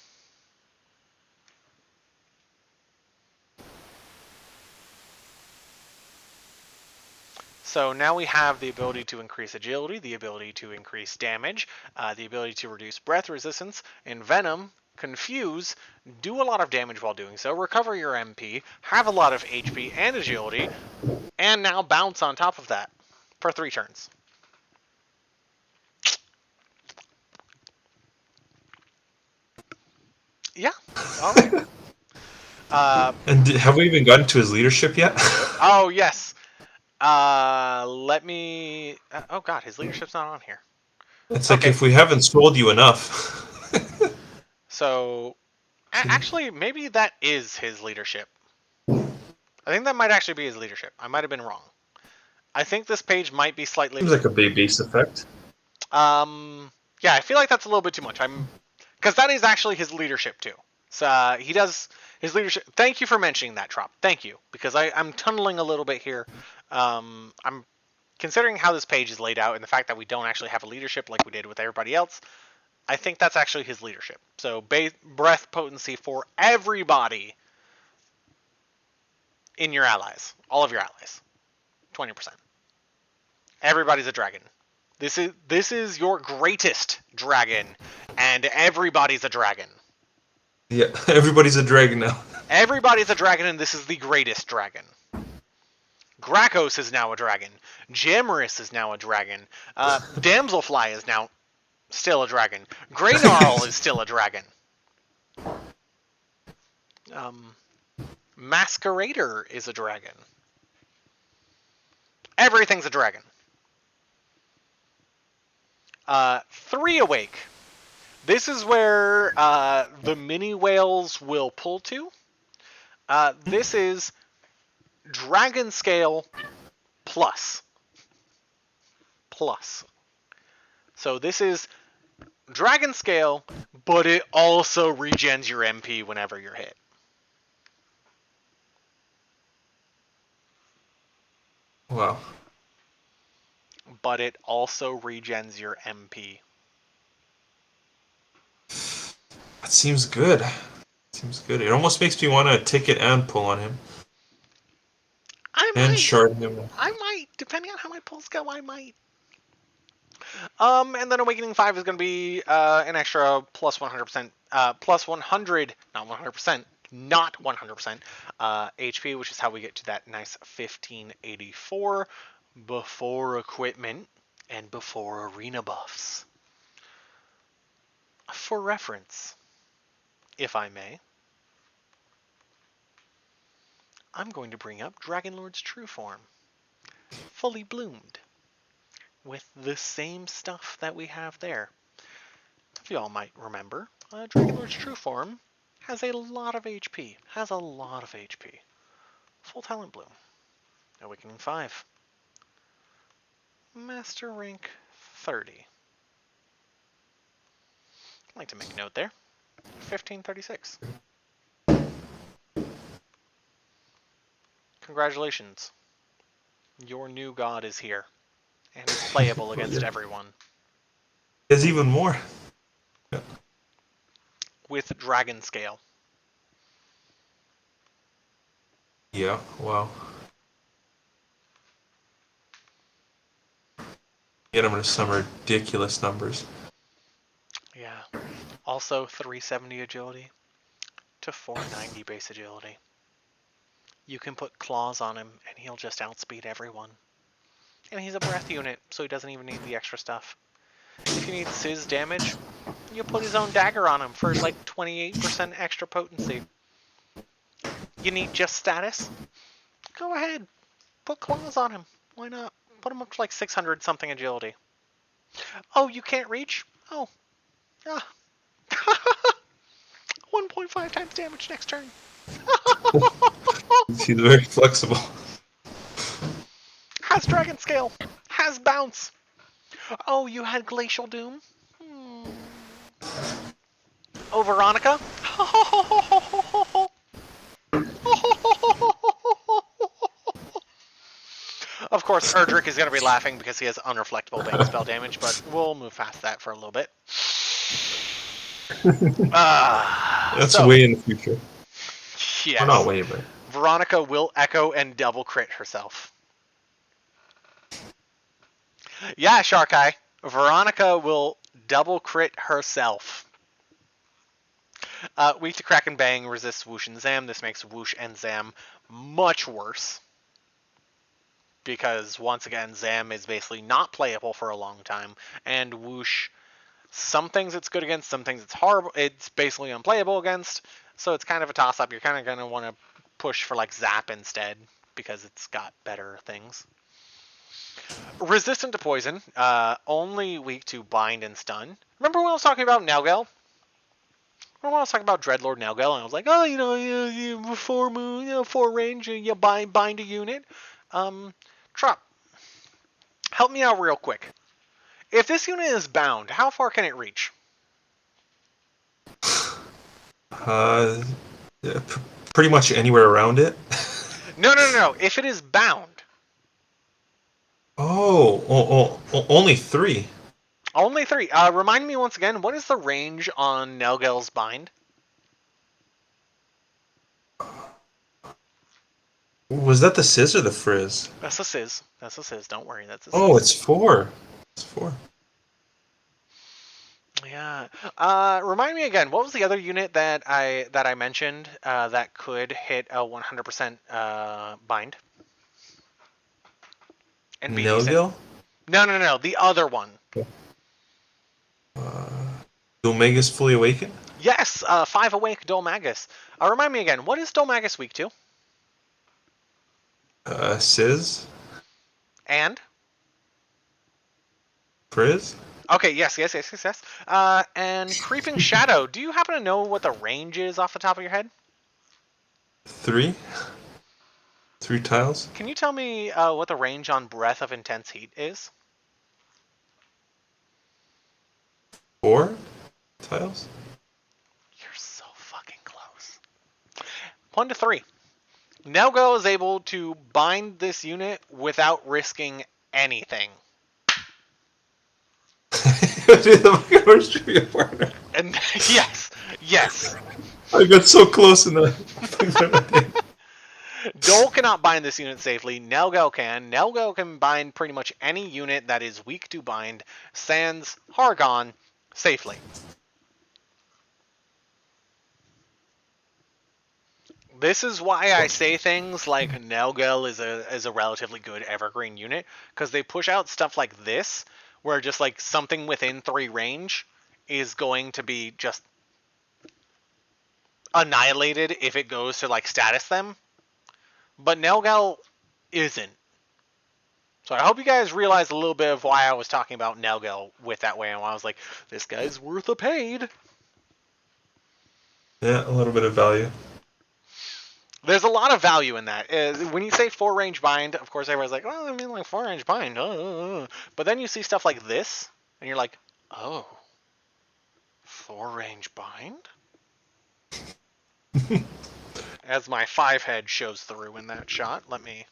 So now we have the ability to increase agility, the ability to increase damage, the ability to reduce breath resistance, envenom, confuse, do a lot of damage while doing so, recover your MP, have a lot of HP and agility, and now bounce on top of that for 3 turns. Yeah. All right. And have we even gotten to his leadership yet? Oh, yes. Let me... oh, God, his leadership's not on here. It's like if we haven't sold you enough. So, actually, maybe that is his leadership. I think that might actually be his leadership. I might have been wrong. I think this page might be slightly... Seems like a base effect. Yeah, I feel like that's a little bit too much. Because that is actually his leadership, too. So, he does his leadership... Thank you for mentioning that, Trop. Thank you. Because I'm tunneling a little bit here. I'm considering how this page is laid out and the fact that we don't actually have a leadership like we did with everybody else, I think that's actually his leadership. So breath potency for everybody in your allies. All of your allies. 20%. Everybody's a dragon. This is your greatest dragon, and everybody's a dragon. Yeah, everybody's a dragon now. Everybody's a dragon, and this is the greatest dragon. Grakos is now a dragon. Jamorous is now a dragon. Damselfly is now still a dragon. Greynarl is still a dragon. Masquerader is a dragon. Everything's a dragon. 3 Awake. This is where the mini whales will pull to. This is Dragon Scale plus. So this is Dragon Scale, but it also regens your MP whenever you're hit. Wow. But it also regens your MP. That seems good. Seems good. It almost makes me want to ticket and pull on him. I And might. shard him. I might. Depending on how my pulls go, I might. And then Awakening 5 is going to be an extra plus 100%, plus 100, not 100%, not 100% HP, which is how we get to that nice 1584 before equipment and before arena buffs. For reference, if I may, I'm going to bring up Dragonlord's True Form, fully bloomed, with the same stuff that we have there. If you all might remember, Dragonlord's True Form has a lot of HP. Full Talent Bloom. Awakening 5. Master Rank 30. I'd like to make a note there. 1536. Congratulations. Your new god is here. And is playable against everyone. There's even more. Yeah. With Dragon Scale. Yeah, wow. Get them into some ridiculous numbers. Yeah. Also 370 agility to 490 base agility. You can put claws on him and he'll just outspeed everyone. And he's a breath unit, so he doesn't even need the extra stuff. If you need Sizz damage, you put his own dagger on him for like 28% extra potency. You need just status? Go ahead. Put claws on him. Why not? Put him up to like 600 something agility. Oh, you can't reach? Oh. Ah. 1.5 times damage next turn. He's very flexible. Has Dragon Scale. Has Bounce. Oh, you had Glacial Doom? Oh, Veronica? Of course, Erdrick is going to be laughing because he has unreflectable bang spell damage, but we'll move past that for a little bit. That's way in the future. Yes. Or not way, but... Veronica will echo and double crit herself. Yeah, Sharkai. Veronica will double crit herself. Weak to Crack and Bang, resists Whoosh and Zam. This makes Whoosh and Zam much worse. Because, once again, Zam is basically not playable for a long time. And Whoosh, some things it's good against, some things it's horrible. It's basically unplayable against. So it's kind of a toss-up. You're kind of going to want to push for, like, Zap instead. Because it's got better things. Resistant to poison, only weak to bind and stun. Remember when I was talking about Nelgel? Remember when I was talking about Dreadlord Nelgel, and I was like, oh, you 4 move, 4 range, you bind a unit. Trop, help me out real quick. If this unit is bound, how far can it reach? Yeah, pretty much anywhere around it. No. If it is bound. Only 3. Only 3. Remind me once again, what is the range on Nelgel's bind? Was that the Sizz or the Frizz? That's a Sizz. Don't worry, that's a Sizz. Oh, it's 4. It's 4. Yeah. Remind me again. What was the other unit that I mentioned that could hit a 100% bind? And be Nelgel? No. The other one. Omega's fully awakened? Yes. 5 awake Dolmagus. Remind me again. What is Dolmagus weak to? Sizz? And? Frizz? Okay, yes. And Creeping Shadow. Do you happen to know what the range is off the top of your head? 3? 3 tiles? Can you tell me what the range on Breath of Intense Heat is? 4 tiles? You're so fucking close. 1 to 3. Nelgo is able to bind this unit without risking anything. And yes. I got so close in that. Dole cannot bind this unit safely. Nelgo can. Nelgo can bind pretty much any unit that is weak to bind, sans Hargon, safely. This is why I say things like Nelgel is a relatively good evergreen unit, because they push out stuff like this, where just like something within 3 range is going to be just annihilated if it goes to like status them. But Nelgel isn't. So I hope you guys realize a little bit of why I was talking about Nelgel with that way, and why I was like, this guy's worth a paid. Yeah, a little bit of value. There's a lot of value in that. When you say 4-range bind, of course everyone's like, well, I mean like 4-range bind. But then you see stuff like this, and you're like, oh, 4-range bind? As my 5-head shows through in that shot. Let me...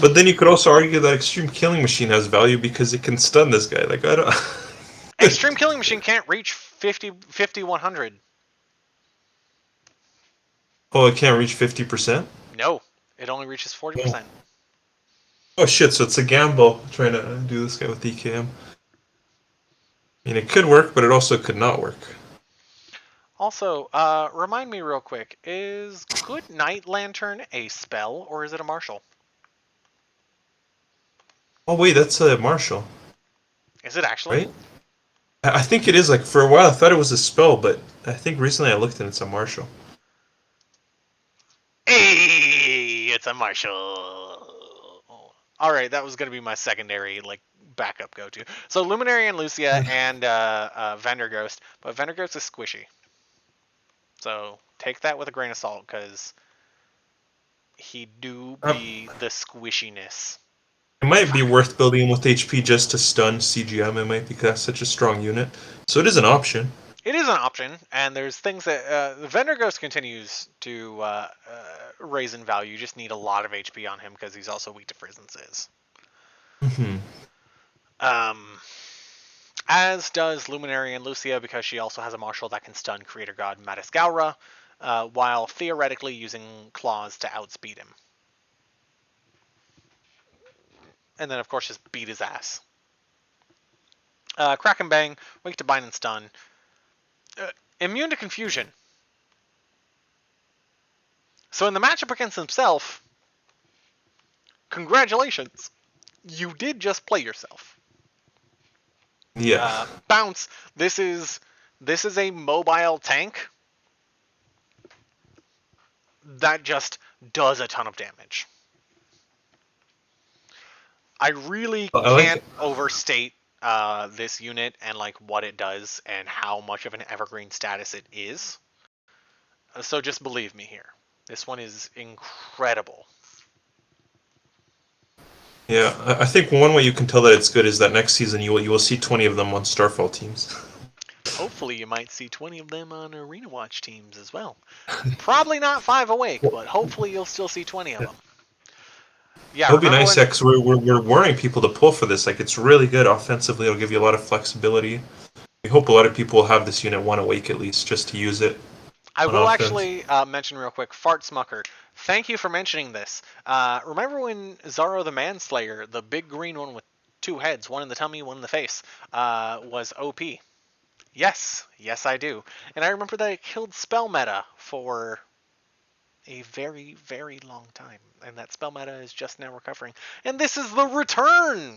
But then you could also argue that Extreme Killing Machine has value because it can stun this guy. Like, I don't... Extreme Killing Machine can't reach 50, 100. Oh, it can't reach 50%? No, it only reaches 40%. Oh shit, so it's a gamble trying to do this guy with DKM. I mean, it could work, but it also could not work. Also, remind me real quick, is Good Night Lantern a spell, or is it a martial? Oh wait, that's a martial. Is it actually? Right? I think it is. Like, for a while I thought it was a spell, but I think recently I looked and it's a martial. Hey, it's a martial. Alright, that was going to be my secondary, like, backup go-to. So, Luminary and Lucia and Vendor Ghost, but Vendor Ghost is squishy. So, take that with a grain of salt, because he do be the squishiness. It might be worth building him with HP just to stun CGM. It might because that's such a strong unit. So it is an option. It is an option, and there's things that the Vendor Ghost continues to raise in value. You just need a lot of HP on him because he's also weak to Frizzances. As does Luminary and Lucia, because she also has a martial that can stun Creator God Matisgaura, while theoretically using claws to outspeed him. And then, of course, just beat his ass. Crack and Bang, weak to bind and stun. Immune to confusion. So in the matchup against himself, congratulations. You did just play yourself. Yeah. Bounce. This is a mobile tank that just does a ton of damage. I really can't overstate this unit and like what it does and how much of an evergreen status it is. So just believe me here. This one is incredible. Yeah, I think one way you can tell that it's good is that next season you will see 20 of them on Starfall teams. Hopefully you might see 20 of them on Arena Watch teams as well. Probably not 5 Awake, but hopefully you'll still see 20 of them. Yeah, it'll be nice, because we're warning people to pull for this. Like, it's really good offensively. It'll give you a lot of flexibility. We hope a lot of people will have this unit 1 Awake at least, just to use it. I will actually mention real quick, Fart Smucker. Thank you for mentioning this. Remember when Zaro the Manslayer, the big green one with 2 heads, one in the tummy, one in the face, was OP? Yes, I do. And I remember that it killed spell meta for a very, very long time. And that spell meta is just now recovering. And this is the return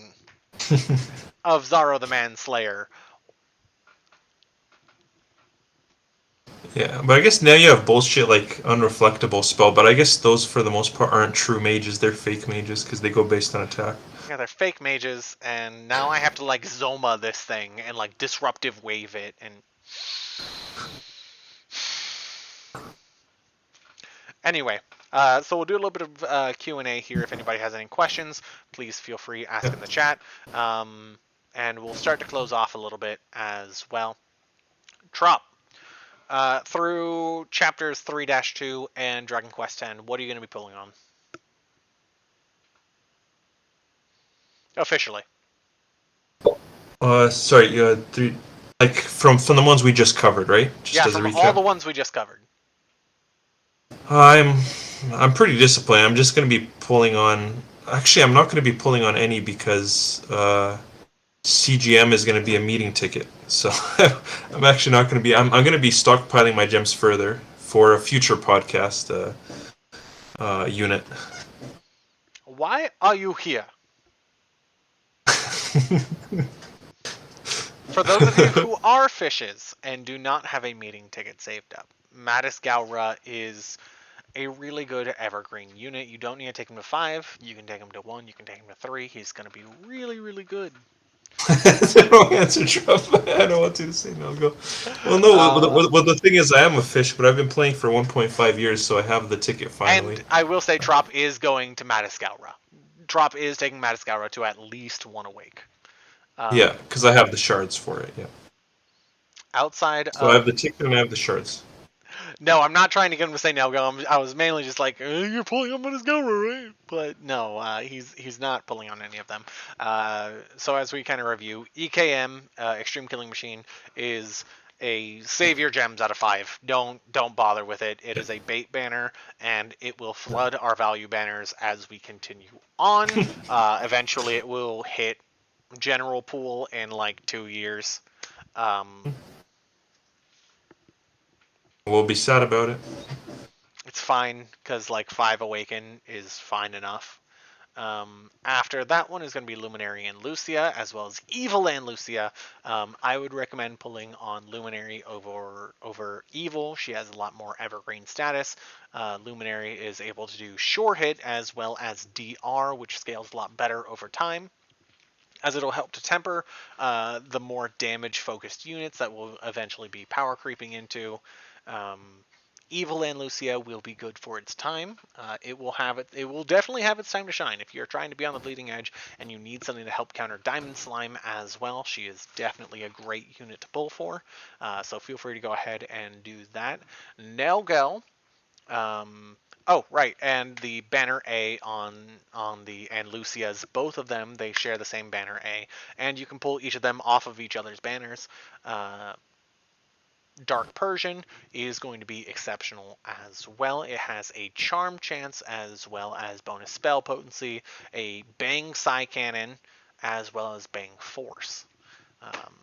of Zaro the Manslayer. Yeah, but I guess now you have bullshit like Unreflectable Spell, but I guess those for the most part aren't true mages, they're fake mages because they go based on attack. Yeah, they're fake mages, and now I have to like Zoma this thing and like disruptive wave it and... Anyway, so we'll do a little bit of Q&A here. If anybody has any questions, please feel free to ask in the chat. And we'll start to close off a little bit as well. Trop. Through chapters 3-2 and Dragon Quest X, what are you going to be pulling on? Officially. Sorry, like from the ones we just covered, right? Just yeah, as from a recap. all the ones we just covered. I'm I'm pretty disappointed. I'm just going to be pulling on. Actually, I'm not going to be pulling on any because CGM is going to be a meeting ticket. So I'm actually not going to be. I'm going to be stockpiling my gems further for a future podcast unit. Why are you here? For those of you who are fishes and do not have a meeting ticket saved up, Mattis Gaura is a really good evergreen unit. You don't need to take him to 5. You can take him to 1. You can take him to 3. He's going to be really, really good. The wrong answer, Trump. I don't want you to say no. Go. Well, no. Well, the thing is, I am a fish, but I've been playing for 1.5 years, so I have the ticket finally. And I will say Trop is going to Mattis Gaura. Trop is taking Mattis Gaura to at least 1 awake. Yeah, because I have the shards for it. Yeah. Outside So I have of the ticket and I have the shards. No, I'm not trying to get him to say no go. I was mainly just like, you're pulling on his go, right? But no, he's not pulling on any of them. So as we kind of review, EKM, Extreme Killing Machine, is a save your gems out of 5. Don't bother with it. It is a bait banner, and it will flood our value banners as we continue on. Eventually, it will hit general pool in like 2 years. We'll be sad about it. It's fine because like 5 awaken is fine enough. After that one is going to be Luminary and Lucia, as well as Evil and Lucia. I would recommend pulling on Luminary over Evil. She has a lot more evergreen status. Luminary is able to do sure hit as well as DR, which scales a lot better over time, as it'll help to temper the more damage-focused units that will eventually be power creeping into. Um, Evil and Lucia will be good for its time. It will have it. It will definitely have its time to shine. If you're trying to be on the bleeding edge and you need something to help counter Diamond Slime as well, she is definitely a great unit to pull for. So feel free to go ahead and do that. Nelgel. Oh, right, and the banner A on the and Lucia's, both of them, they share the same banner A, and you can pull each of them off of each other's banners. Dark Persian is going to be exceptional as well. It has a charm chance as well as bonus spell potency, a bang psi cannon, as well as bang force. Um,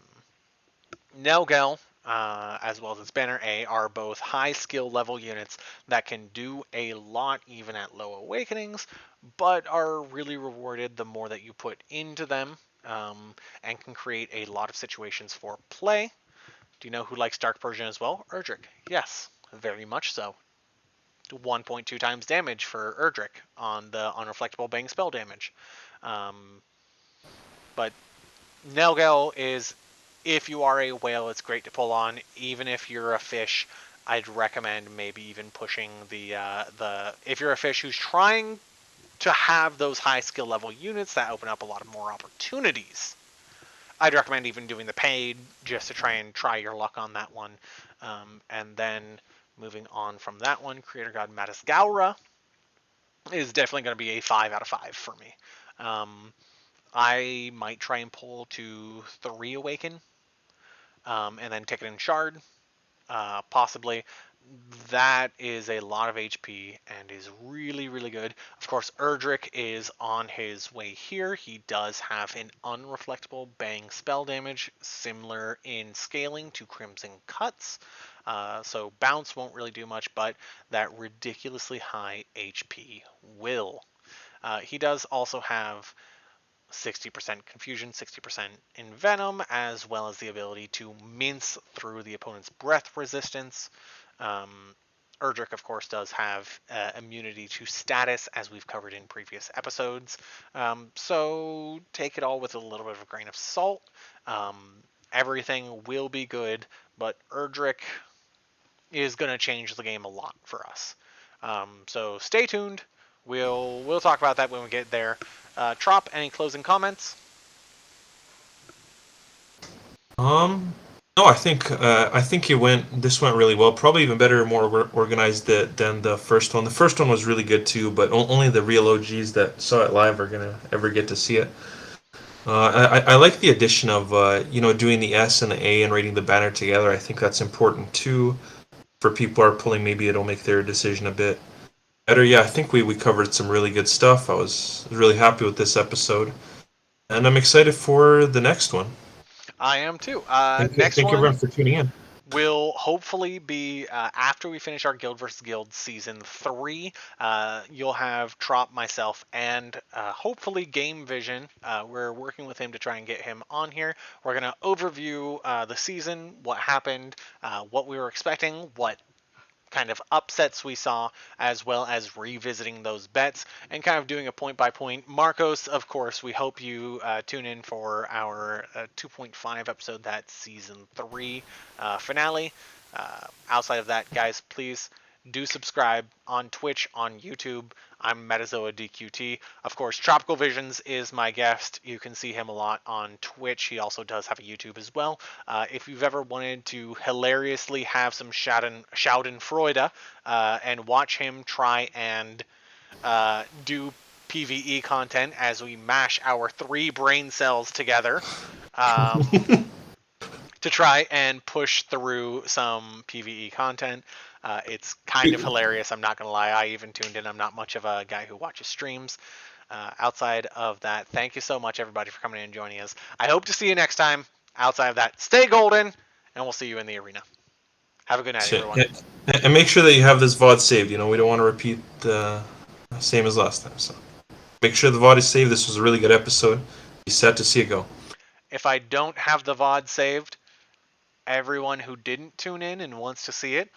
Nelgel, as well as its banner A, are both high skill level units that can do a lot even at low awakenings, but are really rewarded the more that you put into them, and can create a lot of situations for play. Do you know who likes Dark Persian as well? Erdrick. Yes, very much so. 1.2 times damage for Erdrick on the unreflectable bang spell damage. But Nelgel is, if you are a whale, it's great to pull on. Even if you're a fish, I'd recommend maybe even pushing the if you're a fish who's trying to have those high skill level units that open up a lot of more opportunities. I'd recommend even doing the paid just to try your luck on that one. And then moving on from that one, Creator God Mattis Gaura is definitely going to be a 5 out of 5 for me. I might try and pull to 3 Awaken, and then take it in Shard, possibly. That is a lot of HP and is really, really good. Of course, Erdrick is on his way here. He does have an unreflectable bang spell damage, similar in scaling to Crimson Cuts. So bounce won't really do much, but that ridiculously high HP will. He does also have 60% confusion, 60% envenom, as well as the ability to mince through the opponent's breath resistance. Erdrick, of course, does have immunity to status, as we've covered in previous episodes. So take it all with a little bit of a grain of salt. Everything will be good, but Erdrick is going to change the game a lot for us. So stay tuned. We'll talk about that when we get there. Trop, any closing comments? No, I think this went really well. Probably even better, more organized than the first one. The first one was really good too, but only the real OGs that saw it live are gonna ever get to see it. I like the addition of doing the S and the A and rating the banner together. I think that's important too for people who are pulling. Maybe it'll make their decision a bit better. Yeah, I think we covered some really good stuff. I was really happy with this episode, and I'm excited for the next one. I am too. Next Thank you everyone one for tuning in. will hopefully be after we finish our Guild vs. Guild season 3. You'll have Trop, myself, and hopefully Game Vision. We're working with him to try and get him on here. We're going to overview the season, what happened, what we were expecting, what kind of upsets we saw, as well as revisiting those bets and kind of doing a point by point. Marcos, of course, we hope you tune in for our 2.5 episode, that season 3 finale. Outside of that, guys, please do subscribe on Twitch, on YouTube. I'm Metazoa DQT. Of course, Tropical Visions is my guest. You can see him a lot on Twitch. He also does have a YouTube as well. If you've ever wanted to hilariously have some Schadenfreude and watch him try and do PvE content as we mash our 3 brain cells together, um, to try and push through some PvE content. It's kind of hilarious. I'm not going to lie. I even tuned in. I'm not much of a guy who watches streams. Outside of that, thank you so much, everybody, for coming in and joining us. I hope to see you next time. Outside of that, stay golden, and we'll see you in the arena. Have a good night, everyone. And make sure that you have this VOD saved. You know, we don't want to repeat the same as last time. So make sure the VOD is saved. This was a really good episode. Be sad to see it go. If I don't have the VOD saved, everyone who didn't tune in and wants to see it,